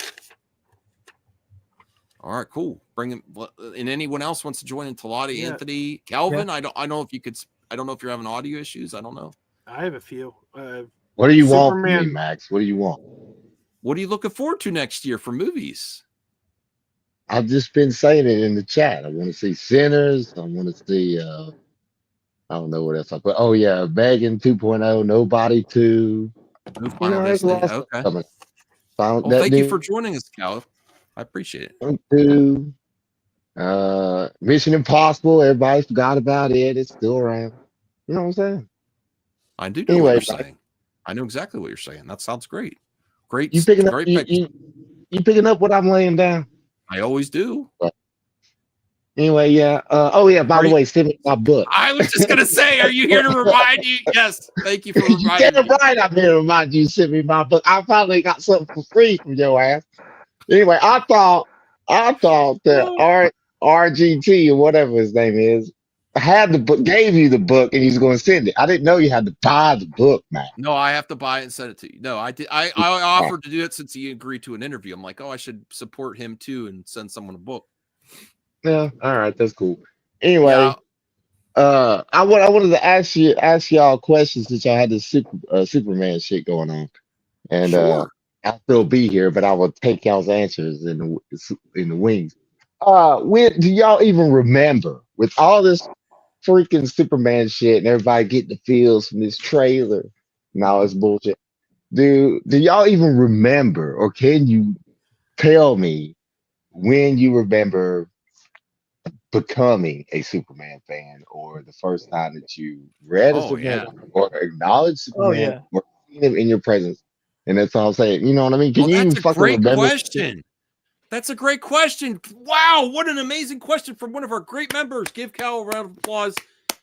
All right, cool. Bring him. And anyone else wants to join in? Talati, Anthony, Calvin. Yeah. I know if you could. I don't know if you're having audio issues. I don't know. I have a few. What do you want from me, Max? What do you want? What are you looking forward to next year for movies? I've just been saying it in the chat. I want to see Sinners. I want to see. I don't know what else I put. Oh yeah, Megan 2.0, Nobody 2. Okay. Well, thank you for joining us, Cal. I appreciate it. 2. Mission Impossible. Everybody forgot about it. It's still around. You know what I'm saying? I do know what you're saying. I know exactly what you're saying. That sounds great. Great. You picking up? You picking up what I'm laying down? I always do. Anyway, yeah. By the way, send me my book. I was just gonna say, are you here to remind you? Yes. Thank you for reminding me. Right, I'm here to remind you. Send me my book. I finally got something for free from your ass. Anyway, I thought that RGT or whatever his name is had the book, gave you the book, and he's going to send it. I didn't know you had to buy the book, man. No, I have to buy it and send it to you. No, I did. I offered to do it since he agreed to an interview. I'm like, I should support him too and send someone a book. Yeah, all right, that's cool. Anyway, I wanted to ask y'all questions since y'all had this Superman shit going on, and I'll still be here, but I will take y'all's answers in the wings. When do y'all even remember with all this freaking Superman shit and everybody getting the feels from this trailer and all this bullshit? Do y'all even remember, or can you tell me when you remember becoming a Superman fan, or the first time that you read a Superman or acknowledged Superman or seen him in your presence? And that's all I'm saying. You know what I mean? Can you even fucking remember? Question. That's a great question. Wow, what an amazing question from one of our great members. Give Cal a round of applause.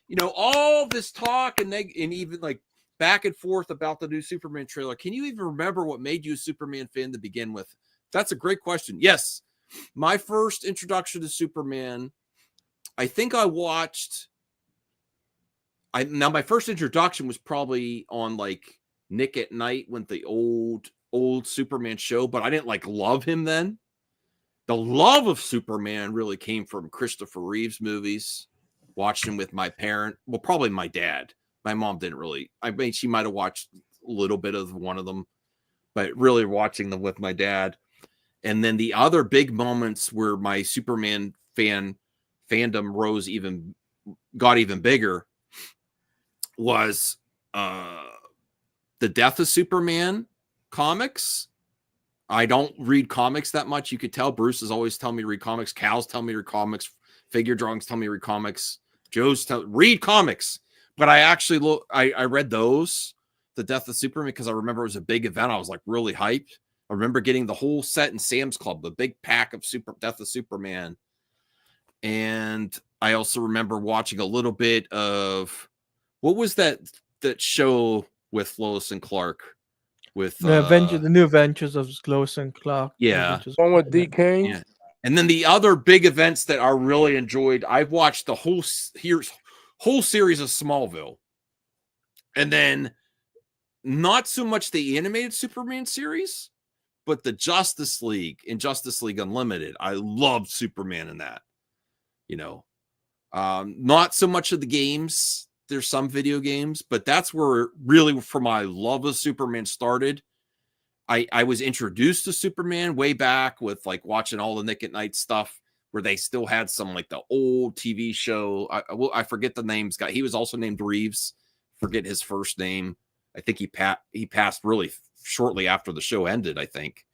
You know, all this talk and even like back and forth about the new Superman trailer. Can you even remember what made you a Superman fan to begin with? That's a great question. Yes. My first introduction to Superman, I think I watched. Now my first introduction was probably on like Nick at Night when the old Superman show, but I didn't like love him then. The love of Superman really came from Christopher Reeve's movies, watching with my parent. Well, probably my dad. My mom didn't really. I mean, she might have watched a little bit of one of them, but really watching them with my dad. And then the other big moments where my Superman fandom got even bigger was the Death of Superman comics. I don't read comics that much. You could tell Bruce is always telling me to read comics. Cal's telling me to read comics. Figure drawings tell me to read comics. Joe's read comics. But I actually I read those, the Death of Superman, because I remember it was a big event. I was like really hyped. I remember getting the whole set in Sam's Club, the big pack of Death of Superman. And I also remember watching a little bit of, what was that show with Lois and Clark? With the new adventures of Lois and Clark. Yeah. One with DK. Yeah. And then the other big events that I really enjoyed, I've watched the whole series of Smallville. And then not so much the animated Superman series, but the Justice League and Justice League Unlimited. I loved Superman in that. You know, not so much of the games. There's some video games, but that's where really for my love of Superman started. I was introduced to Superman way back with like watching all the Nick at Night stuff where they still had some like the old TV show. I forget the names. He was also named Reeves. Forget his first name. I think he passed really shortly after the show ended, I think.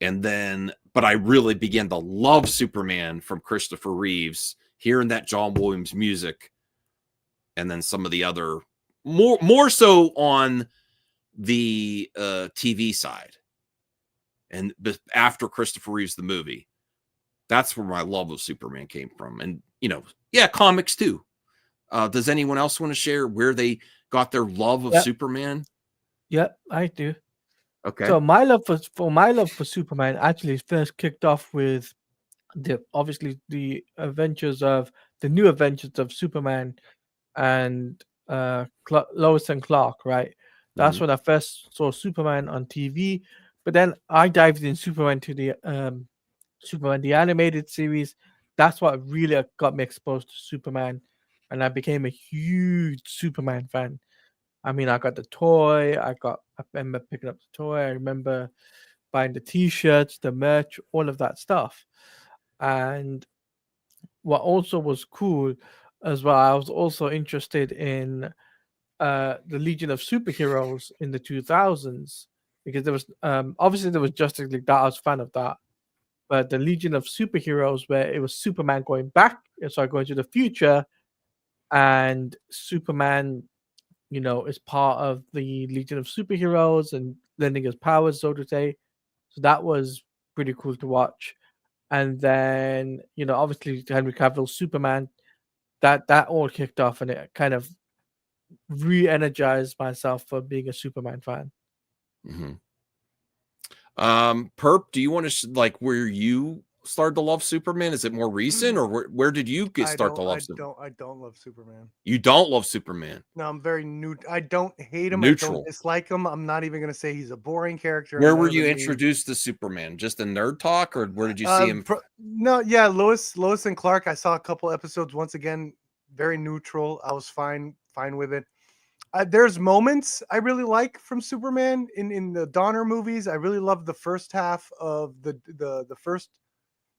And then, but I really began to love Superman from Christopher Reeves, hearing that John Williams music. And then some of the other more so on the TV side. And after Christopher Reeves, the movie, that's where my love of Superman came from. And, you know, yeah, comics too. Does anyone else want to share where they got their love of Superman? Yeah, I do. Okay. So my love for Superman actually first kicked off with obviously the new adventures of Superman and Lois and Clark, right? That's when I first saw Superman on TV. But then I dived in Superman to the Superman the animated series. That's what really got me exposed to Superman, and I became a huge Superman fan. I mean, I got the toy. I remember picking up the toy. I remember buying the T-shirts, the merch, all of that stuff. And what also was cool as well, I was also interested in the Legion of Superheroes in the 2000s, because there was obviously there was Justice League. That I was a fan of that, but the Legion of Superheroes, where it was Superman going back, going to the future, and Superman, you know, is part of the Legion of Superheroes and lending his powers, so to say. So that was pretty cool to watch. And then, you know, obviously Henry Cavill's Superman, that all kicked off, and it kind of re-energized myself for being a Superman fan. Perp, do you want to like where you started to love Superman? Is it more recent, or where did you start to love Superman? I don't love Superman. You don't love Superman? No, I'm very new. I don't hate him. Neutral. I don't dislike him. I'm not even going to say he's a boring character. Where were you introduced to Superman? Just in Nerd Talk, or where did you see him? Lois and Clark. I saw a couple episodes. Once again, very neutral. I was fine with it. There's moments I really like from Superman in the Donner movies. I really love the first half of the first,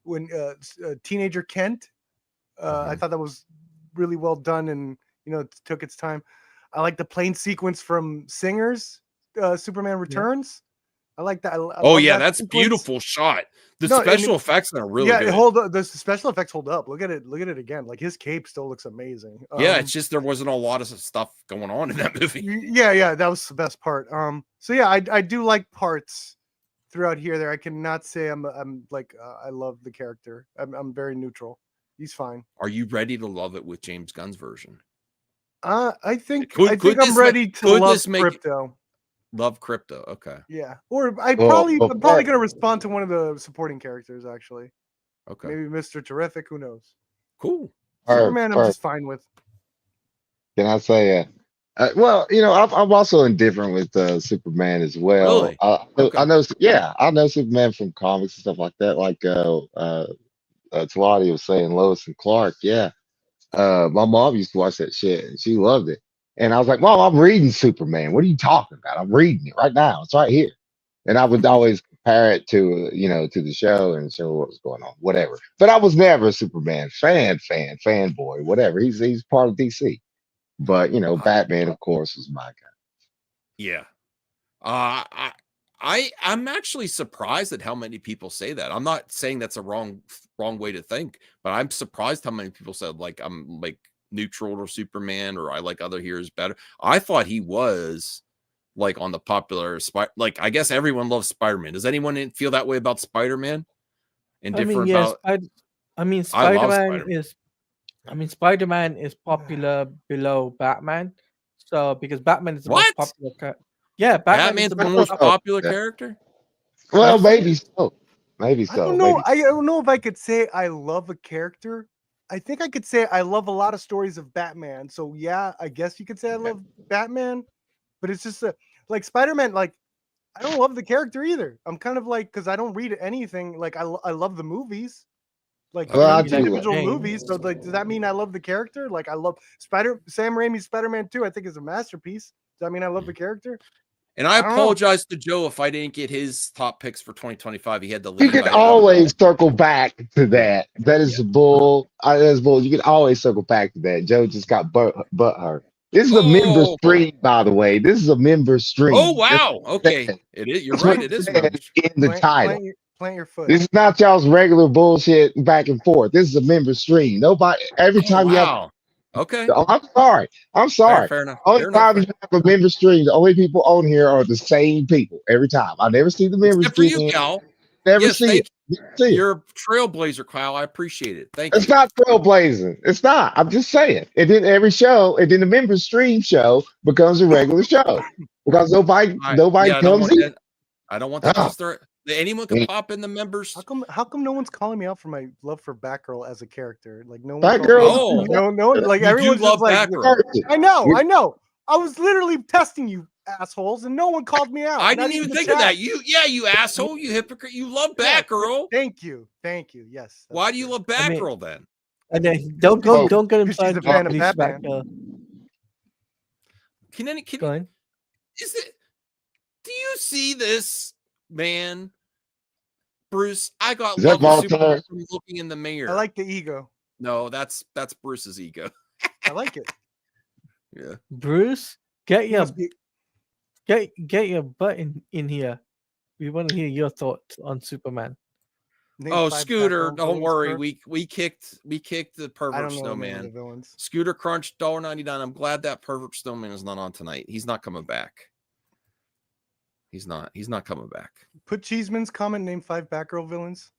when teenager Kent. I thought that was really well done, and you know, it took its time. I like the plane sequence from Singer's Superman Returns. I like that. That's sequence. Beautiful shot. The special effects are really good. The special effects hold up. Look at it again. Like his cape still looks amazing. It's just there wasn't a lot of stuff going on in that movie. Yeah, that was the best part. So yeah, I do like parts throughout here. There, I cannot say I'm like I love the character. I'm very neutral. He's fine. Are you ready to love it with James Gunn's version? I think I'm ready to love Krypto. Love Krypto. Okay. Yeah. Or I'm probably going to respond to one of the supporting characters, actually. Okay. Maybe Mr. Terrific. Who knows? Cool. Superman, I'm just fine with. Can I say, well, you know, I'm also indifferent with Superman as well. Really? I know Superman from comics and stuff like that. Like Tawadi was saying, Lois and Clark. Yeah. My mom used to watch that shit, and she loved it. And I was like, Mom, I'm reading Superman. What are you talking about? I'm reading it right now. It's right here. And I would always compare it to to the show and show what was going on, whatever. But I was never a Superman fanboy, whatever. He's part of DC. But Batman, of course, was my guy. Yeah. I'm actually surprised at how many people say that. I'm not saying that's a wrong way to think, but I'm surprised how many people said like I'm like neutral or Superman or I like other heroes better. I thought he was like on the popular like I guess everyone loves Spider-Man. Does anyone feel that way about Spider-Man? Spider-Man is popular below Batman. So because Batman is the most popular character. Yeah, Batman's the most popular character. Well, maybe so. Maybe so. I don't know. I don't know if I could say I love a character. I think I could say I love a lot of stories of Batman. So yeah, I guess you could say I love Batman, but it's just like Spider-Man. Like I don't love the character either. I'm kind of like because I don't read anything. Like I love the movies. Like individual movies. So like, does that mean I love the character? Like I love Sam Raimi's Spider-Man 2. I think is a masterpiece. Does that mean I love the character? And I apologize to Joe if I didn't get his top picks for 2025. He had to leave. You can always circle back to that. That is bull. That's bull. You can always circle back to that. Joe just got butt hurt. This is a member stream, by the way. This is a member stream. Oh wow. Okay. It is. You're right. It is in the title. Plant your foot. This is not y'all's regular bullshit back and forth. This is a member stream. Nobody every time you have. Okay. Oh, I'm sorry. Fair enough. Only time you have a member stream, the only people on here are the same people every time. I never see the member stream. For you, Cal. Never see it. You're a trailblazer, Kyle. I appreciate it. Thank you. It's not trailblazing. It's not. I'm just saying. And then every show, and then the member stream show becomes a regular show because nobody comes in. I don't want that to start. Anyone can pop in the members. How come no one's calling me out for my love for Batgirl as a character? Like no one. Batgirl. No, like everyone's love like, Batgirl. I know. I was literally testing you assholes, and no one called me out. I didn't even think of that. You asshole, you hypocrite. You love Batgirl. Thank you. Yes. Why do you love Batgirl then? And then don't get him started. She's a fan of Batman. Do you see this, man? Bruce, I got love with Superman from looking in the mirror. I like the ego. No, that's Bruce's ego. I like it. Yeah. Bruce, get your butt in here. We want to hear your thoughts on Superman. Scooter, don't worry. We kicked the pervert snowman. Scooter Crunch, $1.99. I'm glad that pervert snowman is not on tonight. He's not coming back. He's not coming back. Put Cheeseman's comment, name 5 Batgirl villains.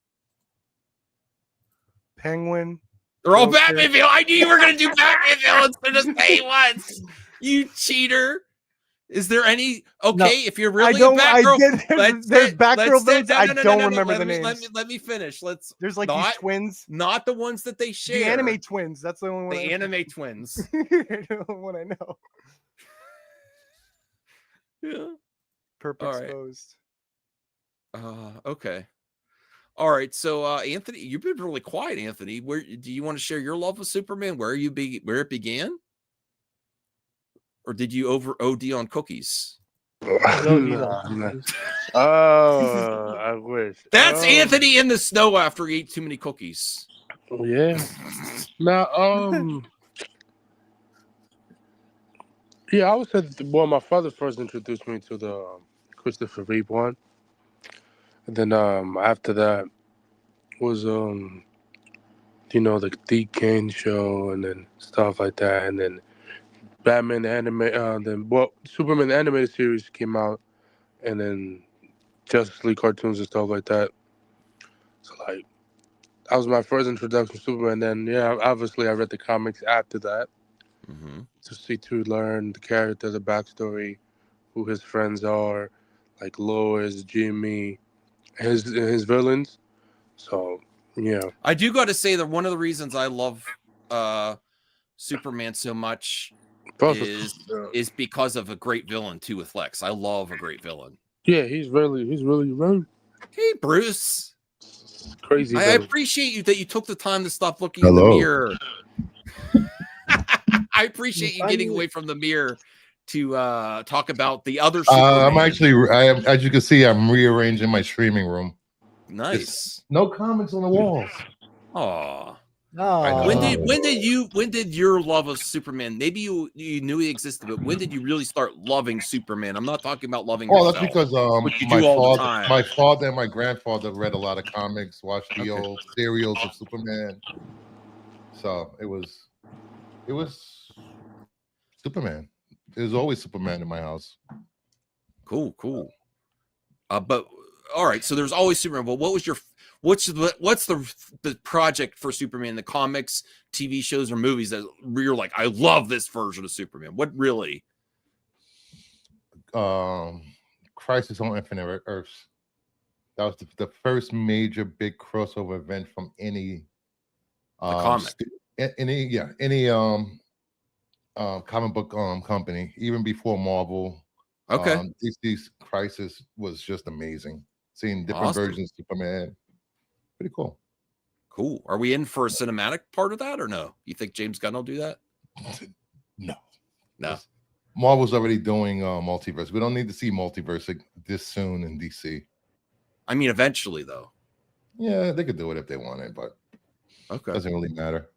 Penguin. They're all Batman villains. I knew you were going to do Batman villains for the same ones. You cheater. Is there any? Okay, no, if you're really a Batgirl, there's Batgirl villains. I don't remember the names. Let me finish. There's like these twins. Not the ones that they share. The anime twins. That's the only one. The anime twins. The one I know. Yeah. Perp exposed. Okay. All right. So Anthony, you've been really quiet, Anthony. Where do you want to share your love of Superman? Where it began? Or did you OD on cookies? I wish. That's Anthony in the snow after he ate too many cookies. Yeah. Now, yeah, I would say my father first introduced me to the Christopher Reeve one. And then after that was the Dick Kane show and then stuff like that. And then Batman the anime, Superman the animated series came out, and then Justice League cartoons and stuff like that. So like, that was my first introduction to Superman. Then yeah, obviously I read the comics after that to learn the character, the backstory, who his friends are, like Lois, Jimmy, his villains. So yeah, I do got to say that one of the reasons I love Superman so much is because of a great villain too with Lex. I love a great villain. Yeah, he's really Hey, Bruce. Crazy. I appreciate you that you took the time to stop looking in the mirror. I appreciate you getting away from the mirror talk about the other Superman? As you can see, I'm rearranging my streaming room. Nice. No comments on the walls. Oh. Oh. When did your love of Superman? Maybe you knew he existed, but when did you really start loving Superman? I'm not talking about loving yourself. That's because my father and my grandfather read a lot of comics, watched the old serials of Superman. So it was Superman. There's always Superman in my house. Cool. But all right, so there's always Superman. But what's the project for Superman? The comics, TV shows, or movies that you're like, I love this version of Superman. What really? Crisis on Infinite Earths. That was the first major big crossover event from any comic. Any comic book company, even before Marvel. Okay. DC's Crisis was just amazing. Seeing different versions of Superman. Pretty cool. Cool. Are we in for a cinematic part of that or no? You think James Gunn will do that? No. Marvel's already doing multiverse. We don't need to see multiverse this soon in DC. I mean, eventually, though. Yeah, they could do it if they wanted, but okay, doesn't really matter.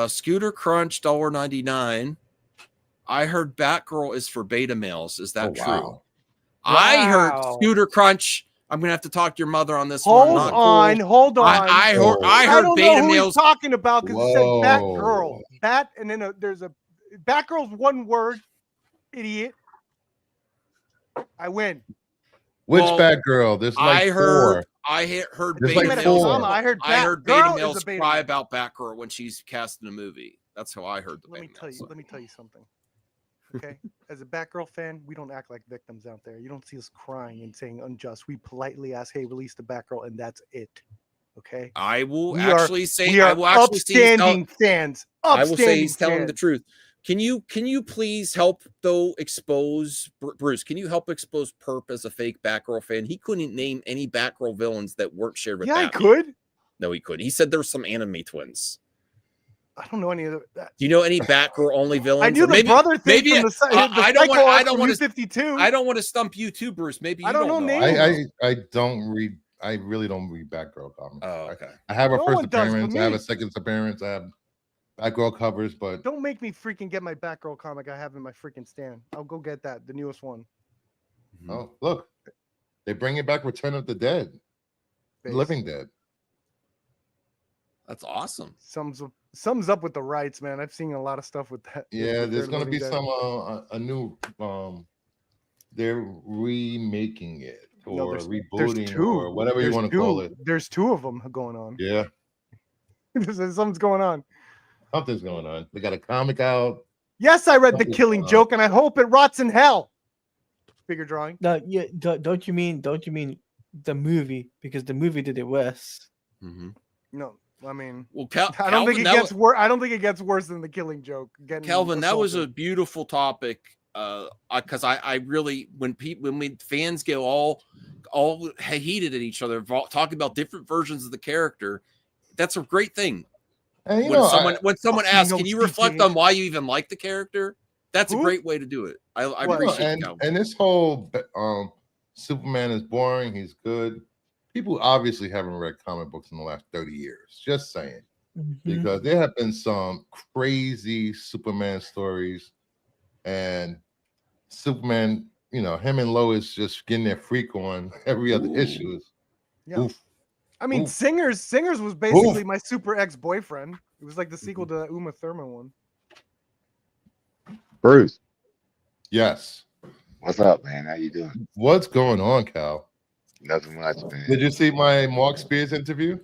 Scooter Crunch $1.99. I heard Batgirl is for beta males. Is that true? Wow. I heard Scooter Crunch. I'm gonna have to talk to your mother on this one. Hold on. I heard don't beta know who males he's talking about because it said Batgirl. Bat, and then there's a Batgirl's one word. Idiot. I win. Which Batgirl? There's like I heard beta males. I heard beta males cry about Batgirl when she's cast in a movie. That's how I heard the Let me tell you something. Okay, as a Batgirl fan, we don't act like victims out there. You don't see us crying and saying unjust. We politely ask, "Hey, release the Batgirl," and that's it. Okay. I will actually say upstanding fans. I will say he's telling the truth. Can you please help though expose Bruce? Can you help expose Perp as a fake Batgirl fan? He couldn't name any Batgirl villains that weren't shared with. Yeah, I could. No, he could. He said there's some anime twins. I don't know any of that. Do you know any Batgirl only villains? I knew the brother thing from I don't want to stump you too, Bruce. Maybe you I don't know names. I don't read. I really don't read Batgirl comics. Oh, okay. I have a first appearance. I have a second appearance. I have Batgirl covers, but don't make me freaking get my Batgirl comic I have in my freaking stand. I'll go get that, the newest one. Oh, look, they bring it back. Return of the Dead, Living Dead. That's awesome. Sums up with the rights, man. I've seen a lot of stuff with that. Yeah, there's going to be some a new. They're remaking it or rebooting or whatever you want to call it. There's two of them going on. Yeah, something's going on. Something's going on. They got a comic out. Yes, I read The Killing Joke, and I hope it rots in hell. Figure drawing. No, yeah. Don't you mean the movie? Because the movie did it worse. Mm-hmm. No. I mean, I don't think it gets worse. I don't think it gets worse than The Killing Joke. Calvin, that was a beautiful topic. Because I really, when fans get all heated at each other, talking about different versions of the character, that's a great thing. And, when someone asks, can you reflect on why you even like the character? That's a great way to do it. I appreciate it. And this whole Superman is boring. He's good. People obviously haven't read comic books in the last 30 years. Just saying. Because there have been some crazy Superman stories. And Superman, him and Lois just getting their freak on every other issue. Yeah. Oof. I mean, Oof. Singers was basically my super ex-boyfriend. It was like the sequel to the Uma Thurman one. Bruce. Yes. What's up, man? How you doing? What's going on, Cal? Nothing much, man. Did you see my Mark Spears interview?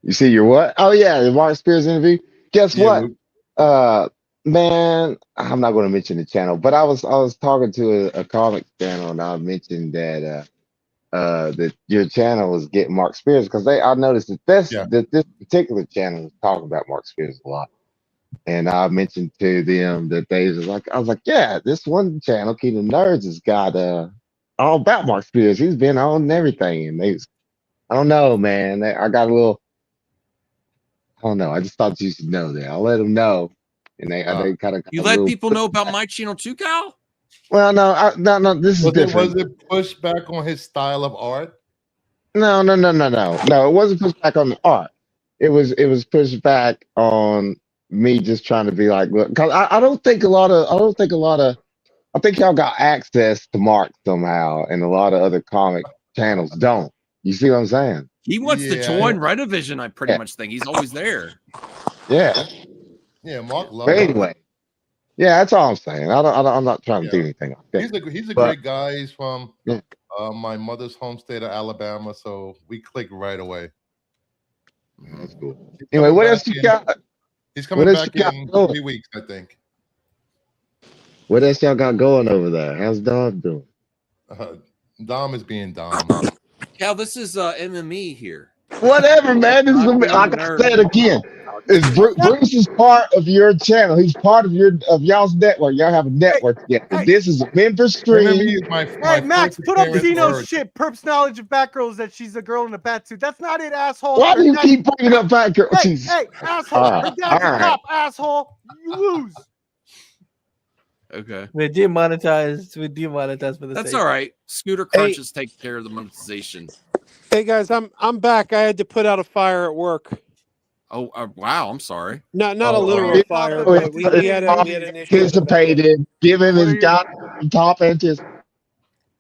You see your what? Oh yeah, the Mark Spears interview. Guess what? Man, I'm not going to mention the channel, but I was talking to a comic channel, and I mentioned that that your channel was getting Mark Spears because I noticed that this particular channel was talking about Mark Spears a lot, and I mentioned to them that I was like, yeah, this one channel, Kingdom Nerds, has got all about Mark Spears. He's been on everything, and I don't know, man. I got a little, I don't know. I just thought you should know that. I'll let them know. and they kind of you let people know about my channel too, Cal. Well, no. This is different. Was it pushed back on his style of art? No. It wasn't pushed back on the art. It was pushed back on me just trying to be like, because I think y'all got access to Mark somehow, and a lot of other comic channels don't. You see what I'm saying? He wants to join Renovision. I pretty much think he's always there. Yeah. Yeah, Mark loves. But anyway, yeah, that's all I'm saying. I'm not trying to do anything. He's a great guy. He's from my mother's home state of Alabama, so we click right away. That's cool. Anyway, what else you got? He's coming back in 3 weeks, I think. What else y'all got going over there? How's Dom doing? Dom is being Dom. Cal, this is MME here. Whatever, man. This is gonna be, like I said again. Bruce is part of your channel. He's part of y'all's network. Y'all have a network together. This is a member stream. Hey, Max, put up Zeno's shit. Perp's knowledge of Batgirl is that she's a girl in a batsuit. That's not it, asshole. Why do you keep bringing up Batgirl? Hey, asshole. Her dad's a cop, asshole. You lose. Okay. We're demonetized. For the That's all right. Scooter Crunches take care of the monetization. Hey guys, I'm back. I had to put out a fire at work. Oh wow! I'm sorry. Not a literal fire, but we had an issue. Anticipated. Give him his top anticipated.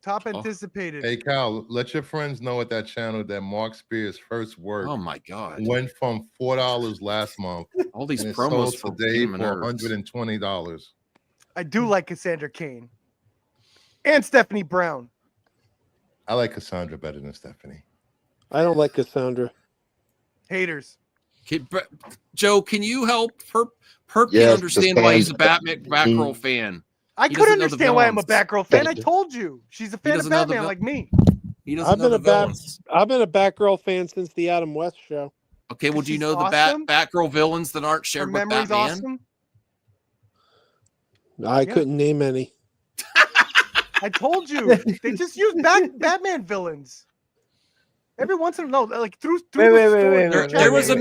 Top anticipated. Hey Cal, let your friends know at that channel that Mark Spears' first work. Oh my God! Went from $4 last month. All these and promos for today for $120. I do like Cassandra Cain and Stephanie Brown. I like Cassandra better than Stephanie. I don't like Cassandra. Haters. Joe, can you help Perp can understand why he's a Batgirl fan? I could understand why I'm a Batgirl fan. I told you. She's a fan of Batman like me. He doesn't know the villains. I've been a Batgirl fan since the Adam West show. Okay, well, do you know the Batgirl villains that aren't shared with Batman? Awesome? I couldn't name any. I told you. They just use Batman villains. Every once in a while, like through there was a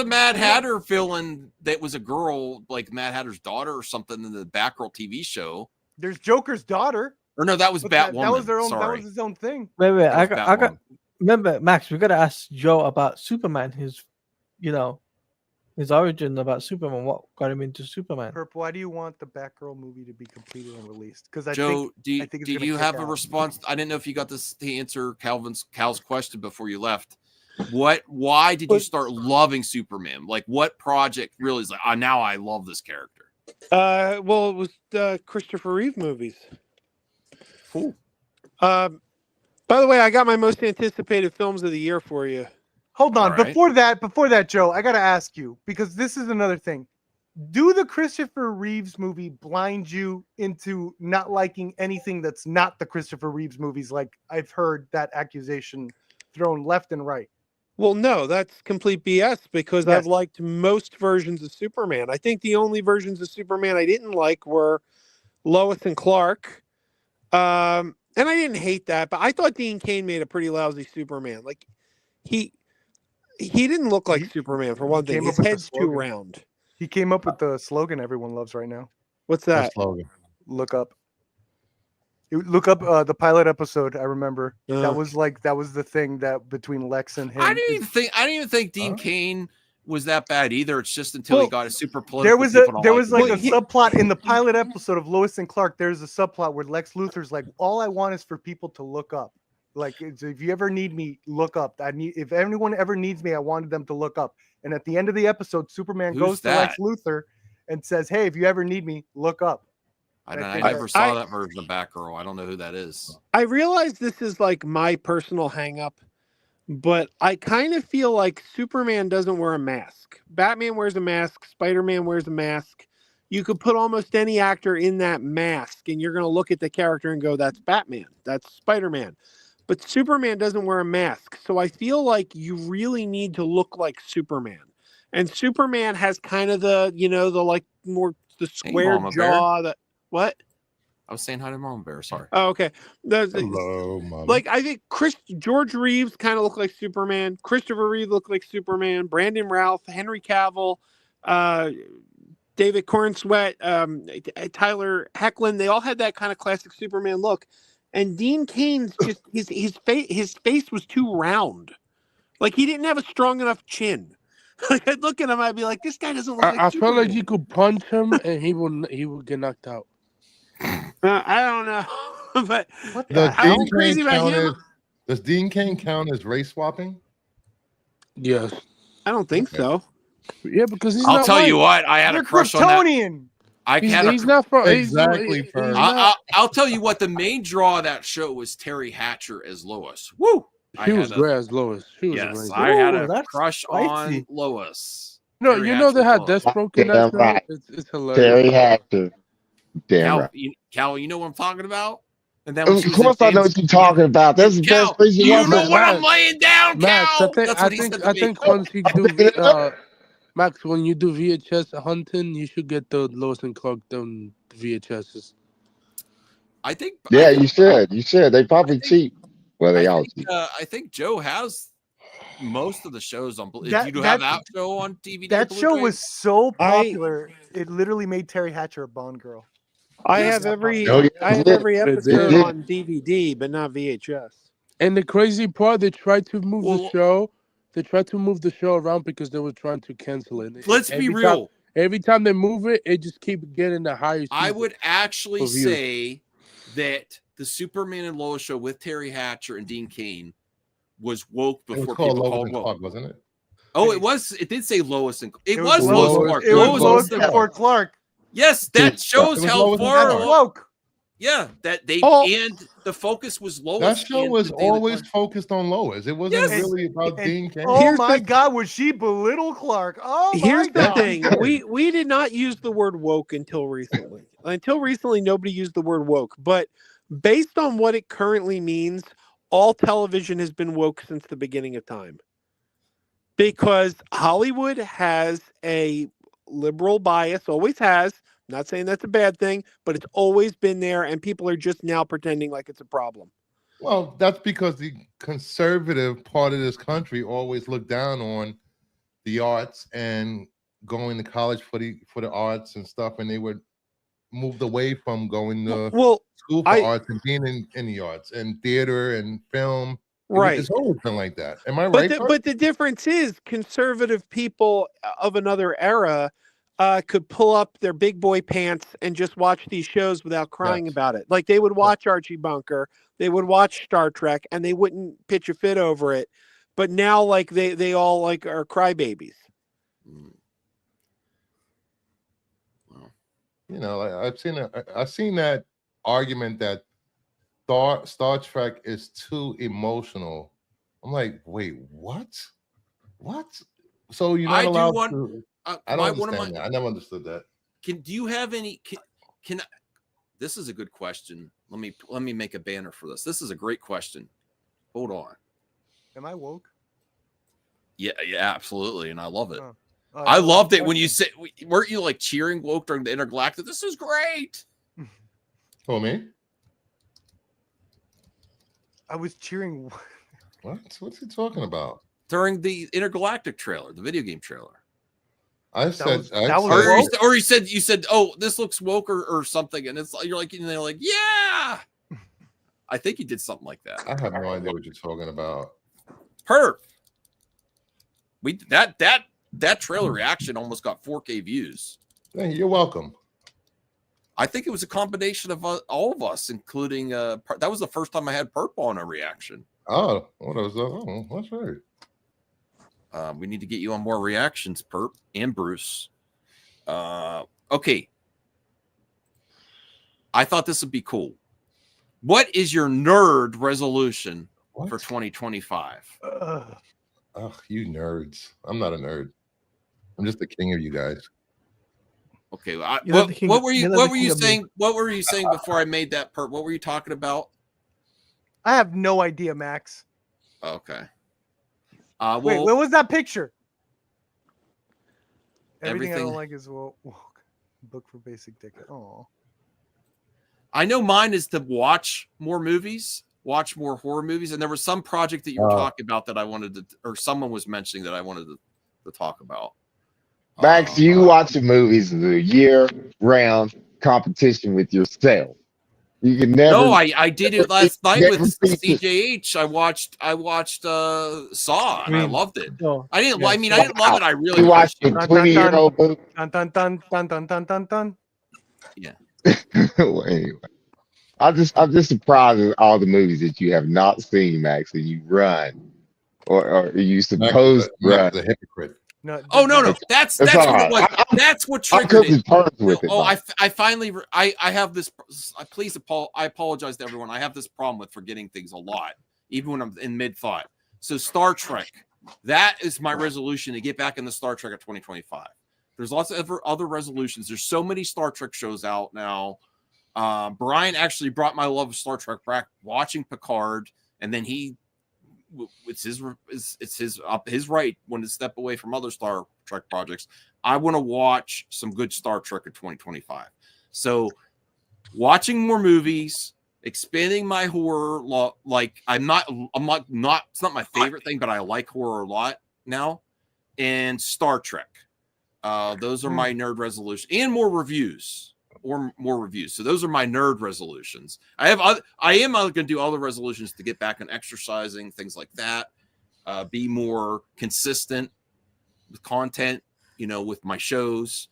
Mad Hatter villain that was a girl, like Mad Hatter's daughter or something in the Batgirl TV show. There's Joker's daughter. Or no, that was Batwoman. That was their own. Sorry. That was his own thing. Wait. I got. Remember, Max, we gotta ask Joe about Superman. His origin about Superman. What got him into Superman? Perp, why do you want the Batgirl movie to be completed and released? Because Joe, do you have a response? I didn't know if you got this to answer Cal's question before you left. Why did you start loving Superman? Like, what project really is like? Now I love this character. Well, it was the Christopher Reeve movies. Cool. By the way, I got my most anticipated films of the year for you. Hold on. Before that, Joe, I got to ask you, because this is another thing. Do the Christopher Reeves movie blind you into not liking anything that's not the Christopher Reeves movies? Like I've heard that accusation thrown left and right. Well, no, that's complete BS because I've liked most versions of Superman. I think the only versions of Superman I didn't like were Lois and Clark. And I didn't hate that, but I thought Dean Cain made a pretty lousy Superman. Like he didn't look like Superman, for one thing. His head's too round. He came up with the slogan everyone loves right now. What's that? Slogan? Look up. Look up the pilot episode. I remember that was the thing that between Lex and him. I didn't even think Dean Cain was that bad either. It's just until he got a super political. There was a subplot in the pilot episode of Lois and Clark. There's a subplot where Lex Luthor's like, all I want is for people to look up. Like, if you ever need me, look up. If anyone ever needs me, I wanted them to look up. And at the end of the episode, Superman goes to Lex Luthor and says, "Hey, if you ever need me, look up." I never saw that version of Batgirl. I don't know who that is. I realize this is like my personal hang-up, but I kind of feel like Superman doesn't wear a mask. Batman wears a mask. Spider-Man wears a mask. You could put almost any actor in that mask, and you're going to look at the character and go, "That's Batman. That's Spider-Man." But Superman doesn't wear a mask. So I feel like you really need to look like Superman. And Superman has kind of the square jaw. What? I was saying hi to Mama Bear. Sorry. Oh, okay. Hello, Mama. Like, I think George Reeves kind of looked like Superman. Christopher Reeve looked like Superman. Brandon Routh, Henry Cavill, David Cornsweet, Tyler Hoechlin, they all had that kind of classic Superman look. And Dean Cain's just his face was too round. Like he didn't have a strong enough chin. Like I'd look at him, I'd be like, this guy doesn't look like I Superman. felt like you could punch him and he would get knocked out. I don't know. But Does crazy about him. Does Dean Cain count as race swapping? Yes. I don't think so. Yeah, because I'll tell you what, I had a crush on that. He's not from exactly. I'll tell you what, the main draw of that show was Terry Hatcher as Lois. Woo! She was great as Lois. She was yes, amazing. I had a crush on Lois. No, Terry you know they had Deathstroke in that show. Right. It's hilarious. Terry Hatcher. Damn right. Cal, you know what I'm talking about? And then Of course I know what you're talking about. That's the best place you know what I'm laying down, Cal? I think once you do Max, when you do VHS hunting, you should get the Lois and Clark done VHSs. You should. You should. They probably cheap. Well, they all cheap. I think Joe has most of the shows on. Do you have that show on DVD? That show was so popular, it literally made Terry Hatcher a Bond girl. I have every episode on DVD, but not VHS. And the crazy part, they tried to move the show. They tried to move the show around because they were trying to cancel it. Let's be real. Every time they move it, it just keeps getting the highest. I would actually say that the Superman and Lois show with Terry Hatcher and Dean Cain was woke before people called woke, Clark, wasn't it? Oh, it was. It did say Lois and it was Lois and Clark. It was Lois before Clark. Yes, that shows how far woke. Yeah, that they and the focus was Lois. That show was always focused on Lois. It wasn't really about Dean Cain. Oh my God, was she belittle Clark? Oh my Here's God. the thing: we did not use the word woke until recently. Until recently, nobody used the word woke. But based on what it currently means, all television has been woke since the beginning of time. Because Hollywood has a liberal bias, always has. I'm not saying that's a bad thing, but it's always been there, and people are just now pretending like it's a problem. Well, that's because the conservative part of this country always looked down on the arts and going to college for the arts and stuff, and they were moved away from going to school for arts and being in the arts and theater and film. Right. It's always been like that. Am I right? But the difference is conservative people of another era could pull up their big boy pants and just watch these shows without crying about it. Like they would watch Archie Bunker, they would watch Star Trek, and they wouldn't pitch a fit over it. But now, like they all like are crybabies. You know, I've seen that argument that Star Trek is too emotional. I'm like, wait, what? So you're not allowed to. I don't understand that. I never understood that. Do you have any? Can this is a good question. Let me make a banner for this. This is a great question. Hold on. Am I woke? Yeah, absolutely, and I love it. I loved it when you said, weren't you like cheering woke during the Intergalactic? This is great. Oh, me? I was cheering. What's he talking about? During the Intergalactic trailer, the video game trailer. I said, or you said, oh, this looks woke or something, and you're like, and they're like, yeah. I think you did something like that. I have no idea what you're talking about. Perp. That trailer reaction almost got 4K views. Hey, you're welcome. I think it was a combination of all of us, including that was the first time I had Perp on a reaction. Oh, that's right. We need to get you on more reactions, Perp and Bruce. Okay. I thought this would be cool. What is your nerd resolution for 2025? You nerds. I'm not a nerd. I'm just the king of you guys. Okay. What were you saying? What were you saying before I made that Perp? What were you talking about? I have no idea, Max. Okay. Wait, what was that picture? Everything I don't like is woke. Book for basic ticket. Oh. I know mine is to watch more movies, watch more horror movies, and there was some project that you were talking about that I wanted to, or someone was mentioning that I wanted to talk about. Max, you watching movies is a year-round competition with yourself. You can never. No, I did it last night never with beat the- CJH. I watched Saw and I loved it. Oh, I didn't. yeah. I mean, I didn't love it. I really You watched a appreciated it. 20-year-old movie. Dun dun dun dun dun dun dun dun. Yeah. Well, anyway, I'm just surprised at all the movies that you have not seen, Max, and you run, or you supposed to run. Max is a hypocrite. No, Oh no, that's It's what all it was. right. That's what I'm triggered coming it. to terms with it. Oh, Bob. I finally I have this. I apologize to everyone. I have this problem with forgetting things a lot, even when I'm in mid thought. So Star Trek, that is my resolution to get back in the Star Trek of 2025. There's lots of other resolutions. There's so many Star Trek shows out now. Brian actually brought my love of Star Trek back watching Picard, and then it's his right when to step away from other Star Trek projects. I want to watch some good Star Trek in 2025. So watching more movies, expanding my horror like I'm not it's not my favorite thing, but I like horror a lot now. And Star Trek. Those are my nerd resolutions, and more reviews. So those are my nerd resolutions. I am going to do other resolutions to get back on exercising, things like that. Be more consistent with content, with my shows.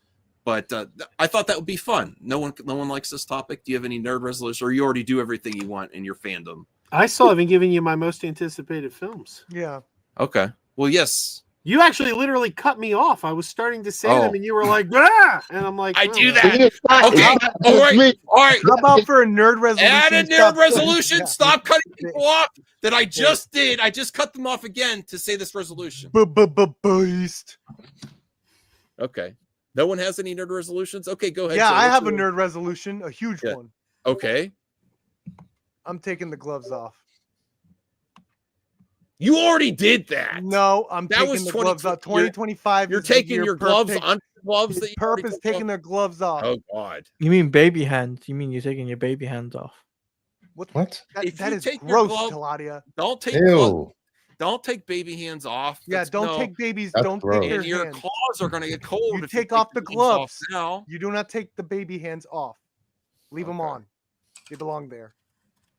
But I thought that would be fun. No one likes this topic. Do you have any nerd resolution, or you already do everything you want in your fandom? I still haven't given you my most anticipated films. Yeah. Okay. Well, yes. You actually literally cut me off. I was starting to say them, and you were like, "Ah!" And I'm like, I do oh. that. Okay. All right. How about for a nerd resolution? Add a nerd resolution. Yeah. Stop cutting people off that I just did. I just cut them off again to say this resolution. Beast. Okay. No one has any nerd resolutions? Okay, go ahead. Yeah, Jay. I What's have a your- nerd resolution, a huge one. Okay. I'm taking the gloves off. You already did that. No, I'm That taking was the gloves off. 2025. You're is the taking year your gloves Perp on gloves that you already Perp is took taking off? their gloves off. Oh God. You mean baby hands? You mean you're taking your baby hands off? What? If That you is take your gross, glove- Claudia. Don't take Ew. don't take baby hands off. Yeah, That's- don't no. take babies. That's Don't gross. take their And your hands. claws are going to get cold. You if take off the your hands off gloves. now. You do not take the baby hands off. Leave them Okay. on. They belong there.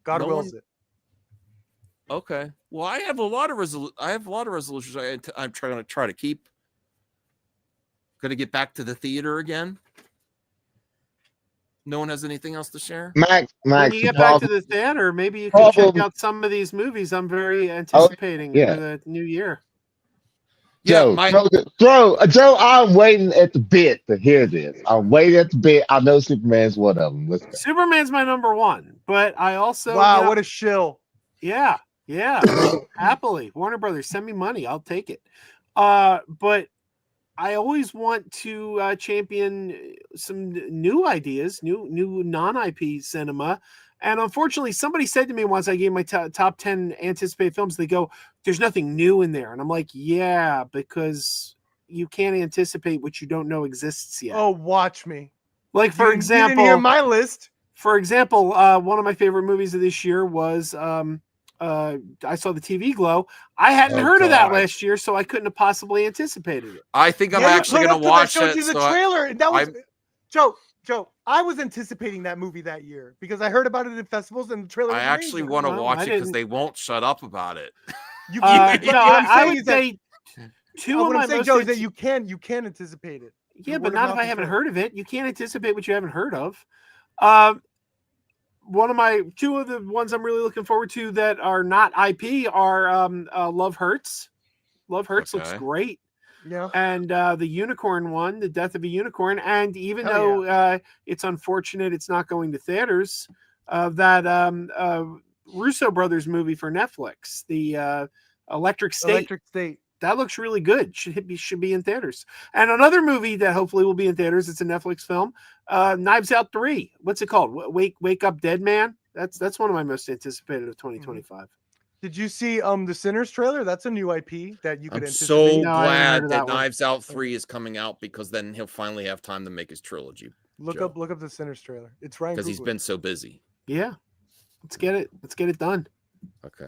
God No wills one- it. Okay. Well, I have a lot of resolutions I'm trying to keep. Going to get back to the theater again. No one has anything else to share? Max, When you get back to the theater, maybe you can check problem- out some of these movies. I'm very anticipating yeah. for the new year. Joe, Joe, I'm waiting at the bit to hear this. I'm waiting at the bit. I know Superman's one of them. Let's go. Superman's my number one, but I also Wow, what a shill. Yeah, happily. Warner Brothers, send me money. I'll take it. But I always want to champion some new ideas, new non-IP cinema. And unfortunately, somebody said to me once, I gave my top 10 anticipated films, they go, there's nothing new in there. And I'm like, yeah, because you can't anticipate what you don't know exists yet. Oh, watch me. Like, for You didn't example, hear my list. For example, one of my favorite movies of this year was I saw the TV Glow. I hadn't heard of that last year, so I couldn't have possibly anticipated it. I think I'm Yeah, you actually put going up to 'cause watch I showed it. you the so trailer. And that was I'm- Joe. I was anticipating that movie that year because I heard about it in festivals and the trailer. I was actually amazing. want to No, watch I it because didn't. they won't shut up about it. You, No, I would say two of what my I'm saying, most Joe, is that you can anticipate it. Yeah, The but word of not if mouth I is haven't good. heard of it. You can't anticipate what you haven't heard of. One of my two of the ones I'm really looking forward to that are not IP are Love Hurts. Love Hurts looks Okay. great. Yeah. And the unicorn one, The Death of a Unicorn. And even Hell though it's unfortunate it's not going to theaters, that Russo Brothers movie for Netflix, the Electric State. Electric State. That looks really good. Should be in theaters. And another movie that hopefully will be in theaters. It's a Netflix film. Knives Out 3. What's it called? Wake Up Dead Man. That's one of my most anticipated of 2025. Did you see the Sinners trailer? That's a new IP that you could I'm anticipate. so No, I haven't heard glad of that that one. Knives Out 3 is coming out because then he'll finally have time to make his trilogy Look Joe. up the Sinners trailer. It's Ryan because he's Coogler. been so busy. Yeah. Let's get it done. Okay.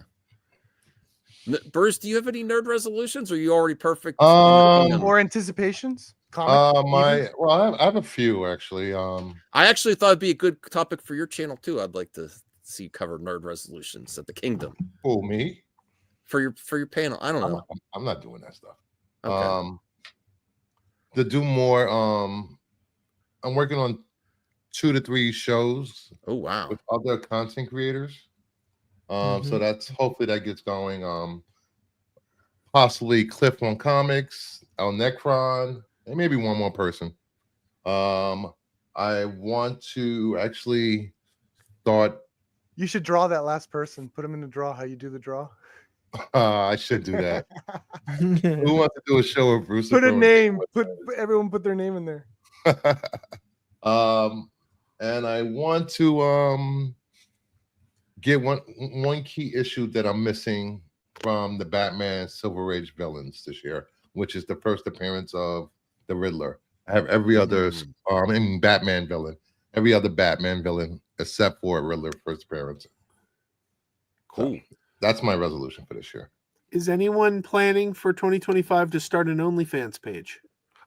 Bruce, do you have any nerd resolutions? Or are you already perfect? Or anticipations? I have a few actually. I actually thought it'd be a good topic for your channel too. I'd like to see you cover nerd resolutions at the Kingdom. Oh, me? For your panel. I don't know. I'm not doing that stuff. Okay. To do more, I'm working on 2 to 3 shows. Oh wow. With other content creators. So that's hopefully that gets going. Possibly Cliff on Comics, El Necron, and maybe one more person. I want to actually start. You should draw that last person. Put them in the draw. How you do the draw? I should do that. Who wants to do a show with Bruce? Put a name. Everyone put their name in there. And I want to get one key issue that I'm missing from the Batman Silver Age villains this year, which is the first appearance of the Riddler. I have every other Batman villain, every other Batman villain except for Riddler first appearance. Cool. So that's my resolution for this year. Is anyone planning for 2025 to start an OnlyFans page?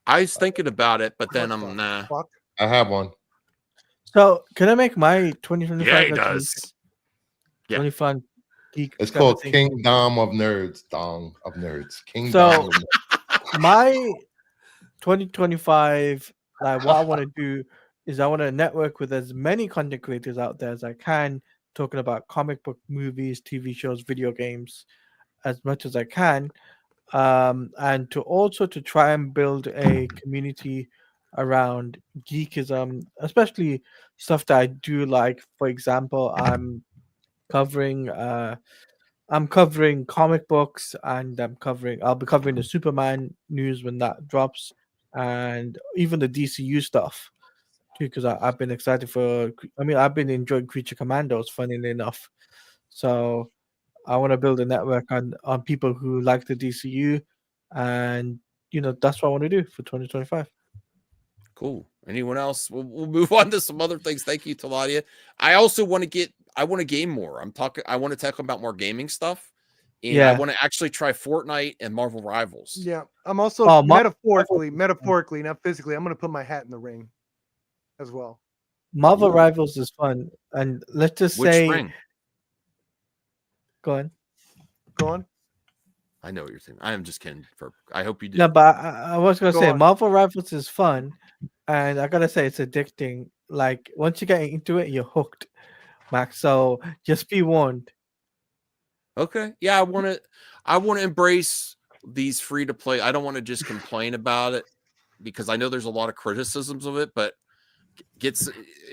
I was thinking about it, but then I'm nah. I have one. So can I make my 2025? Yeah, he does. Yeah. 25 geek. It's called Kingdom of Nerds. Dong of Nerds. Kingdom. So my 2025, like what I want to do is I want to network with as many content creators out there as I can, talking about comic book, movies, TV shows, video games, as much as I can, and to try and build a community around geekism, especially stuff that I do like. For example, I'm covering comic books, and I'll be covering the Superman news when that drops, and even the DCU stuff too, because I've been excited for. I've been enjoying Creature Commandos, funnily enough. So I want to build a network on people who like the DCU, and that's what I want to do for 2025. Cool. Anyone else? We'll move on to some other things. Thank you, Taladia. I also want to game more. I want to talk about more gaming stuff. And I want to actually try Fortnite and Marvel Rivals. Yeah. I'm also metaphorically, not physically, I'm going to put my hat in the ring as well. Marvel Rivals is fun. And let's just say. Which ring? Go on. I know what you're saying. I am just kidding. I hope you do. No, but I was going to say Marvel Rivals is fun. And I got to say, it's addicting. Like, once you get into it, you're hooked, Max. So just be warned. Okay. Yeah, I want to embrace these free to play. I don't want to just complain about it because I know there's a lot of criticisms of it, but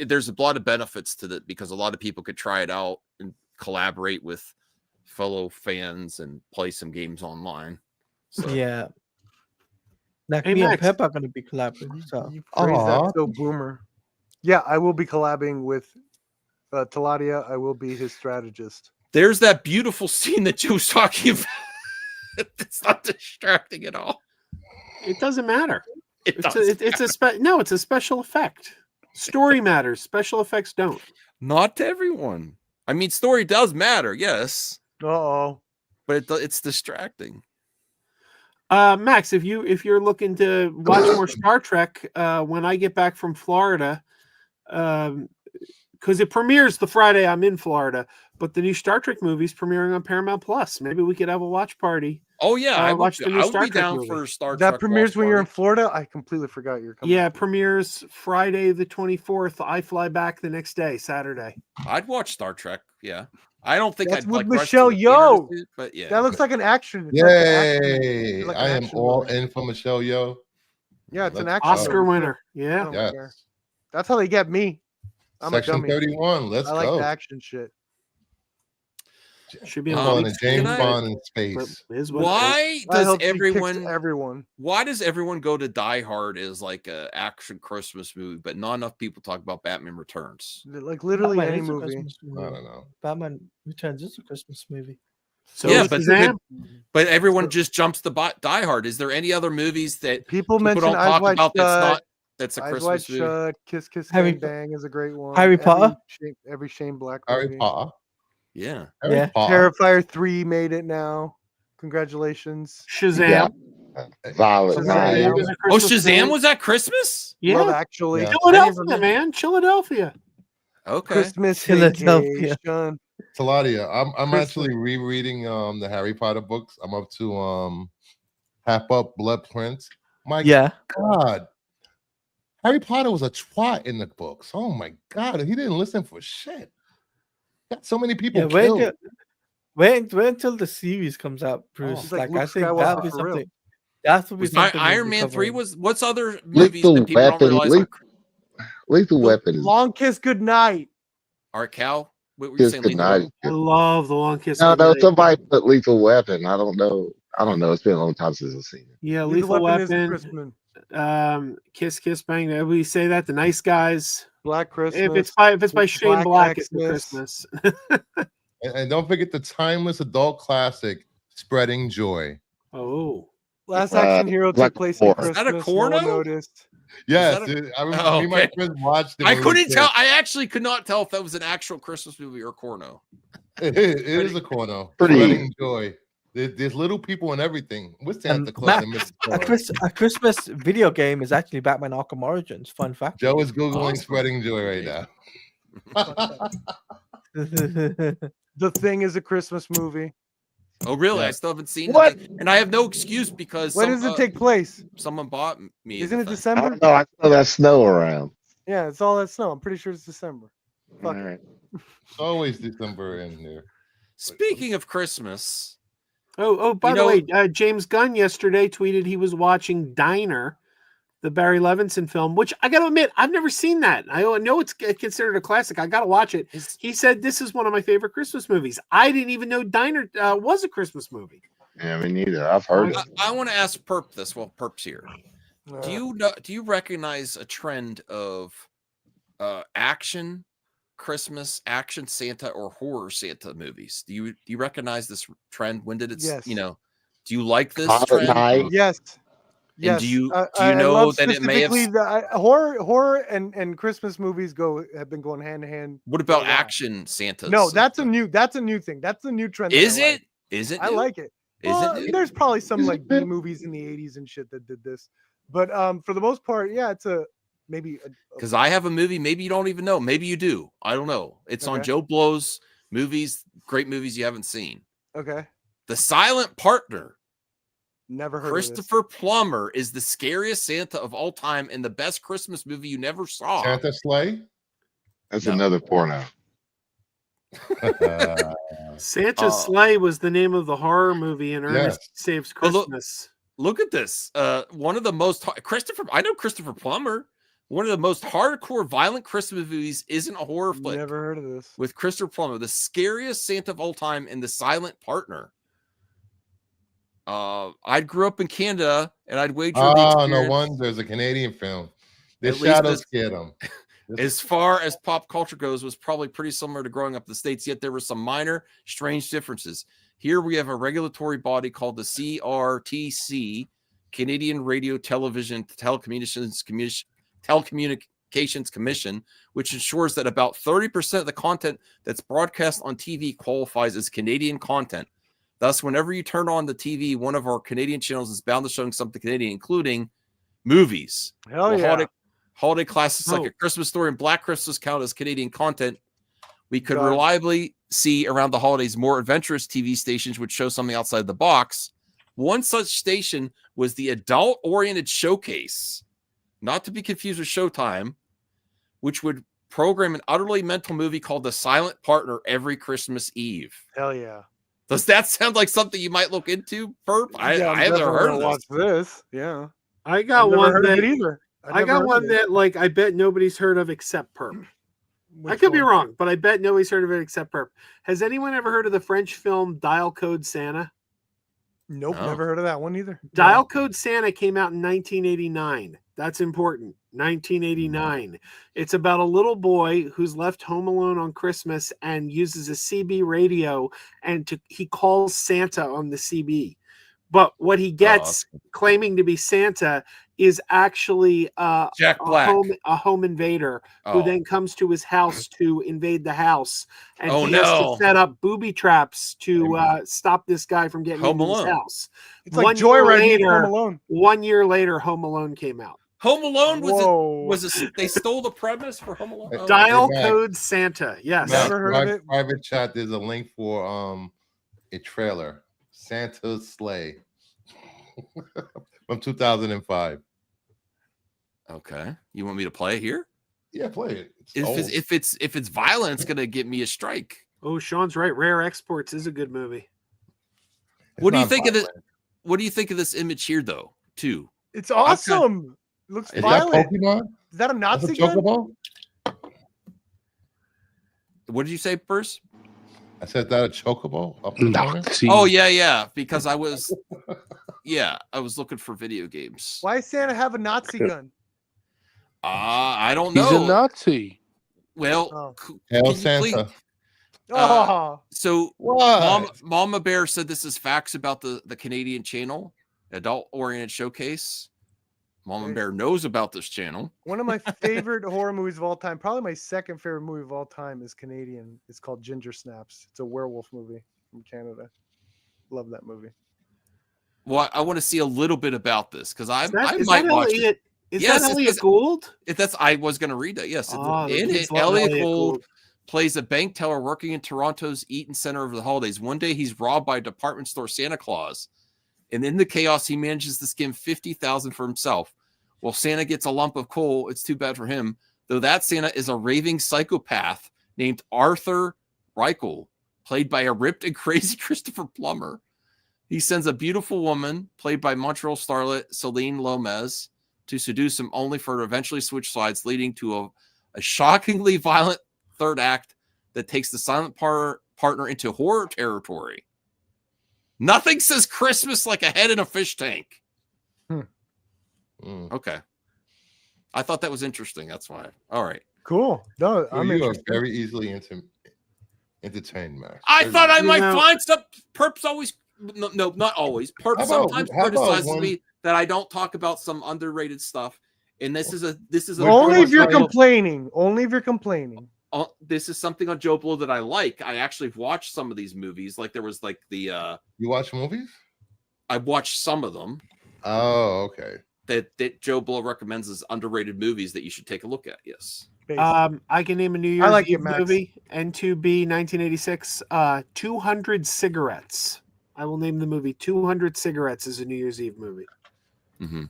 there's a lot of benefits to that because a lot of people could try it out and collaborate with fellow fans and play some games online. So. Yeah. Like me and Pep are going to be collaborating. So. You phrase that so boomer. Yeah, I will be collabing with Taladia. I will be his strategist. There's that beautiful scene that you was talking about. It's not distracting at all. It doesn't matter. It's a special effect. Story matters. Special effects don't. Not to everyone. I mean, story does matter, yes. Uh-oh. But it's distracting. Max, if you're looking to watch more Star Trek, when I get back from Florida, because it premieres the Friday I'm in Florida, but the new Star Trek movie's premiering on Paramount Plus. Maybe we could have a watch party. Oh yeah, I watch the new Star be Trek down movie. for Star That Trek. premieres when you're in Florida. I completely forgot you're coming. Yeah, it premieres Friday the 24th. I fly back the next day, Saturday. I'd watch Star Trek. Yeah, I don't think That's I'd with like Michelle Yeoh. But yeah, that looks like an action. Yay! Like I am all in for Michelle Yeoh. Yeah, it's an action Oscar winner. Yeah, yes. That's how they get me. I'm Section a dummy. 31. Let's I like go. the action shit. Should be on a James Bond in space. Why does everyone? Why does everyone go to Die Hard as like a action Christmas movie, but not enough people talk about Batman Returns? Like literally Batman any is a movie. Christmas movie. I don't know. Batman Returns is a Christmas movie. So yeah, but everyone just jumps to Die Hard. Is there any other movies that people mention don't talk about that's a Christmas movie? Kiss Kiss Bang Bang is a great one. Harry Potter. Every Shane Black Harry movie. Potter. Yeah. Harry Potter. Terrifier 3 made it now. Congratulations. Shazam. Violent Night. Oh, Shazam was at Christmas? Yeah. Love Actually. Yeah. Philadelphia, man. Philadelphia. Okay. Christmas Philadelphia. Vacation. Taladia, I'm Christmas. actually rereading the Harry Potter books. I'm up to Half Up Blood Prince. My God. Harry Potter was a twat in the books. Oh my God. He didn't listen for shit. Got so many people killed. Wait until the series comes out, Bruce. Like I Luke think Skywalker that'll be for real. something. That would be something. Iron Man 3 was. What's other movies Lethal that people don't Weapon. realize? Lethal Weapon. Long Kiss Goodnight. All right, Cal. What were you Kiss saying? Goodnight. I love the Long Kiss No, Goodnight. somebody put Lethal Weapon. I don't know. It's been a long time since I've seen it. Yeah, Lethal Lethal Weapon Weapon. is Kiss Kiss Bang. We say that. The Nice Guys. Black Christmas. If it's by Shane Black, it's Xmas. the Christmas. And don't forget the timeless adult classic, Spreading Joy. Oh. Last Action Hero Black took place in War. Christmas. Is that a No corno? one noticed. Yes, Is that I remember Oh, me and my okay. friends watched it. I when we were couldn't tell. kids. I actually could not tell if that was an actual Christmas movie or corno. It is a corno. Pretty- Spreading Joy. There's little people and everything. With Santa Claus and Mrs. Claus. A Christmas video game is actually Batman Arkham Origins. Fun fact. Joe is Googling Awesome. Spreading Joy right now. The Thing is a Christmas movie. Oh, really? Yeah. I still haven't seen What? it. And I have no excuse because When does it take place? someone bought me. Isn't the it thing. I December? don't know. I saw that snow around. Yeah, it's all that snow. I'm pretty sure it's December. All Fuck it. right. It's always December in there. Speaking of Christmas, By the way, James Gunn yesterday tweeted he was watching Diner, the Barry Levinson film, which I got to admit, I've never seen that. I know it's considered a classic. I got to watch it. He said, this is one of my favorite Christmas movies. I didn't even know Diner was a Christmas movie. Yeah, me neither. I've heard it. I want to ask Perp this. Well, Perp's here. Do you recognize a trend of action Christmas, action Santa, or horror Santa movies? Do you recognize this trend? When did it? Yes. Do you like this Silent trend? Night. Yes. And Yes. do you I know love that it may have? specifically the horror and Christmas movies have been going hand in hand. What about for a while. action Santas? No, that's a new thing. That's a new trend. that Is I it? like. Is it? I new? like it. Is Well, it? New? there's probably some like B movies in the 80s and shit that did this, but for the most part, yeah, it's maybe Because I have a movie. Maybe you don't even know. Maybe you do. I don't know. It's on Okay. Joe Blow's movies. Great movies you haven't seen. okay. The Silent Partner. Never heard Christopher Plummer is the scariest Santa of all time and the best Christmas movie you never saw. Santa Sleigh? That's No. another porno. Santa's Sleigh was the name of the horror movie in Ernest Yes. Saves But look- Christmas. Look at this. One of the most I know Christopher Plummer. One of the most hardcore violent Christmas movies isn't a horror this. flick Never heard of this. with Christopher Plummer, the scariest Santa of all time and the Silent Partner. I grew up in Canada and I'd wager the Oh, no experience- wonder there's a Canadian film. The At least shadows it's- scared them. as far as pop culture goes, was probably pretty similar to growing up in the States, yet there were some minor, strange differences. Here we have a regulatory body called the CRTC, Canadian Radio Television Telecommunications Commission, which ensures that about 30% of the content that's broadcast on TV qualifies as Canadian content. Thus, whenever you turn on the TV, one of our Canadian channels is bound to showing something Canadian, including movies. Hell Well, yeah. Holiday classics like Oh. A Christmas Story and Black Christmas count as Canadian content. We could Got it. reliably see around the holidays more adventurous TV stations which show something outside the box. One such station was the adult-oriented Showcase, not to be confused with Showtime, which would program an utterly mental movie called The Silent Partner every Christmas Eve. Hell yeah. Does that sound like something you might look into, Perp? I I'm haven't definitely heard gonna of watch this. this. Yeah. I got I've never one heard of that it either. I got one that like I bet nobody's heard of except Perp. I could be wrong, but I bet nobody's heard of it except Perp. Has anyone ever heard of the French film Dial Code Santa? Nope, No. never heard of that one either. Dial Code Santa came out in 1989. That's important. 1989. It's about a little boy who's left home alone on Christmas and uses a CB radio, and he calls Santa on the CB. But what he gets, claiming to be Santa, is actually Jack Black, a home invader who then comes to his house to invade the house, and he has to set up booby traps to stop this guy from getting into his house. It's like Joyride Home Alone. 1 year later, Home Alone came out. Home Alone they stole the premise for Home Alone. Dial Code Santa. Yes. Never heard of it. Private chat. There's a link for a trailer, Santa's Sleigh, from 2005. Okay, you want me to play it here? Yeah, play it. If it's violent, it's gonna get me a strike. Oh, Sean's right. Rare Exports is a good movie. What do you think of this? What do you think of this image here, though? Too. It's awesome. Looks violent. Is that a Nazi gun? What did you say, Bruce? I said that a chocobo. Oh yeah, because I was looking for video games. Why does Santa have a Nazi gun? I don't know. He's a Nazi. Well, Hail Santa. So Mama Bear said this is facts about the Canadian channel, adult-oriented showcase. Mama Bear knows about this channel. One of my favorite horror movies of all time, probably my second favorite movie of all time, is Canadian. It's called Ginger Snaps. It's a werewolf movie from Canada. Love that movie. Well, I want to see a little bit about this because I might watch it. Is that Elliot Gould? I was going to read that. Yes, Elliot Gould plays a bank teller working in Toronto's Eaton Center over the holidays. One day, he's robbed by a department store Santa Claus, and in the chaos, he manages to skim $50,000 for himself. Well, Santa gets a lump of coal. It's too bad for him, though. That Santa is a raving psychopath named Arthur Reichel, played by a ripped and crazy Christopher Plummer. He sends a beautiful woman, played by Montreal starlet Celine Lomez, to seduce him, only for it to eventually switch sides, leading to a shockingly violent third act that takes the silent partner into horror territory. Nothing says Christmas like a head in a fish tank. Okay. I thought that was interesting. That's why. All right. Cool. No, I'm very easily entertained, Max. I thought I might find some. Perps always, no, not always. Perps sometimes criticizes me that I don't talk about some underrated stuff. And this is only if you're complaining. Only if you're complaining. This is something on Joe Blow that I like. I actually watched some of these movies. Like there was like the. You watch movies? I watched some of them. Oh, okay. That Joe Blow recommends as underrated movies that you should take a look at. Yes. I can name a New Year's Eve movie. N2B 1986. 200 Cigarettes. I will name the movie 200 Cigarettes is a New Year's Eve movie. Mm-hmm.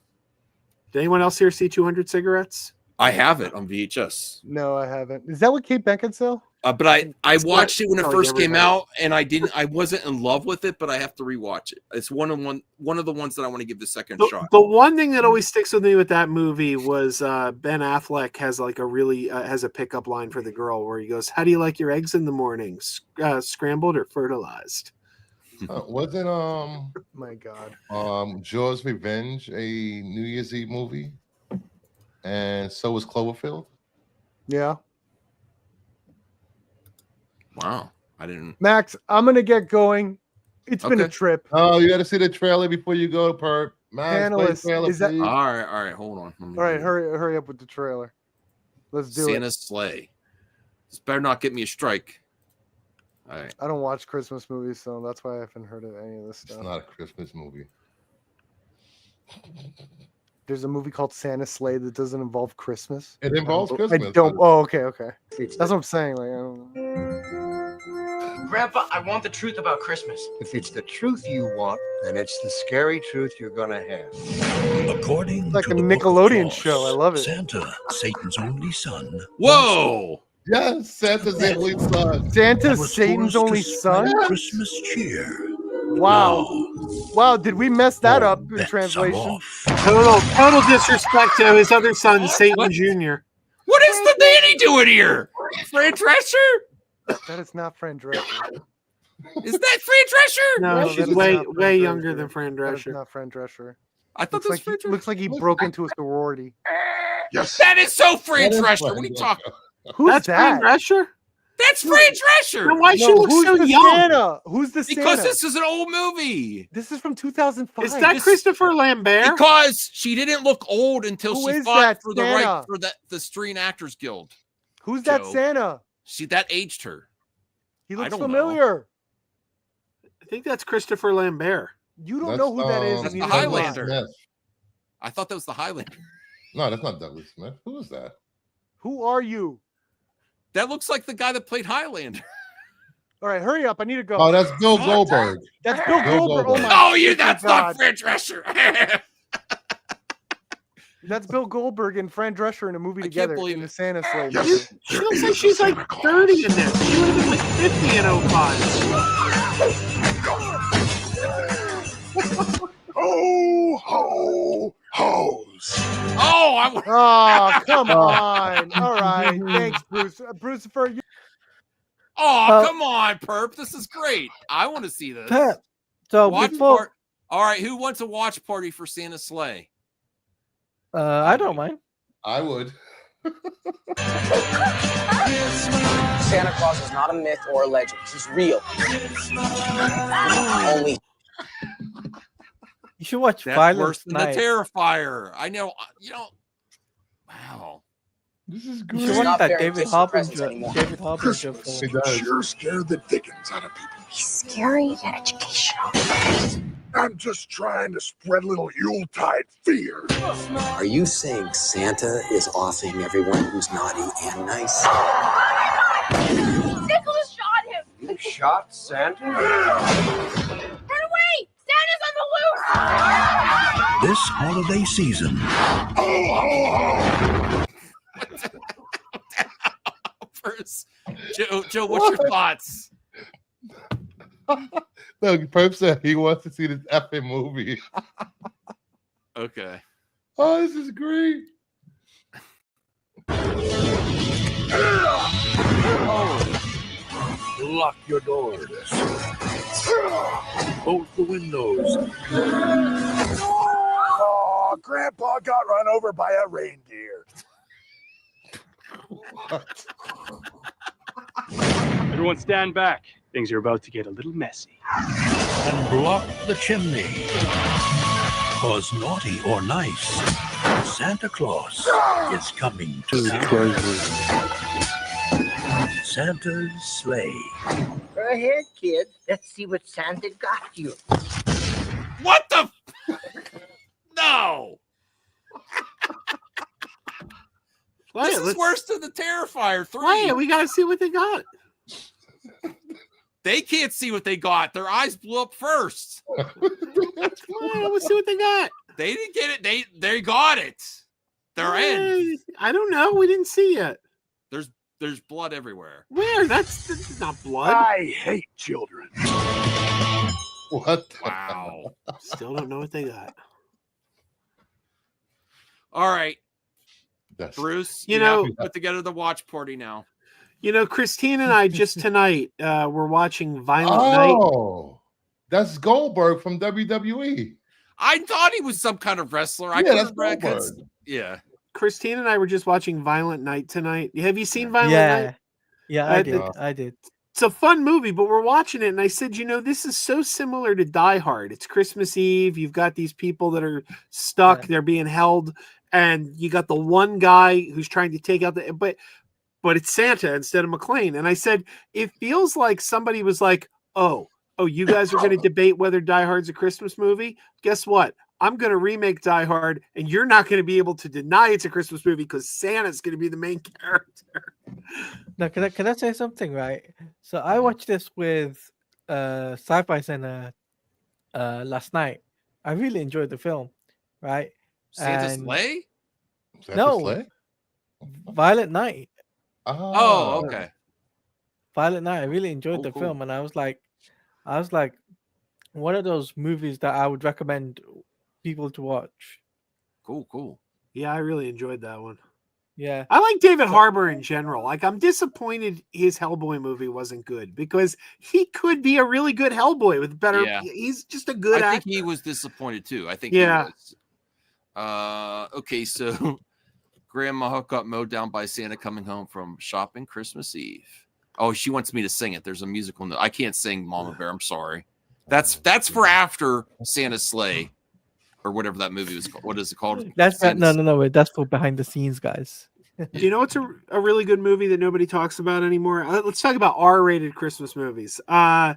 Did anyone else here see 200 Cigarettes? I have it on VHS. No, I haven't. Is that what Kate Beckinsale? But I watched it when it first came out, and I wasn't in love with it, but I have to rewatch it. It's one of the ones that I want to give the second shot. The one thing that always sticks with me with that movie was Ben Affleck has like has a pickup line for the girl where he goes, "How do you like your eggs in the morning? Scrambled or fertilized?" Wasn't my God, Jaws Revenge a New Year's Eve movie? And so was Cloverfield. Yeah. Wow. I didn't. Max, I'm going to get going. It's been a trip. Oh, you got to see the trailer before you go, Perp. Max, trailer, is that... All right. Hold on. All right. Hurry up with the trailer. Let's do Santa's Sleigh. This better not get me a strike. All right. I don't watch Christmas movies, so that's why I haven't heard of any of this stuff. It's not a Christmas movie. There's a movie called Santa's Sleigh that doesn't involve Christmas. It involves Christmas. I don't. Oh, okay. That's what I'm saying. Like, I don't know. Grandpa, I want the truth about Christmas. If it's the truth you want, then it's the scary truth you're gonna have. According like to a the Nickelodeon show. I love it. Santa, Satan's only son. Whoa! Yes, Santa's only son. Santa's Satan's only son. Christmas cheer. Wow, did we mess that up in translation? Total disrespect to his other son, Satan Jr. What is the Danny doing here? Fran Drescher? That is not Fran Drescher. Is that Fran Drescher? No, she's way younger than Fran Drescher. That is not Fran Drescher. I thought this looks like he broke into a sorority. Yes. That is so Fran Drescher. What are you talking? Who's That's that? Fran Drescher? That's Fran Drescher. Then why she look who's so the young? Santa? Who's the Santa? Because this is an old movie. This is from 2005. Is that Christopher Lambert? Because she didn't look old until Who she is fought that for the Santa? right for the Screen Actors Guild. Who's that Joe. Santa? See, that aged her. He looks don't familiar. I think that's Christopher Lambert. You don't know who that is. That's and the neither do I. Highlander. I thought that was the Highlander. No, that's not Douglas Smith. Who is that? Who are you? That looks like the guy that played Highlander. All right, hurry up. I need to go. Oh, that's Bill Goldberg. That's Bill Goldberg. Oh, my that's God. not Fran Drescher. That's Bill Goldberg and Fran Drescher in a movie together in the Santa Slay. She looks like she's like 30 in this. She would have been like 50 in 05. Ho, ho, hoes. Oh, come on. All right. Thanks, Bruce. Brucifer, you... come on, Perp. This is great. I want to see this. Perp. So all right, who wants a watch party for Santa Slay? I don't mind. I would. Santa Claus is not a myth or a legend. He's real. Only. You should watch That's Violent worse than Night. the Terrifier. I know. Wow. This is You great. should watch that David Harbour Christmas sure scared the dickens out of people. He's scary and educational. I'm just trying to spread a little Yuletide fear. Are you saying Santa is offing everyone who's naughty and nice? Nicholas shot him. You shot Santa? Run away! Santa's on the loose! This holiday season. Ho, ho, ho. Bruce. Joe, what's your thoughts? No, Perp said he wants to see this effing movie. Okay. Oh, this is great. Lock your doors. Bolt the windows. Oh, Grandpa got run over by a reindeer. Everyone stand back. Things are about to get a little messy. And block the chimney. 'Cause naughty or nice, Santa Claus is coming to town. Santa's sleigh. Go ahead, kid. Let's see what Santa got you. What the? No. This is worse than the Terrifier 3. Play it. We got to see what they got. They can't see what they got. Their eyes blew up first. Let's see what they got. They didn't get it. They got it. They're in. I don't know. We didn't see it. There's blood everywhere. Where? That's not blood. I hate children. What? Wow. Still don't know what they got. All right. Bruce, you know, put together the watch party now. You know, Christine and I just tonight were watching Violent Night. Oh, that's Goldberg from WWE. I thought he was some kind of wrestler. That's Goldberg. Yeah. Christine and I were just watching Violent Night tonight. Have you seen Violent Night? Yeah, I did. It's a fun movie, but we're watching it, and I said, you know, this is so similar to Die Hard. It's Christmas Eve. You've got these people that are stuck. They're being held, and you got the one guy who's trying to take out the but it's Santa instead of McClane. And I said, it feels like somebody was like, oh, you guys are going to debate whether Die Hard's a Christmas movie? Guess what? I'm going to remake Die Hard, and you're not going to be able to deny it's a Christmas movie because Santa's going to be the main character. Now, can I say something, right? So I watched this with Sci-Fi Center last night. I really enjoyed the film, right? Santa's Sleigh? No, Violent Night. Oh, okay. Violent Night. I really enjoyed the film, and I was like, one of those movies that I would recommend people to watch. Cool. Yeah, I really enjoyed that one. Yeah. I like David Harbour in general. Like, I'm disappointed his Hellboy movie wasn't good because he could be a really good Hellboy with better. Yeah. He's just a good actor. I think he was disappointed too. I think he was. Okay, so Grandma Hook got mowed down by Santa coming home from shopping Christmas Eve. Oh, she wants me to sing it. There's a musical note. I can't sing Mama Bear. I'm sorry. That's for after Santa's Sleigh or whatever that movie was called. What is it called? That's no. Wait, that's for behind the scenes, guys. Do you know what's a really good movie that nobody talks about anymore? Let's talk about R-rated Christmas movies. The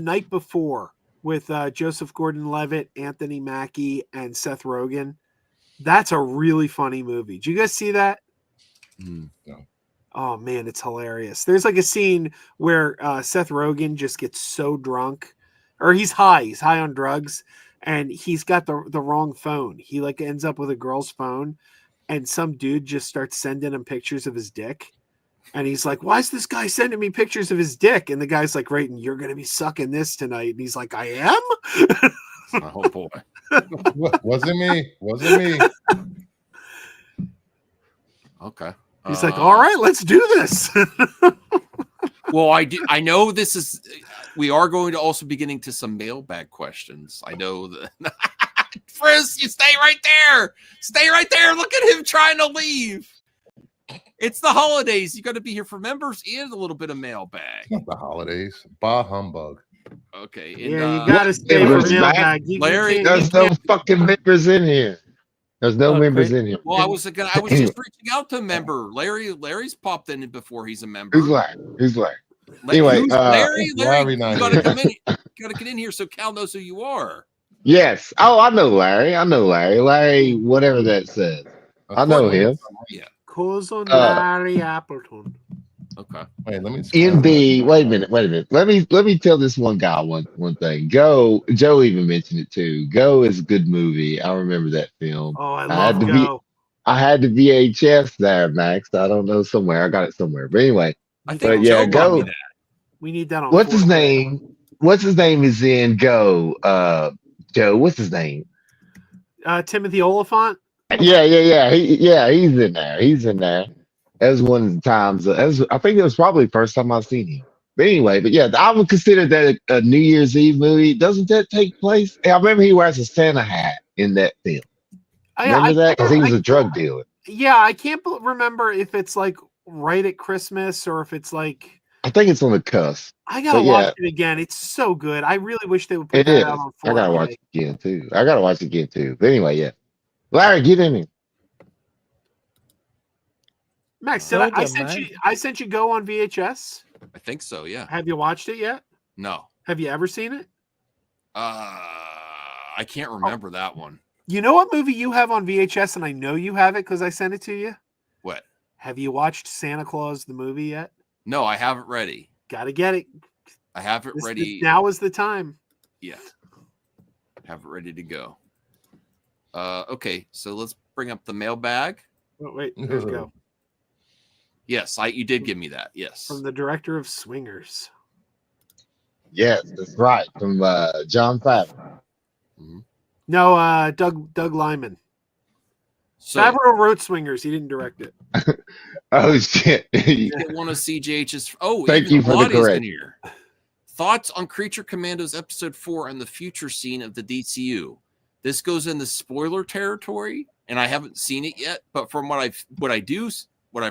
Night Before with Joseph Gordon-Levitt, Anthony Mackie, and Seth Rogen. That's a really funny movie. Did you guys see that? No. Oh man, it's hilarious. There's like a scene where Seth Rogen just gets so drunk, or he's high on drugs, and he's got the wrong phone. He like ends up with a girl's phone, and some dude just starts sending him pictures of his dick. And he's like, why is this guy sending me pictures of his dick? And the guy's like, right, and you're going to be sucking this tonight. And he's like, I am? Oh, boy. Wasn't me. Okay. He's like, all right, let's do this. Well, I know this is, we are going to also be getting to some mailbag questions. I know that. Frizz, you stay right there. Stay right there. Look at him trying to leave. It's the holidays. You got to be here for members and a little bit of mailbag. Not the holidays. Bah humbug. Okay. And, yeah, you got to stay for mailbag. Larry, there's no fucking members in here. There's no members in here. Well, I was just reaching out to a member. Larry's popped in before he's a member. Who's Larry? Anyway, Larry, you got to come in. You got to get in here so Cal knows who you are. Yes. Oh, I know Larry. Larry, whatever that says. I know him. Yeah. Cousin Larry Appleton. Okay. Wait, let me. NB. Wait a minute. Let me tell this one guy one thing. Joe even mentioned it too. Go is a good movie. I remember that film. Oh, I love Go. I had the VHS there, Max. I don't know somewhere. I got it somewhere. But anyway. I think Joe got me that. We need that on. What's his name? What's his name is in Go? Joe. What's his name? Timothy Oliphant. Yeah. He's in there. That was one of the times. I think it was probably the first time I've seen him. But anyway, I would consider that a New Year's Eve movie. Doesn't that take place? I remember he wears a Santa hat in that film. Remember that? Because he was a drug dealer. Yeah, I can't remember if it's like right at Christmas or if it's like. I think it's on the cusp. I gotta watch it again. It's so good. I really wish they would put that out on 4K. I gotta watch it again too. But anyway, yeah. Larry, get in here. Max, I sent you Go on VHS? I think so, yeah. Have you watched it yet? No. Have you ever seen it? I can't remember that one. You know what movie you have on VHS, and I know you have it because I sent it to you? What? Have you watched Santa Claus the movie yet? No, I have it ready. Gotta get it. I have it ready. Now is the time. Yeah. Have it ready to go. Okay, so let's bring up the mailbag. Oh, wait, there's Go. Yes, you did give me that. Yes. From the director of Swingers. Yes, that's right. From John Favreau. Mm-hmm. No, Doug Lyman. So, Favreau wrote Swingers. He didn't direct it. Oh shit! You want to see JH's? Oh, thank you for the correction. Here. Thoughts on Creature Commandos Episode 4 and the future scene of the DCU. This goes in the spoiler territory, and I haven't seen it yet. But from what I've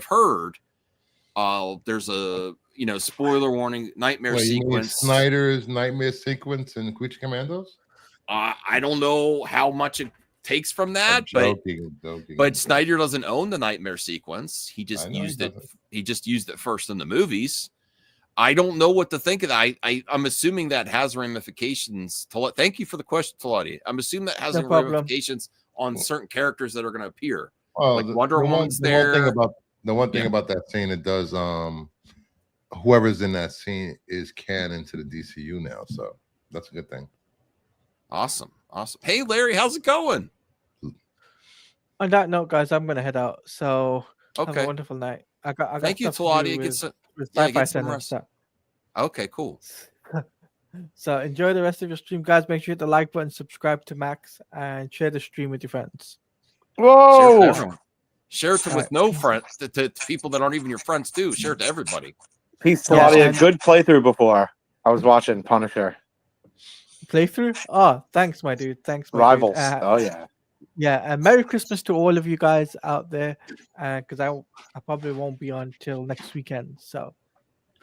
heard, there's a spoiler warning nightmare sequence. Snyder's nightmare sequence in Creature Commandos. I don't know how much it takes from that, but Snyder doesn't own the nightmare sequence. He just used it. He just used it first in the movies. I don't know what to think of that. I'm assuming that has ramifications. Thank you for the question, Talati. I'm assuming that has ramifications on certain characters that are going to appear. Well, like Wonder Woman's there. The one thing about that scene, it does. Whoever's in that scene is canon to the DCU now, so that's a good thing. Awesome. Hey, Larry, how's it going? On that note, guys, I'm gonna head out. So okay, have a wonderful night. I got thank you, Talati. Get some rest. Okay, cool. So enjoy the rest of your stream, guys. Make sure you hit the like button, subscribe to Max, and share the stream with your friends. Whoa! Share it with no friends, to people that aren't even your friends too. Share it to everybody. Peace, Talati. A good playthrough before. I was watching Punisher. Playthrough? Oh, thanks, my dude. Thanks, my Rivals. Dude. Oh yeah. Yeah, and Merry Christmas to all of you guys out there, because I probably won't be on till next weekend. So,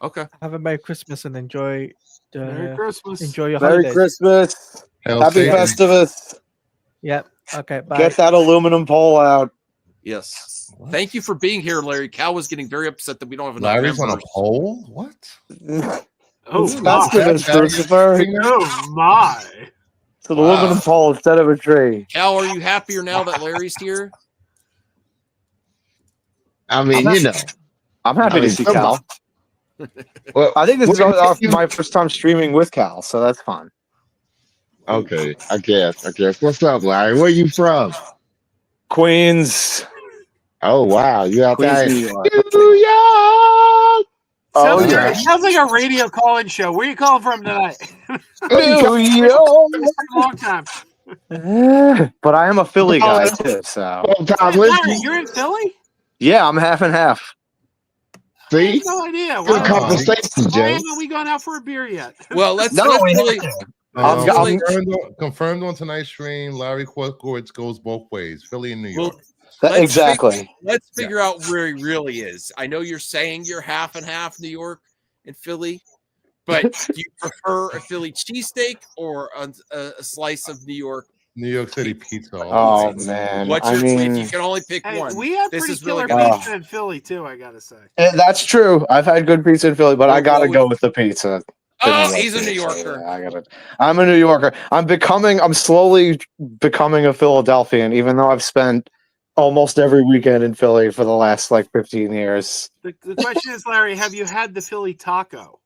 okay, have a Merry Christmas and enjoy Merry Christmas. Enjoy your Merry holidays. Christmas. Happy Festivus. Yep. Okay. Bye. Get that aluminum pole out. Yes. Thank you for being here, Larry. Cal was getting very upset that we don't have enough Larry's members. on a pole? What? Oh It's my! Festivus, Christopher. Oh my! It's an aluminum pole instead of a tree. Cal, are you happier now that Larry's here? I mean, I'm happy to see Cal. Well, I think this is my first time streaming with Cal, so that's fun. Okay, I guess. What's up, Larry? Where you from? Queens. Oh wow, you out there? Queens, New York. New York. Sounds like a radio call-in show. Where you calling from tonight? New York. It's been a long time. But I am a Philly guy too, so. Larry, you're in Philly? Yeah, I'm half and half. See? I had no idea. Good conversation, Why Joe. haven't we gone out for a beer yet? Well, let's Confirmed, really confirmed on tonight's stream. Larry Quartz goes both ways, Philly and New York. Let's figure out where he really is. I know you're saying you're half and half New York and Philly, but do you prefer a Philly cheesesteak or a slice of New York City pizza? Oh man, if you can only pick one, we have this pretty is killer really good. pizza in Philly too. I gotta say. That's true. I've had good pizza in Philly, but I gotta go with the pizza. Oh, he's a New Yorker. Yeah, I'm a New Yorker. I'm slowly becoming a Philadelphian, even though I've spent almost every weekend in Philly for the last 15 years. The question is, Larry, have you had the Philly taco?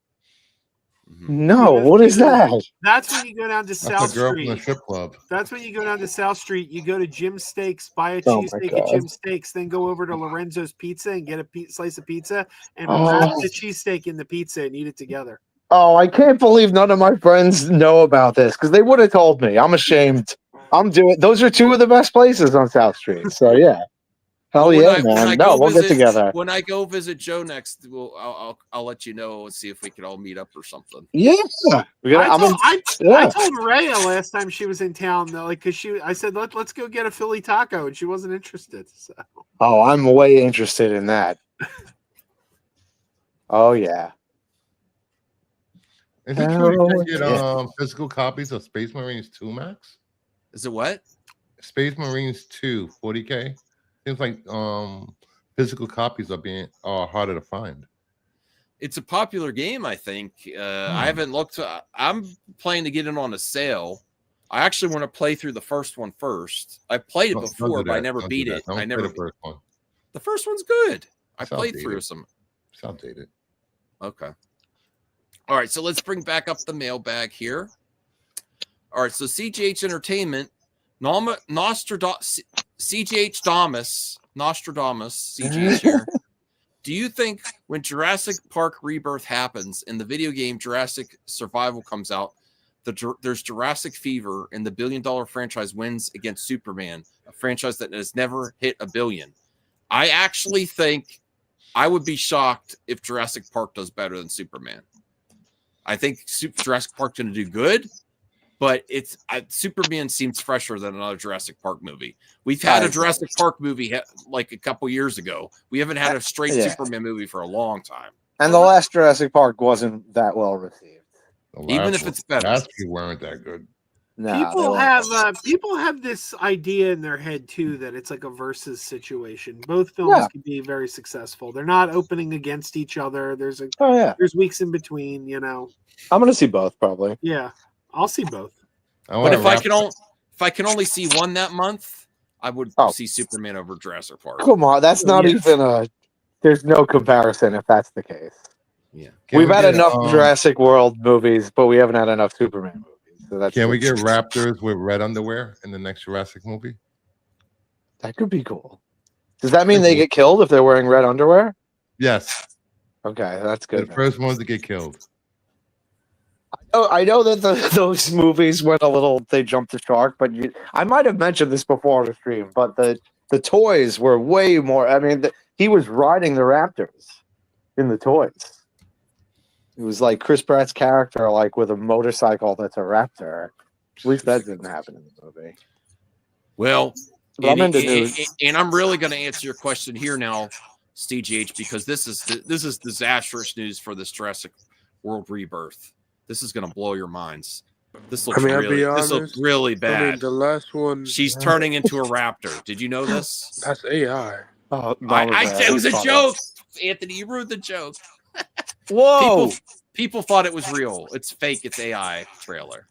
No, what is that? That's when you go down to South girl Street. from the strip club. That's when you go down to South Street. You go to Jim's Steaks, buy a Oh my cheesesteak God. at Jim's Steaks, then go over to Lorenzo's Pizza and get a slice of pizza and Oh. wrap the cheesesteak in the pizza and eat it together. Oh, I can't believe none of my friends know about this because they would have told me. I'm ashamed. Those are two of the best places on South Street. So yeah. Hell yeah, man. No, we'll get together. When I go visit Joe next, I'll let you know and see if we can all meet up or something. Yeah. I told Rhea last time she was in town though, because I said let's go get a Philly taco and she wasn't interested. So. Oh, I'm way interested in that. Oh yeah. Is it true you can get physical copies of Space Marines 2, Max? Is it what? Space Marines 2, 40K. Seems like physical copies are harder to find. It's a popular game, I think. I haven't looked. I'm planning to get it on a sale. I actually want to play through the first one first. I played it before, but I never beat it. I never. The first one. The first one's good. I It's played outdated. through some. It's outdated. Okay. All right, so let's bring back up the mailbag here. All right, so CGH Entertainment, CGH Nostradamus, CGH here. Do you think when Jurassic Park Rebirth happens and the video game Jurassic Survival comes out, there's Jurassic fever and the billion-dollar franchise wins against Superman, a franchise that has never hit $1 billion? I actually think I would be shocked if Jurassic Park does better than Superman. I think Jurassic Park's going to do good, but Superman seems fresher than another Jurassic Park movie. We've had a Jurassic Park movie like a couple years ago. We haven't had a straight Superman movie for a long time. And the last Jurassic Park wasn't that well received. Even if it's better. Last few weren't that good. People have this idea in their head too that it's like a versus situation. Both films can be very successful. They're not opening against each other. There's weeks in between. I'm gonna see both probably. Yeah, I'll see both. But if I can only see one that month, I would see Superman over Jurassic Park. Come on, that's not even there's no comparison if that's the case. Yeah, we've had enough Jurassic World movies, but we haven't had enough Superman movies. So that's Can we get raptors with red underwear in the next Jurassic movie? That could be cool. Does that mean they get killed if they're wearing red underwear? Yes. Okay, that's good. The first ones to get killed. I know that those movies went a little. They jumped the shark, but I might have mentioned this before on the stream. But the toys were way more. I mean, he was riding the raptors in the toys. It was like Chris Pratt's character, like with a motorcycle that's a raptor. At least that didn't happen in the movie. Well, I'm into news. And I'm really going to answer your question here now, CGH, because this is disastrous news for this Jurassic World Rebirth. This is going to blow your minds. This looks really bad. I mean, the last one. She's turning into a raptor. Did you know this? That's AI. Oh, it was a joke. Anthony, you ruined the joke. Whoa! People thought it was real. It's fake. It's AI trailer.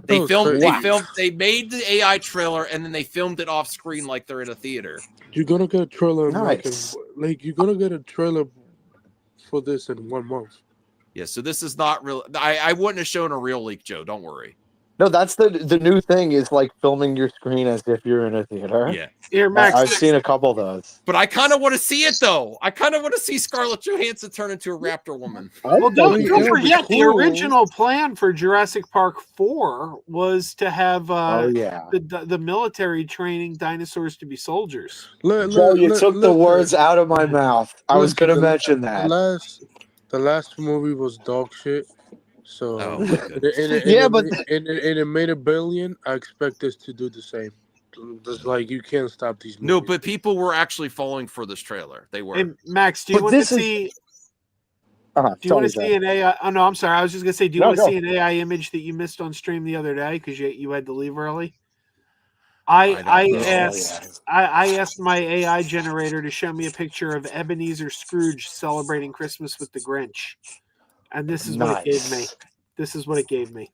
They made the AI trailer and then they filmed it off screen like they're in a theater. You're gonna get a trailer. Nice. You're gonna get a trailer for this in 1 month. Yeah, so this is not real. I wouldn't have shown a real leak, Joe. Don't worry. No, that's the new thing is like filming your screen as if you're in a theater. Yeah. Here, Max. I've seen a couple of those. But I kind of want to see it, though. I kind of want to see Scarlett Johansson turn into a raptor woman. Well, don't forget, the original plan for Jurassic Park 4 was to have the military training dinosaurs to be soldiers. You took the words out of my mouth. I was going to mention that. The last movie was dog shit. So, it made $1 billion. I expect this to do the same. Just like you can't stop these movies. No, but people were actually falling for this trailer. They were. Hey, Max, do you want to see? Do you want to see an AI? Oh no, I'm sorry. I was just gonna say, do you want to see an AI image that you missed on stream the other day because you had to leave early? I asked my AI generator to show me a picture of Ebenezer Scrooge celebrating Christmas with the Grinch. And this is what it gave me. This is what it gave me.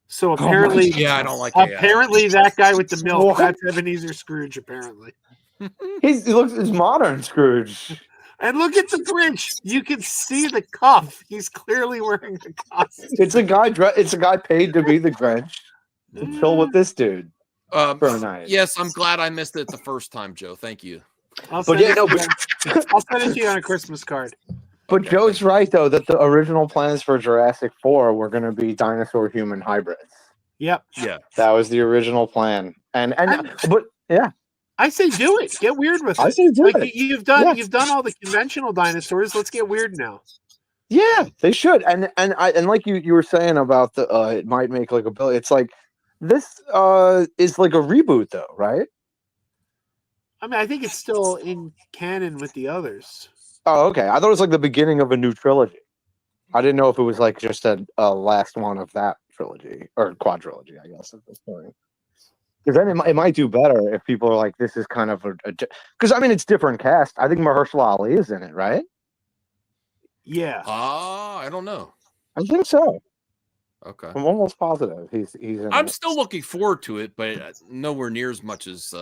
So apparently, I don't like apparently that guy with the milk, that's Ebenezer Scrooge, apparently. He looks it's modern Scrooge. And look at the Grinch. You can see the cuff. He's clearly wearing a costume. It's a guy paid to be the Grinch. To chill with this dude. For a night. Yes, I'm glad I missed it the first time, Joe. Thank you. I'll send it to you on a Christmas card. But Joe's right though that the original plans for Jurassic 4 were going to be dinosaur-human hybrids. Yep. Yeah. That was the original plan. But yeah. I say do it. Get weird with it. I say do it. You've done all the conventional dinosaurs. Let's get weird now. Yeah, they should. And like you were saying about the it might make like $1 billion. It's like this is like a reboot though, right? I mean, I think it's still in canon with the others. Oh, okay. I thought it was like the beginning of a new trilogy. I didn't know if it was like just a last one of that trilogy or quadrilogy, I guess, at this point. Because then it might do better if people are like, this is kind of because I mean, it's different cast. I think Mahershala Ali is in it, right? Yeah. I don't know. I think so. Okay. I'm almost positive he's in I'm it. still looking forward to it, but nowhere near as much as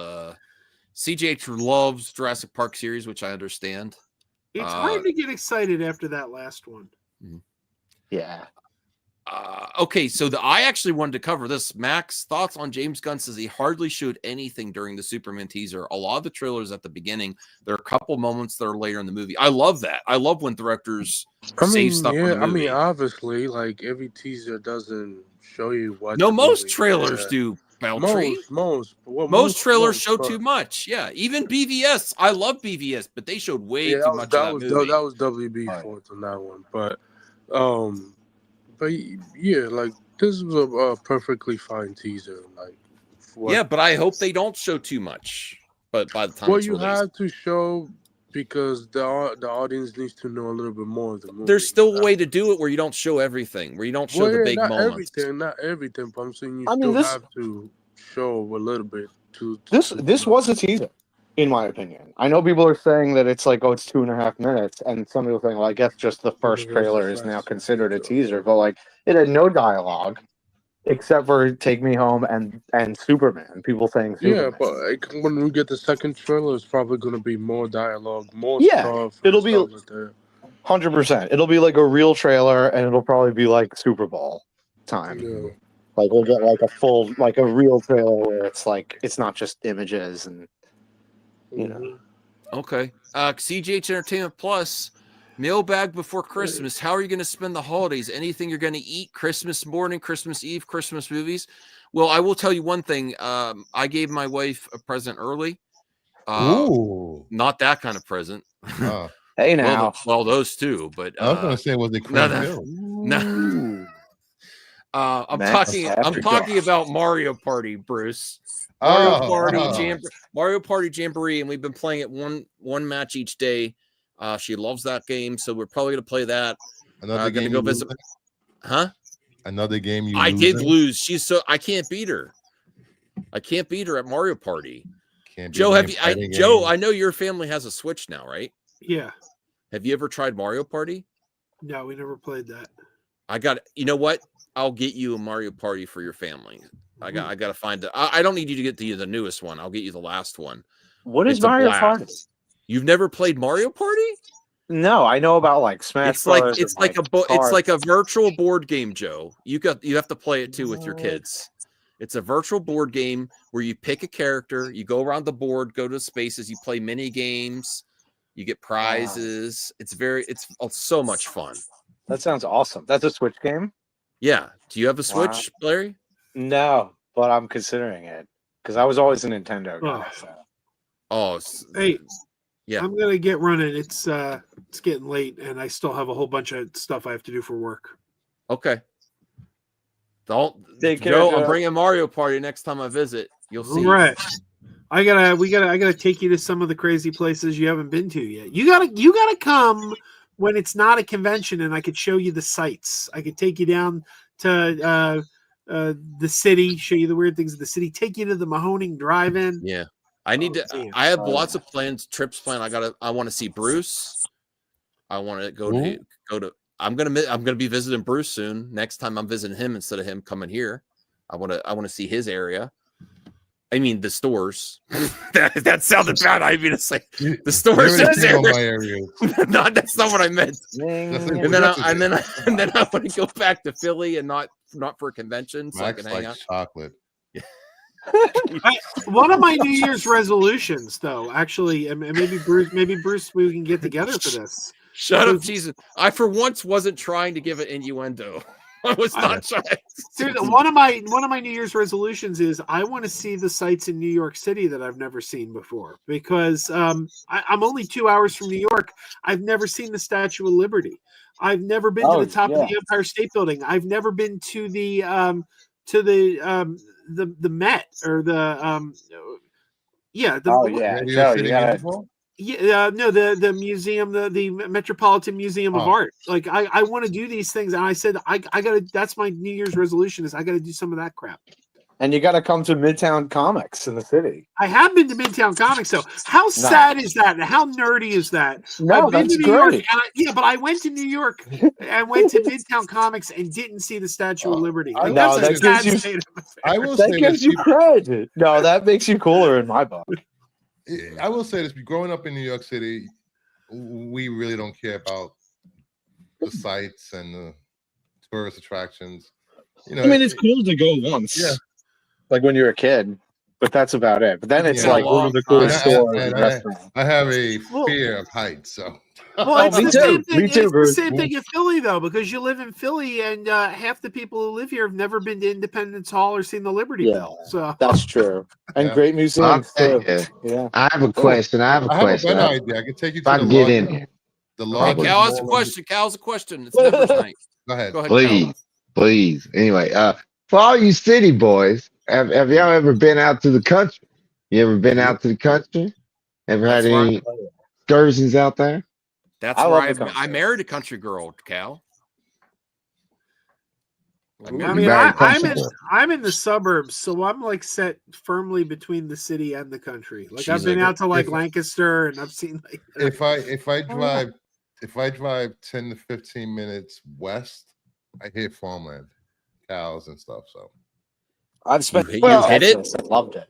CJH loves Jurassic Park series, which I understand. It's hard to get excited after that last one. Yeah. Okay, so I actually wanted to cover this. Max, thoughts on James Gunn says he hardly showed anything during the Superman teaser. A lot of the trailers at the beginning, there are a couple moments that are later in the movie. I love that. I love when directors save stuff in the movie. I mean, obviously, like every teaser doesn't show you what. No, most trailers do. Beltry. Most trailers show too much. Yeah, even BVS. I love BVS, but they showed way too much of that movie. That was WB fault on that one, but yeah, like this was a perfectly fine teaser. Like, yeah, but I hope they don't show too much. But by the time you have to show because the audience needs to know a little bit more of the movie. There's still a way to do it where you don't show everything, where you don't show the big moments. Not everything, but I'm saying you have to show a little bit. This was a teaser, in my opinion. I know people are saying that it's like, it's 2.5 minutes, and some people think, well, I guess just the first trailer is now considered a teaser, but like it had no dialogue except for "Take Me Home" and Superman. People saying Superman. Yeah, but like, when we get the second trailer, it's probably going to be more dialogue, more stuff. It'll be 100%. It'll be like a real trailer, and it'll probably be like Super Bowl time. Yeah. Like we'll get like a full, like a real trailer where it's like it's not just images and you know. Okay. CGH Entertainment Plus, mailbag before Christmas. How are you going to spend the holidays? Anything you're going to eat? Christmas morning, Christmas Eve, Christmas movies? Well, I will tell you one thing. I gave my wife a present early. Ooh. Not that kind of present. Hey now. Well, those two, but I was going to say, was it Krypto? No. I'm talking about Mario Party, Bruce. Mario Party Jamboree, and we've been playing it one match each day. She loves that game, so we're probably gonna play that. Another game. Go visit. Huh? Another game you. I did lose. I can't beat her. I can't beat her at Mario Party. Joe, Joe, I know your family has a Switch now, right? Yeah. Have you ever tried Mario Party? No, we never played that. I got it. You know what? I'll get you a Mario Party for your family. I got to find it. I don't need you to get the newest one. I'll get you the last one. What is Mario Party? You've never played Mario Party? No, I know about like Smash. It's like a virtual board game, Joe. You have to play it too with your kids. It's a virtual board game where you pick a character, you go around the board, go to spaces, you play mini games, you get prizes. It's so much fun. That sounds awesome. That's a Switch game? Yeah. Do you have a Switch, Larry? No, but I'm considering it because I was always a Nintendo guy. Hey, yeah. I'm gonna get running. It's getting late, and I still have a whole bunch of stuff I have to do for work. Okay. Joe, I'm bringing Mario Party next time I visit. You'll see. Right. I gotta take you to some of the crazy places you haven't been to yet. You gotta come when it's not a convention, and I could show you the sights. I could take you down to the city, show you the weird things of the city, take you to the Mahoning Drive-In. Yeah. I have lots of trips planned. I want to see Bruce. I want to go to I'm gonna be visiting Bruce soon. Next time I'm visiting him instead of him coming here. I want to see his area. I mean the stores. that sounded bad. I mean to say the stores. No, that's not what I meant. And then I want to go back to Philly and not for a convention, so I can hang out. Chocolate. One of my New Year's resolutions, though, actually, and maybe Bruce, we can get together for this. Shut up, Jesus! I for once wasn't trying to give it innuendo. I was not trying. Seriously, one of my New Year's resolutions is I want to see the sights in New York City that I've never seen before because I'm only 2 hours from New York. I've never seen the Statue of Liberty. I've never been to the top of the Empire State Building. I've never been to the Met or the the museum, the Metropolitan Museum of Art. Like I want to do these things, and I said I gotta. That's my New Year's resolution is I gotta do some of that crap. And you got to come to Midtown Comics in the city. I have been to Midtown Comics, though. How sad is that? And how nerdy is that? No, I've been that's to New great. York, but I went to New York and went to Midtown Comics and didn't see the Statue of Liberty. Like, no, that's that a sad state of affairs. That gives you credit. No, that makes you cooler in my book. I will say this: growing up in New York City, we really don't care about the sights and the tourist attractions. You know, I mean, it's cool to go once. Yeah. Like when you're a kid, but that's about it. But then it's like one of the coolest stores. I have a fear of heights, so. Well, it's the same thing. It's the same thing in Philly, though, because you live in Philly, and half the people who live here have never been to Independence Hall or seen the Liberty Bell. So that's true. And great museums too. Yeah. I have a question. I can take you to the get in here. The law. Hey, Cal has a question. Cal's a question. It's never night. Go ahead. Please. Anyway, for all you city boys, have y'all ever been out to the country? You ever been out to the country? Ever had any excursions out there? That's where I married a country girl, Cal. I'm in the suburbs, so I'm like set firmly between the city and the country. Like I've been out to like Lancaster, and I've seen like. If I drive 10 to 15 minutes west, I hit farmland, cows and stuff. So I've spent hit it. I loved it.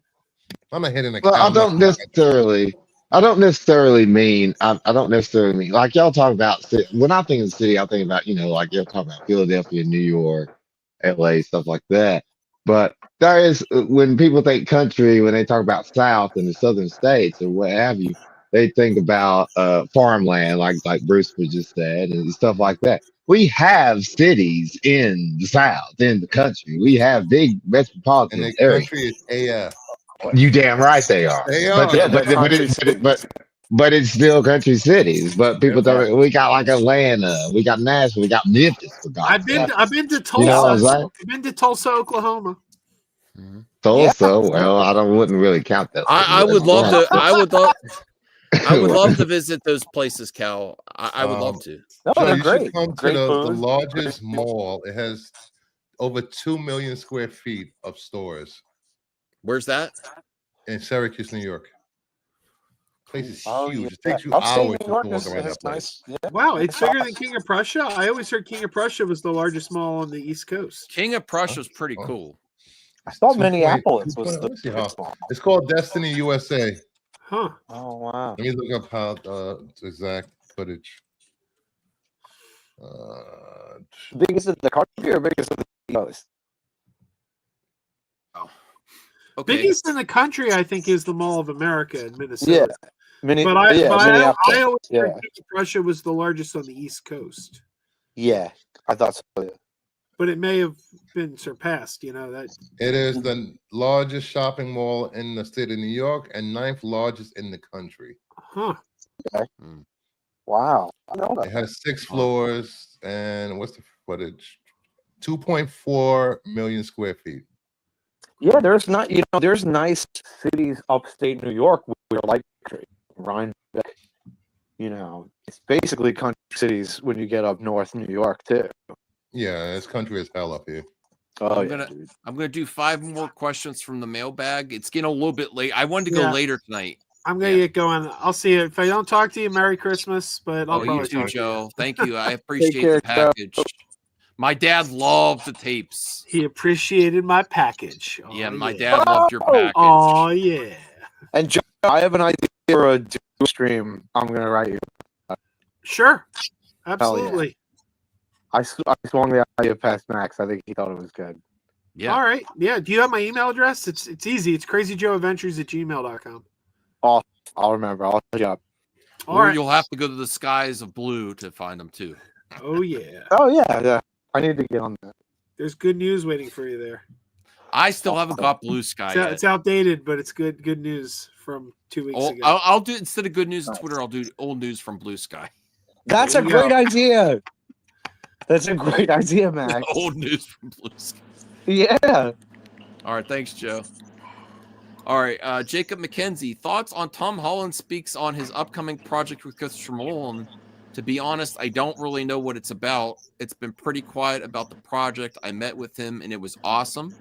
I'm not hitting a cow. I don't necessarily mean like y'all talk about. When I think of the city, I think about like y'all talk about Philadelphia, New York, LA, stuff like that. But there is when people think country, when they talk about South and the southern states or what have you, they think about farmland, like Bruce just said, and stuff like that. We have cities in the South, in the country. We have big metropolitan areas. Country is AF. You damn right they are. They are. But but it's still country cities. But people don't. We got like Atlanta, we got Nashville, we got Memphis. For God's sake. I've been to You know what I'm Tulsa. saying? I've been to Tulsa, Oklahoma. Tulsa. Well, I wouldn't really count that. I would love to. I would love to visit those places, Cal. I would love to. No, Joe, you should come to the largest mall. It has over 2 million square feet of stores. Where's that? In Syracuse, New York. Place is Oh, huge. yeah. It takes you Upstate hours New to York walk is around that place. nice. Yeah. Wow, it's bigger than King of Prussia. I always heard King of Prussia was the largest mall on the East Coast. King of Prussia is pretty cool. I thought Minneapolis was Let me see the how. biggest mall. It's called Destiny USA. Huh. Oh wow. Let me look up how exact footage. Biggest in the country or biggest in the coast? Okay. Biggest in the country, I think, is the Mall of America in Minnesota. Yeah. But I Minneapolis. always Yeah. heard King of Prussia was the largest on the East Coast. Yeah, I thought so. Yeah. But it may have been surpassed, that. It is the largest shopping mall in the state of New York and 9th largest in the country. Huh. Okay. Wow. I know that. It has 6 floors and what's the footage? 2.4 million square feet. Yeah, there's there's nice cities upstate New York where like Rhinebeck, it's basically country cities when you get up north New York too. Yeah, it's country as hell up here. Oh, I'm gonna do 5 more questions from the mailbag. It's getting a little bit late. I wanted to go later tonight. I'm gonna get going. I'll see you. If I don't talk to you, Merry Christmas. But I'll you too, talk Joe. Thank you. I appreciate care, the package. My dad loved the tapes. He appreciated my package. Yeah, my dad loved your package. Oh yeah. And Joe, I have an idea for a duo stream. I'm gonna write you. Sure. Yeah. Absolutely. I swung the idea past Max. I think he thought it was good. Yeah. All right. Yeah. Do you have my email address? It's easy. It's crazyjoeadventures@gmail.com. Oh, I'll remember. I'll hit you up. Or you'll have to go to the skies of blue to find them too. Oh yeah. Oh yeah. I need to get on that. There's good news waiting for you there. I still haven't got blue sky yet. It's outdated, but it's good news from 2 weeks ago. I'll do instead of good news on Twitter, I'll do old news from Blue Sky. That's a great idea. That's a great idea, Max. Old news from Blue Sky. Yeah. All right, thanks, Joe. All right, Jacob McKenzie, thoughts on Tom Holland speaks on his upcoming project with Christopher Nolan. To be honest, I don't really know what it's about. It's been pretty quiet about the project. I met with him, and it was awesome.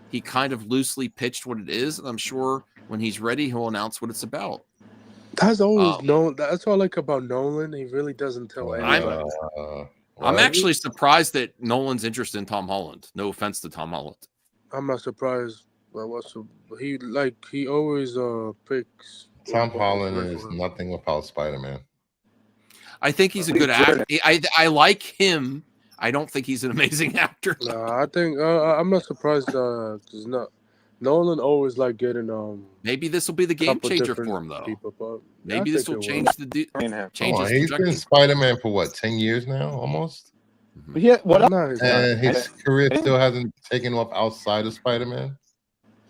He kind of loosely pitched what it is, and I'm sure when he's ready, he'll announce what it's about. That's always known. That's what I like about Nolan. He really doesn't tell anybody. I'm actually surprised that Nolan's interested in Tom Holland. No offense to Tom Holland. I'm not surprised. He always picks. Tom Holland is nothing without Spider-Man. I think he's a good actor. I like him. I don't think he's an amazing actor. I think I'm not surprised. Cause Nolan always like getting Maybe this will be the game changer for him, though. Maybe this will change He's been Spider-Man for what, 10 years now, almost. Yeah, and his career still hasn't taken off outside of Spider-Man.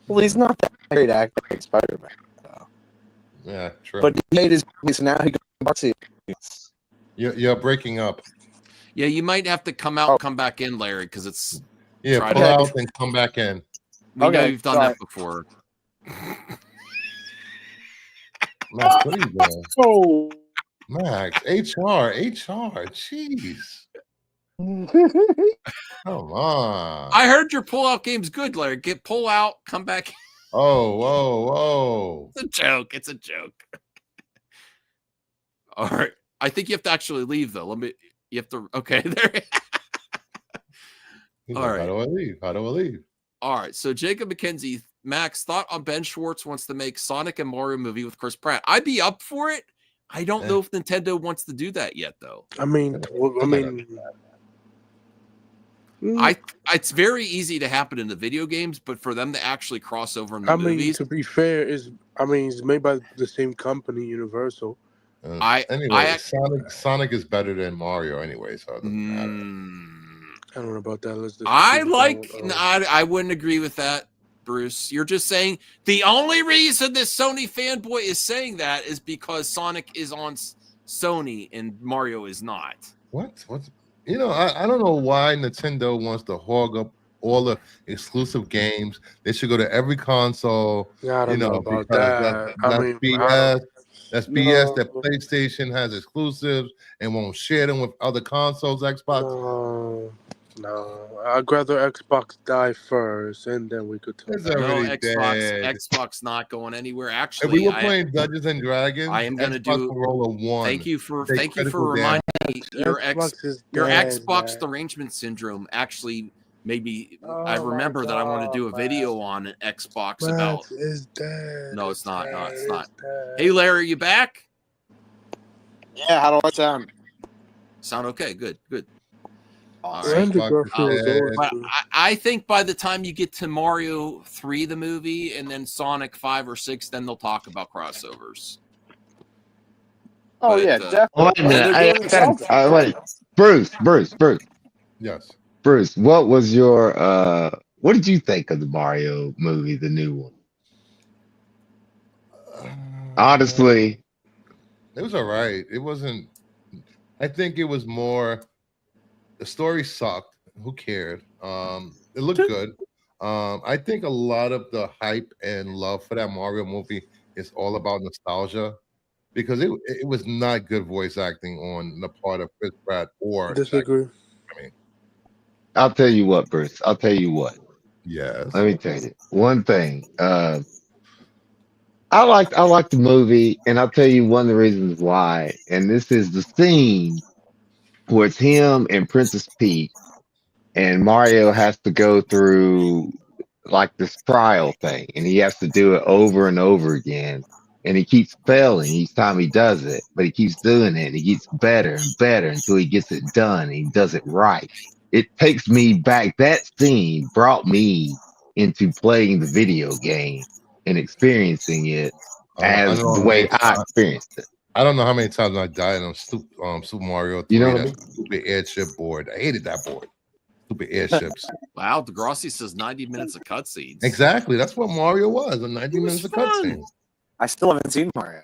Well, he's not that great actor like Spider-Man. Yeah, true. But he made his movies now. He got You're breaking up. Yeah, you might have to come out and come back in, Larry, because it's pull out and come back in. We know you've done that before. Max, what are you doing? Oh, Max, HR, jeez. Come on. I heard your pull-out game's good, Larry. Pull out, come back. Whoa. It's a joke. It's a joke. All right. I think you have to actually leave, though. You have to. Okay, there. All right. How do I leave? All right. So Jacob McKenzie, Max, thought on Ben Schwartz wants to make Sonic and Mario movie with Chris Pratt. I'd be up for it. I don't know if Nintendo wants to do that yet, though. It's very easy to happen in the video games, but for them to actually cross over in the movies. To be fair, it's made by the same company, Universal. Sonic is better than Mario anyway, so it doesn't matter. I don't know about that. I wouldn't agree with that. Bruce. You're just saying the only reason this Sony fanboy is saying that is because Sonic is on Sony and Mario is not. What? You know, I don't know why Nintendo wants to hog up all the exclusive games. They should go to every console. Yeah, I don't know about because that. that's BS. That's BS. That No. PlayStation has exclusives and won't share them with other consoles. Xbox. No, I'd rather Xbox die first, and then we could talk. It's already dead. Xbox not going anywhere. If Actually, we were playing Dungeons and Dragons, I am going to Xbox do. will roll a 1. Thank you for Take critical reminding me. Your Xbox is your dead, Xbox man. derangement syndrome actually maybe. I Oh my remember that I want to do a God, video on an Xbox Max about. is dead. No, it's not. No, it's It's not. dead. Hey, Larry, are you back? Yeah, how do I sound? Sound okay? Good. All Xbox but I think by the time you get to Mario 3, the movie, and then Sonic 5 or 6, then they'll talk about crossovers. Oh But, yeah, definitely. Wait a minute. Wait, Bruce. Yes. Bruce, what was your what did you think of the Mario movie, the new one? Honestly, it was all right. It wasn't. I think it was more. The story sucked. Who cared? It looked good. I think a lot of the hype and love for that Mario movie is all about nostalgia, because it was not good voice acting on the part of Chris Pratt or disagree. I mean, I'll tell you what, Bruce. I'll tell you what. Yes. Let me tell you one thing. I like the movie, and I'll tell you one of the reasons why. And this is the scene where it's him and Princess Peach, and Mario has to go through like this trial thing, and he has to do it over and over again. And he keeps failing each time he does it, but he keeps doing it, and he gets better and better until he gets it done, and he does it right. It takes me back. That scene brought me into playing the video game and experiencing it as the way I experienced it. I don't know how many times I died on Super Mario 3. You know what I mean? Stupid airship board. I hated that board. Stupid airships. Wow, Degrassi says 90 minutes of cutscenes. Exactly. That's what Mario was. 90 minutes of cutscenes. I still haven't seen Mario.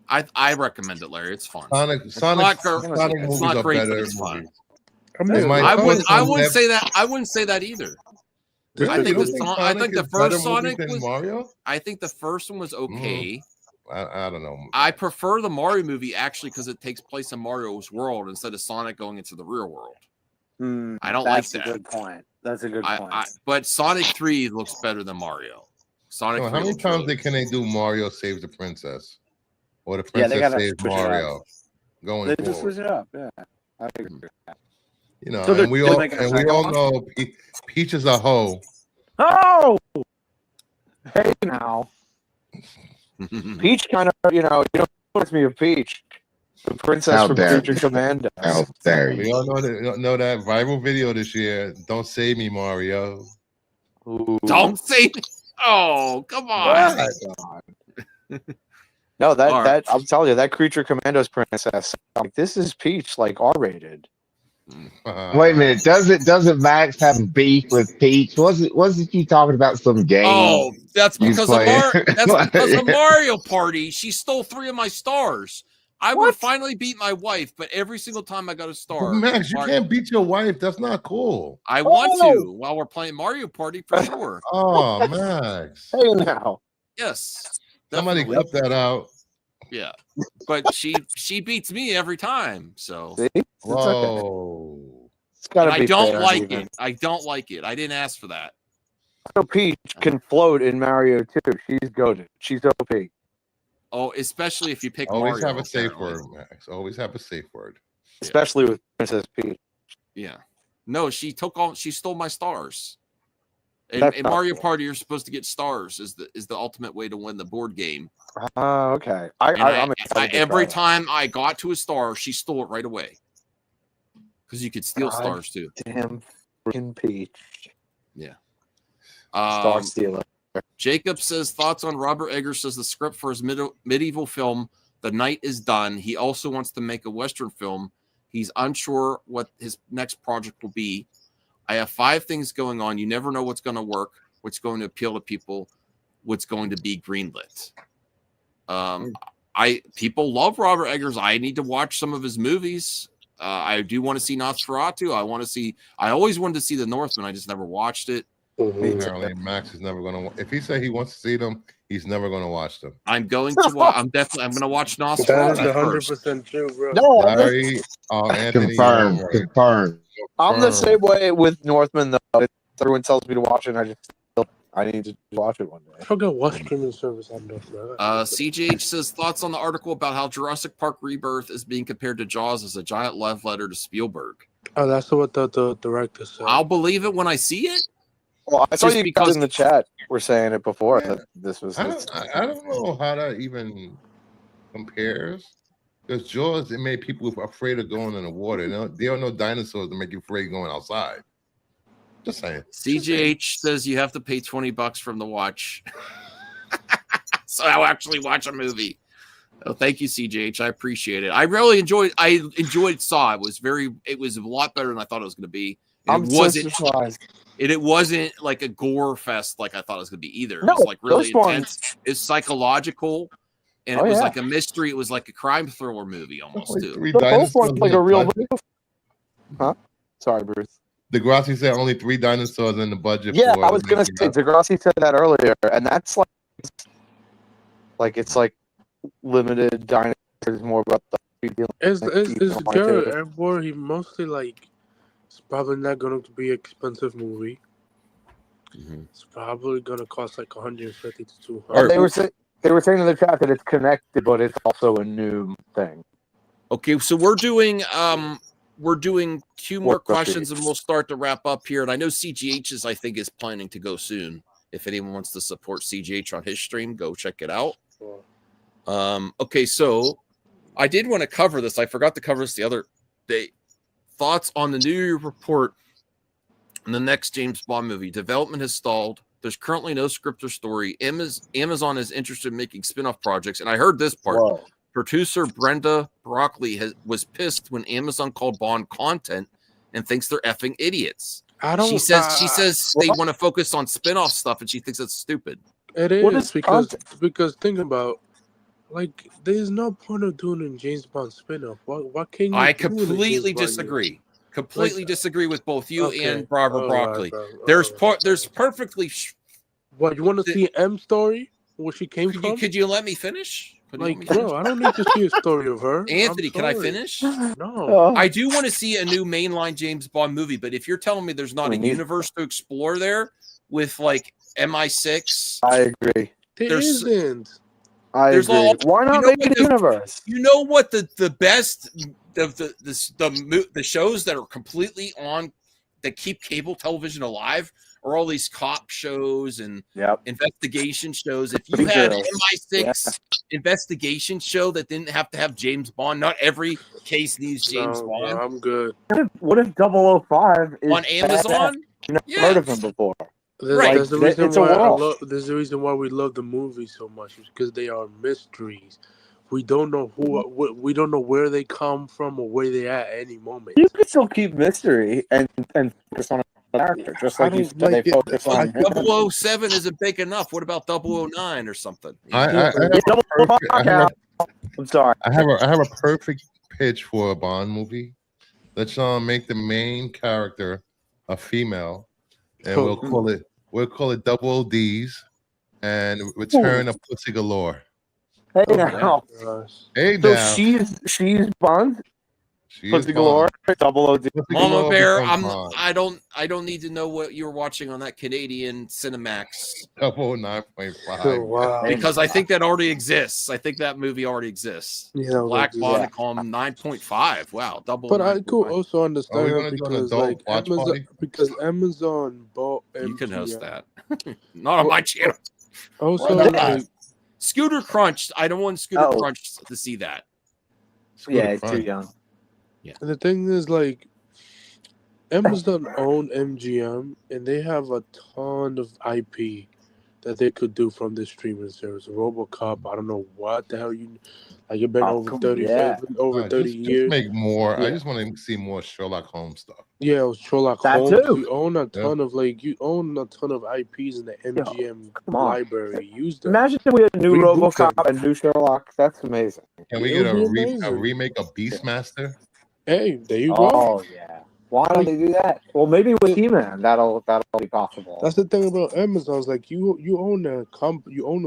I recommend it, Larry. It's fun. Sonic it's movies not are great, better but it's fun. I wouldn't say that. I wouldn't say that either. Really? I think I think the first Sonic was Mario. I think the first one was okay. I don't know. I prefer the Mario movie actually because it takes place in Mario's world instead of Sonic going into the real world. I don't like that. That's a good point. That's a good point. But Sonic 3 looks better than Mario. Sonic. How many times can they do Mario saves the princess, or the princess saves Mario? Going they forward. just switch it up. Yeah, I agree. You know, So and we all know Peach is a hoe. Oh, hey now. Peach kind of, you don't reminds me of Peach, the princess from Creature Commando. How dare you? We all know that viral video this year. Don't save me, Mario. Ooh. Don't save me. Oh, come on. No, that I'm telling you, that Creature Commandos princess. Like, this is Peach, like R-rated. Wait a minute. Doesn't Max have beef with Peach? Wasn't you talking about some game? Oh, that's because of Mario Party. She stole 3 of my stars. I would finally beat my wife, but every single time I got a star. Max, you can't beat your wife. That's not cool. I want to while we're playing Mario Party for sure. Oh, Max. Hey now. Yes. Somebody cut that out. Yeah, but she beats me every time. So whoa, I don't like it. I don't like it. I didn't ask for that. So Peach can float in Mario 2. She's goated. She's OP. Oh, especially if you pick Always Mario. Have a safe word, Max. Always have a safe word. Especially with Princess Peach. Yeah. No, she stole my stars. In Mario Party, you're supposed to get stars. Is the ultimate way to win the board game. Okay. Every time I got to a star, she stole it right away. Because you could steal stars too. Damn freaking Peach. Yeah. Star stealer. Jacob says thoughts on Robert Eggers says the script for his medieval film The Night is done. He also wants to make a Western film. He's unsure what his next project will be. I have 5 things going on. You never know what's going to work. what's going to appeal to people, what's going to be greenlit. People love Robert Eggers. I need to watch some of his movies. I do want to see Nosferatu. I always wanted to see The Northman. I just never watched it. Apparently, Max is never going to. If he said he wants to see them, he's never going to watch them. I'm going to watch. I'm going to watch Nosferatu. That's 100% true, bro. No, Larry, Anthony, confirmed. I'm the same way with Northman though. Everyone tells me to watch it, and I need to watch it one day. I forgot what streaming service I'm doing. CGH says thoughts on the article about how Jurassic Park Rebirth is being compared to Jaws as a giant love letter to Spielberg. Oh, that's what the director said. I'll believe it when I see it. Well, I saw you guys in the chat were saying it before. That this was. I don't know how that even compares. Because Jaws, it made people afraid of going in the water. There are no dinosaurs to make you afraid of going outside. Just saying. CGH says you have to pay $20 from the watch. So I'll actually watch a movie. Oh, thank you, CGH. I appreciate it. I really enjoyed Saw. It was a lot better than I thought it was going to be. It wasn't like a gore fest like I thought it was going to be either. It was like really intense. It's psychological, and it was like a mystery. It was like a crime thriller movie almost too. Like a real. Huh? Sorry, Bruce. Degrassi said only 3 dinosaurs in the budget. Yeah, I was gonna say Degrassi said that earlier, and that's like it's like limited dinosaurs, more about the feeling. It's good, and more he mostly like. It's probably not going to be an expensive movie. It's probably going to cost like 150 to 200. They were saying in the chat that it's connected, but it's also a new thing. Okay, so we're doing 2 more questions, and we'll start to wrap up here. And I know CGH I think is planning to go soon. If anyone wants to support CGH on his stream, go check it out. Okay, so I did want to cover this. I forgot to cover this the other day. Thoughts on the New Year report and the next James Bond movie. Development has stalled. There's currently no script or story. Amazon is interested in making spin-off projects. And I heard this part. Whoa. Producer Brenda Broccoli was pissed when Amazon called Bond content and thinks they're effing idiots. She says they want to focus on spin-off stuff, and she thinks it's stupid. It is because think about like there's no point of doing a James Bond spin-off. What can you? I completely disagree. Disagree with both you and Barbara Broccoli. There's perfectly. What you want to see M story? Where she came from? Could you let me finish? I don't need to see a story of her. Anthony, can I finish? No. I do want to see a new mainline James Bond movie, but if you're telling me there's not a universe to explore there with like MI6, I agree. There isn't. I agree. Why not make it a universe? You know what the best the shows that are completely on that keep cable television alive are all these cop shows and investigation shows. If you had an MI6 investigation show that didn't have to have James Bond, not every case needs James Bond. I'm good. What if 005 is on Amazon? You've never heard of him before. There's the reason why we love the movie so much is because they are mysteries. We don't know we don't know where they come from or where they at any moment. You can still keep mystery and focus on a character, just like they focus on 007 isn't big enough. What about 009 or something? I'm sorry. I have a perfect pitch for a Bond movie. Let's make the main character a female, and we'll call it Double D's, and Return of Pussy Galore. Hey now. Hey now. So she's Bond. Pussy Galore. Double OD. Mama Bear. I don't need to know what you're watching on that Canadian Cinemax. 9.5. Wow. Because I think that already exists. I think that movie already exists. Yeah, Black Bond call him 9.5. Wow, double. But I could also understand because Amazon bought MGM. You can host that. Not on my channel. Also, Scooter Crunch. I don't want Scooter Crunch to see that. It's too young. Yeah. And the thing is, like, Amazon own MGM, and they have a ton of IP that they could do from this streaming service. RoboCop, I don't know what the hell you've been over 30 years. Just make more. Yeah. I just want to see more Sherlock Holmes stuff. Yeah, it was Sherlock That Holmes. too. You own a ton of IPs in the MGM come on. library. Use them. Imagine if we had a new Reboot RoboCop them. and new Sherlock. That's amazing. Can we It get would be a amazing. remake of Beastmaster? Hey, there you go. Oh yeah. Why don't they do that? Well, maybe with He-Man, that'll be possible. That's the thing about Amazon. Is like you own a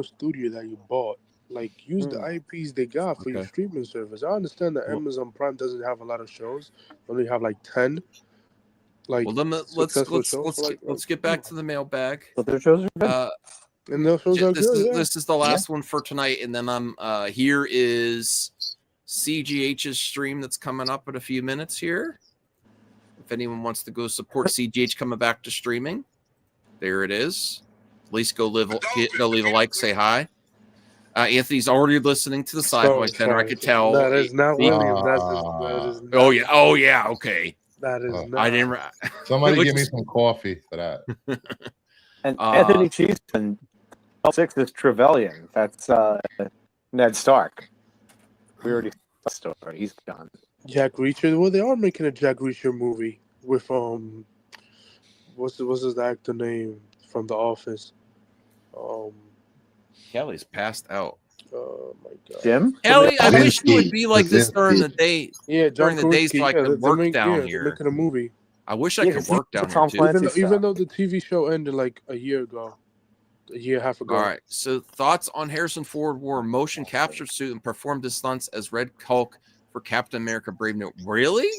studio that you bought. Like use the IPs they got for your streaming service. I understand that Amazon Prime doesn't have a lot of shows. They only have like 10. Like well, let's get back to the mailbag. But their shows are good. And those shows are good. This is the last one for tonight, and then here is CGH's stream that's coming up in a few minutes here. If anyone wants to go support CGH coming back to streaming, there it is. At least go leave a like, say hi. Anthony's already listening to the Sideway Center. I could tell. That is not William. That is not, Oh yeah. Okay. That is not. I didn't. Somebody give me some coffee for that. And Anthony Cheeseman, 6 is Trevelyan. That's Ned Stark. We already saw the story. He's gone. Jack Reacher. Well, they are making a Jack Reacher movie with what's his actor name from The Office? Kelly's passed out. Oh my god. Jim? Kelly, I wish you would be like this during the day. Yeah, during the days so I could work down here. They're making a movie. I wish I could work down here too. Even though the TV show ended like a year and a half ago. All right. So thoughts on Harrison Ford wore a motion capture suit and performed his stunts as Red Hulk for Captain America: Brave New. Really?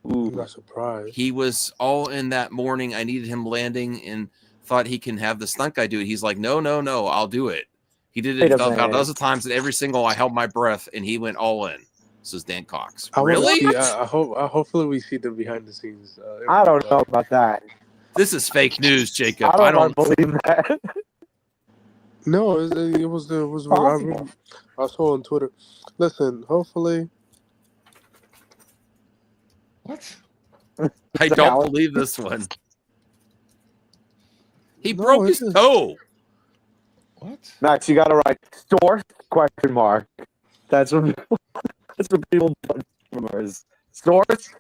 Ooh, not surprised. He was all in that morning. I needed him landing and thought he can have the stunt guy do it. He's like, no, I'll do it. He did it about a dozen times, and every single I held my breath, and he went all in. This is Dan Cox. Really? Hopefully we see them behind the scenes. I don't know about that. This is fake news, Jacob. I don't believe that. No, it was I saw on Twitter. Listen, hopefully. What? I don't believe this one. He broke his toe. What? Max, you got to write source ? That's what people put rumors. Source.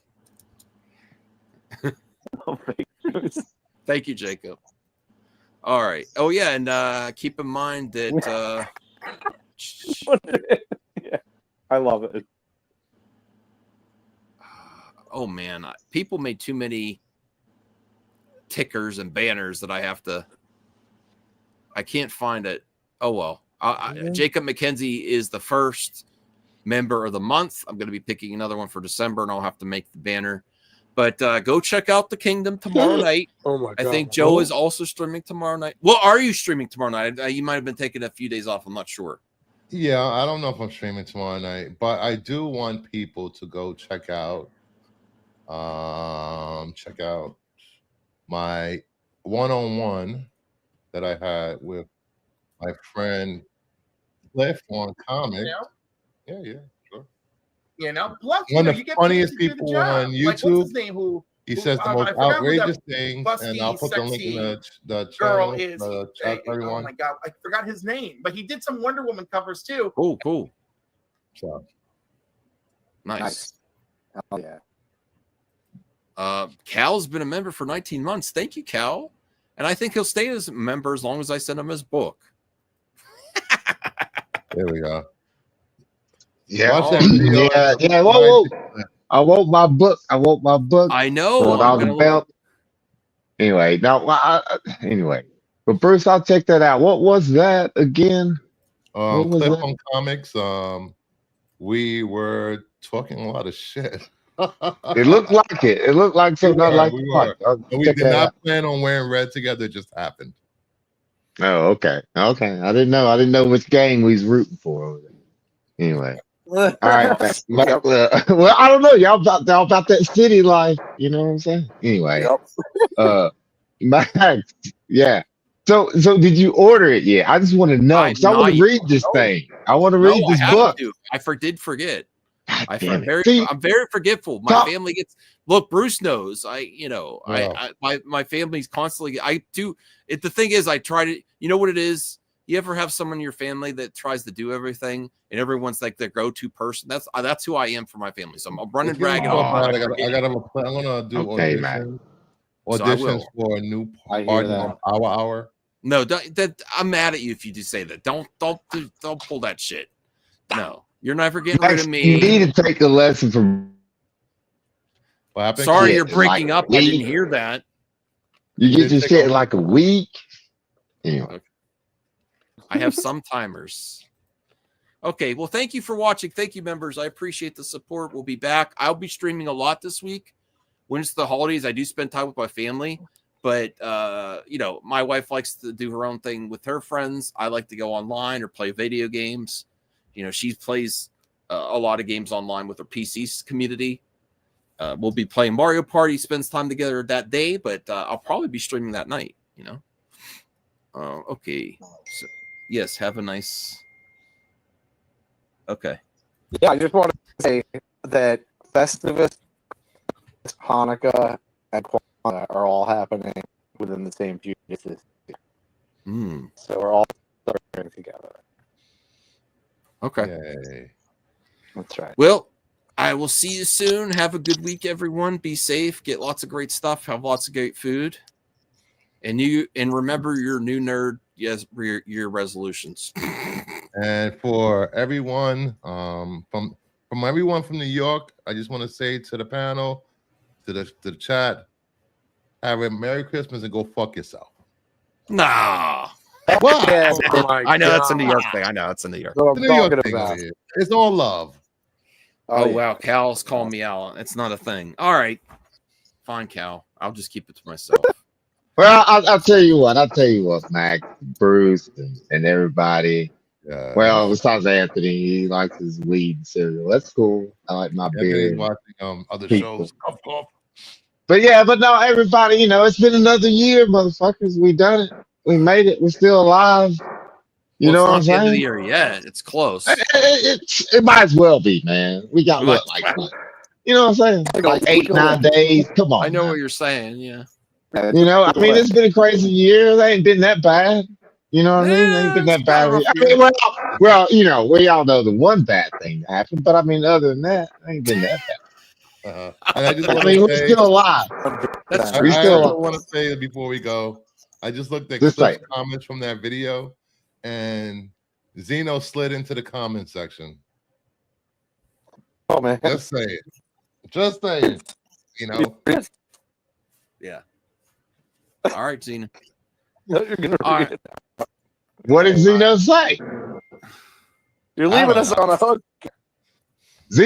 Thank you, Jacob. All right. Oh yeah, and keep in mind that yeah, I love it. Oh man, people made too many tickers and banners that I can't find it. Oh well. Jacob McKenzie is the first member of the month. I'm going to be picking another one for December, and I'll have to make the banner. But go check out The Kingdom tomorrow night. Oh my god! I think Joe is also streaming tomorrow night. Well, are you streaming tomorrow night? You might have been taking a few days off. I'm not sure. Yeah, I don't know if I'm streaming tomorrow night, but I do want people to go check out my one-on-one that I had with my friend Cliff on comics. Yeah, sure. You know, plus one of the you get funniest to do the people job. on Like, what's YouTube. his name, He says the most outrageous things, and I'll put the link in the girl channel, is the chat for everyone. oh my god, I forgot his name, but he did some Wonder Woman covers too. Oh, cool. So nice. Oh yeah. Cal's been a member for 19 months. Thank you, Cal. And I think he'll stay as a member as long as I send him his book. There we go. Yeah. Yeah. Whoa. I want my book. I know. Going all the belt. Anyway, anyway. But Bruce, I'll check that out. What was that again? Cliff on Comics. We were talking a lot of shit. It looked like it. It looked like something I like. We did not plan on wearing red together. It just happened. Oh, okay. I didn't know which gang we was rooting for over there. Anyway. All right. Well, I don't know. Y'all about that city life. You know what I'm saying? Anyway. Max. Yeah. So did you order it yet? I just want to know because I want to read this thing. I want to read this book. I did forget. I'm very forgetful. My family gets Bruce knows. My family's constantly. I do it. The thing is, I try to. You know what it is. You ever have someone in your family that tries to do everything, and everyone's like their go-to person? That's who I am for my family. So I'm running ragged. I'm gonna do auditions for a new partner on Our Hour. No, I'm mad at you if you do say that. Don't pull that shit. No, you're never getting rid of me. You need to take a lesson from. Sorry, you're breaking up. I didn't hear that. You get your shit in like a week. Anyway. Okay. I have some timers. Okay, well, thank you for watching. Thank you, members. I appreciate the support. We'll be back. I'll be streaming a lot this week. When it's the holidays, I do spend time with my family. But, my wife likes to do her own thing with her friends. I like to go online or play video games. She plays a lot of games online with her PC community. We'll be playing Mario Party, spends time together that day, but I'll probably be streaming that night, Okay. So, yes, have a nice... Okay. Yeah, I just want to say that Festivus, Hanukkah, and Kwanzaa are all happening within the same few days this year. So we're all starting together. Okay. Yay. That's right. Well, I will see you soon. Have a good week, everyone. Be safe. Get lots of great stuff. Have lots of great food. And remember your new nerd, yes, your resolutions. And for everyone from everyone from New York, I just want to say to the panel, to the chat, have a Merry Christmas and go fuck yourself. Nah. What? I know that's a New York thing. I know it's a New York. It's a New York thing. It's all love. Oh wow, Cal's calling me out. It's not a thing. All right, fine, Cal. I'll just keep it to myself. Well, I'll tell you what, Mac, Bruce, and everybody. Well, besides Anthony, he likes his weed and cereal. That's cool. I like my beer. Watching other shows. But no, everybody, it's been another year, motherfuckers. We done it. We made it. We're still alive. You know what I'm saying? End of the year yet. It's close. It might as well be, man. We got you know what I'm saying? Like 8-9 days. Come on. I know what you're saying. Yeah. I mean, it's been a crazy year. They ain't been that bad. You know what I mean? They ain't been that bad. Well, we all know the one bad thing that happened, but I mean, other than that, it ain't been that bad. And I just we're still alive. I still want to say before we go, I just looked at the comments from that video, and Zeno slid into the comment section. Oh man! Just say it. Just say it. Yeah. All right, Zeno. No, you're gonna read it. What did Zeno say? You're leaving us on a hook. Zeno.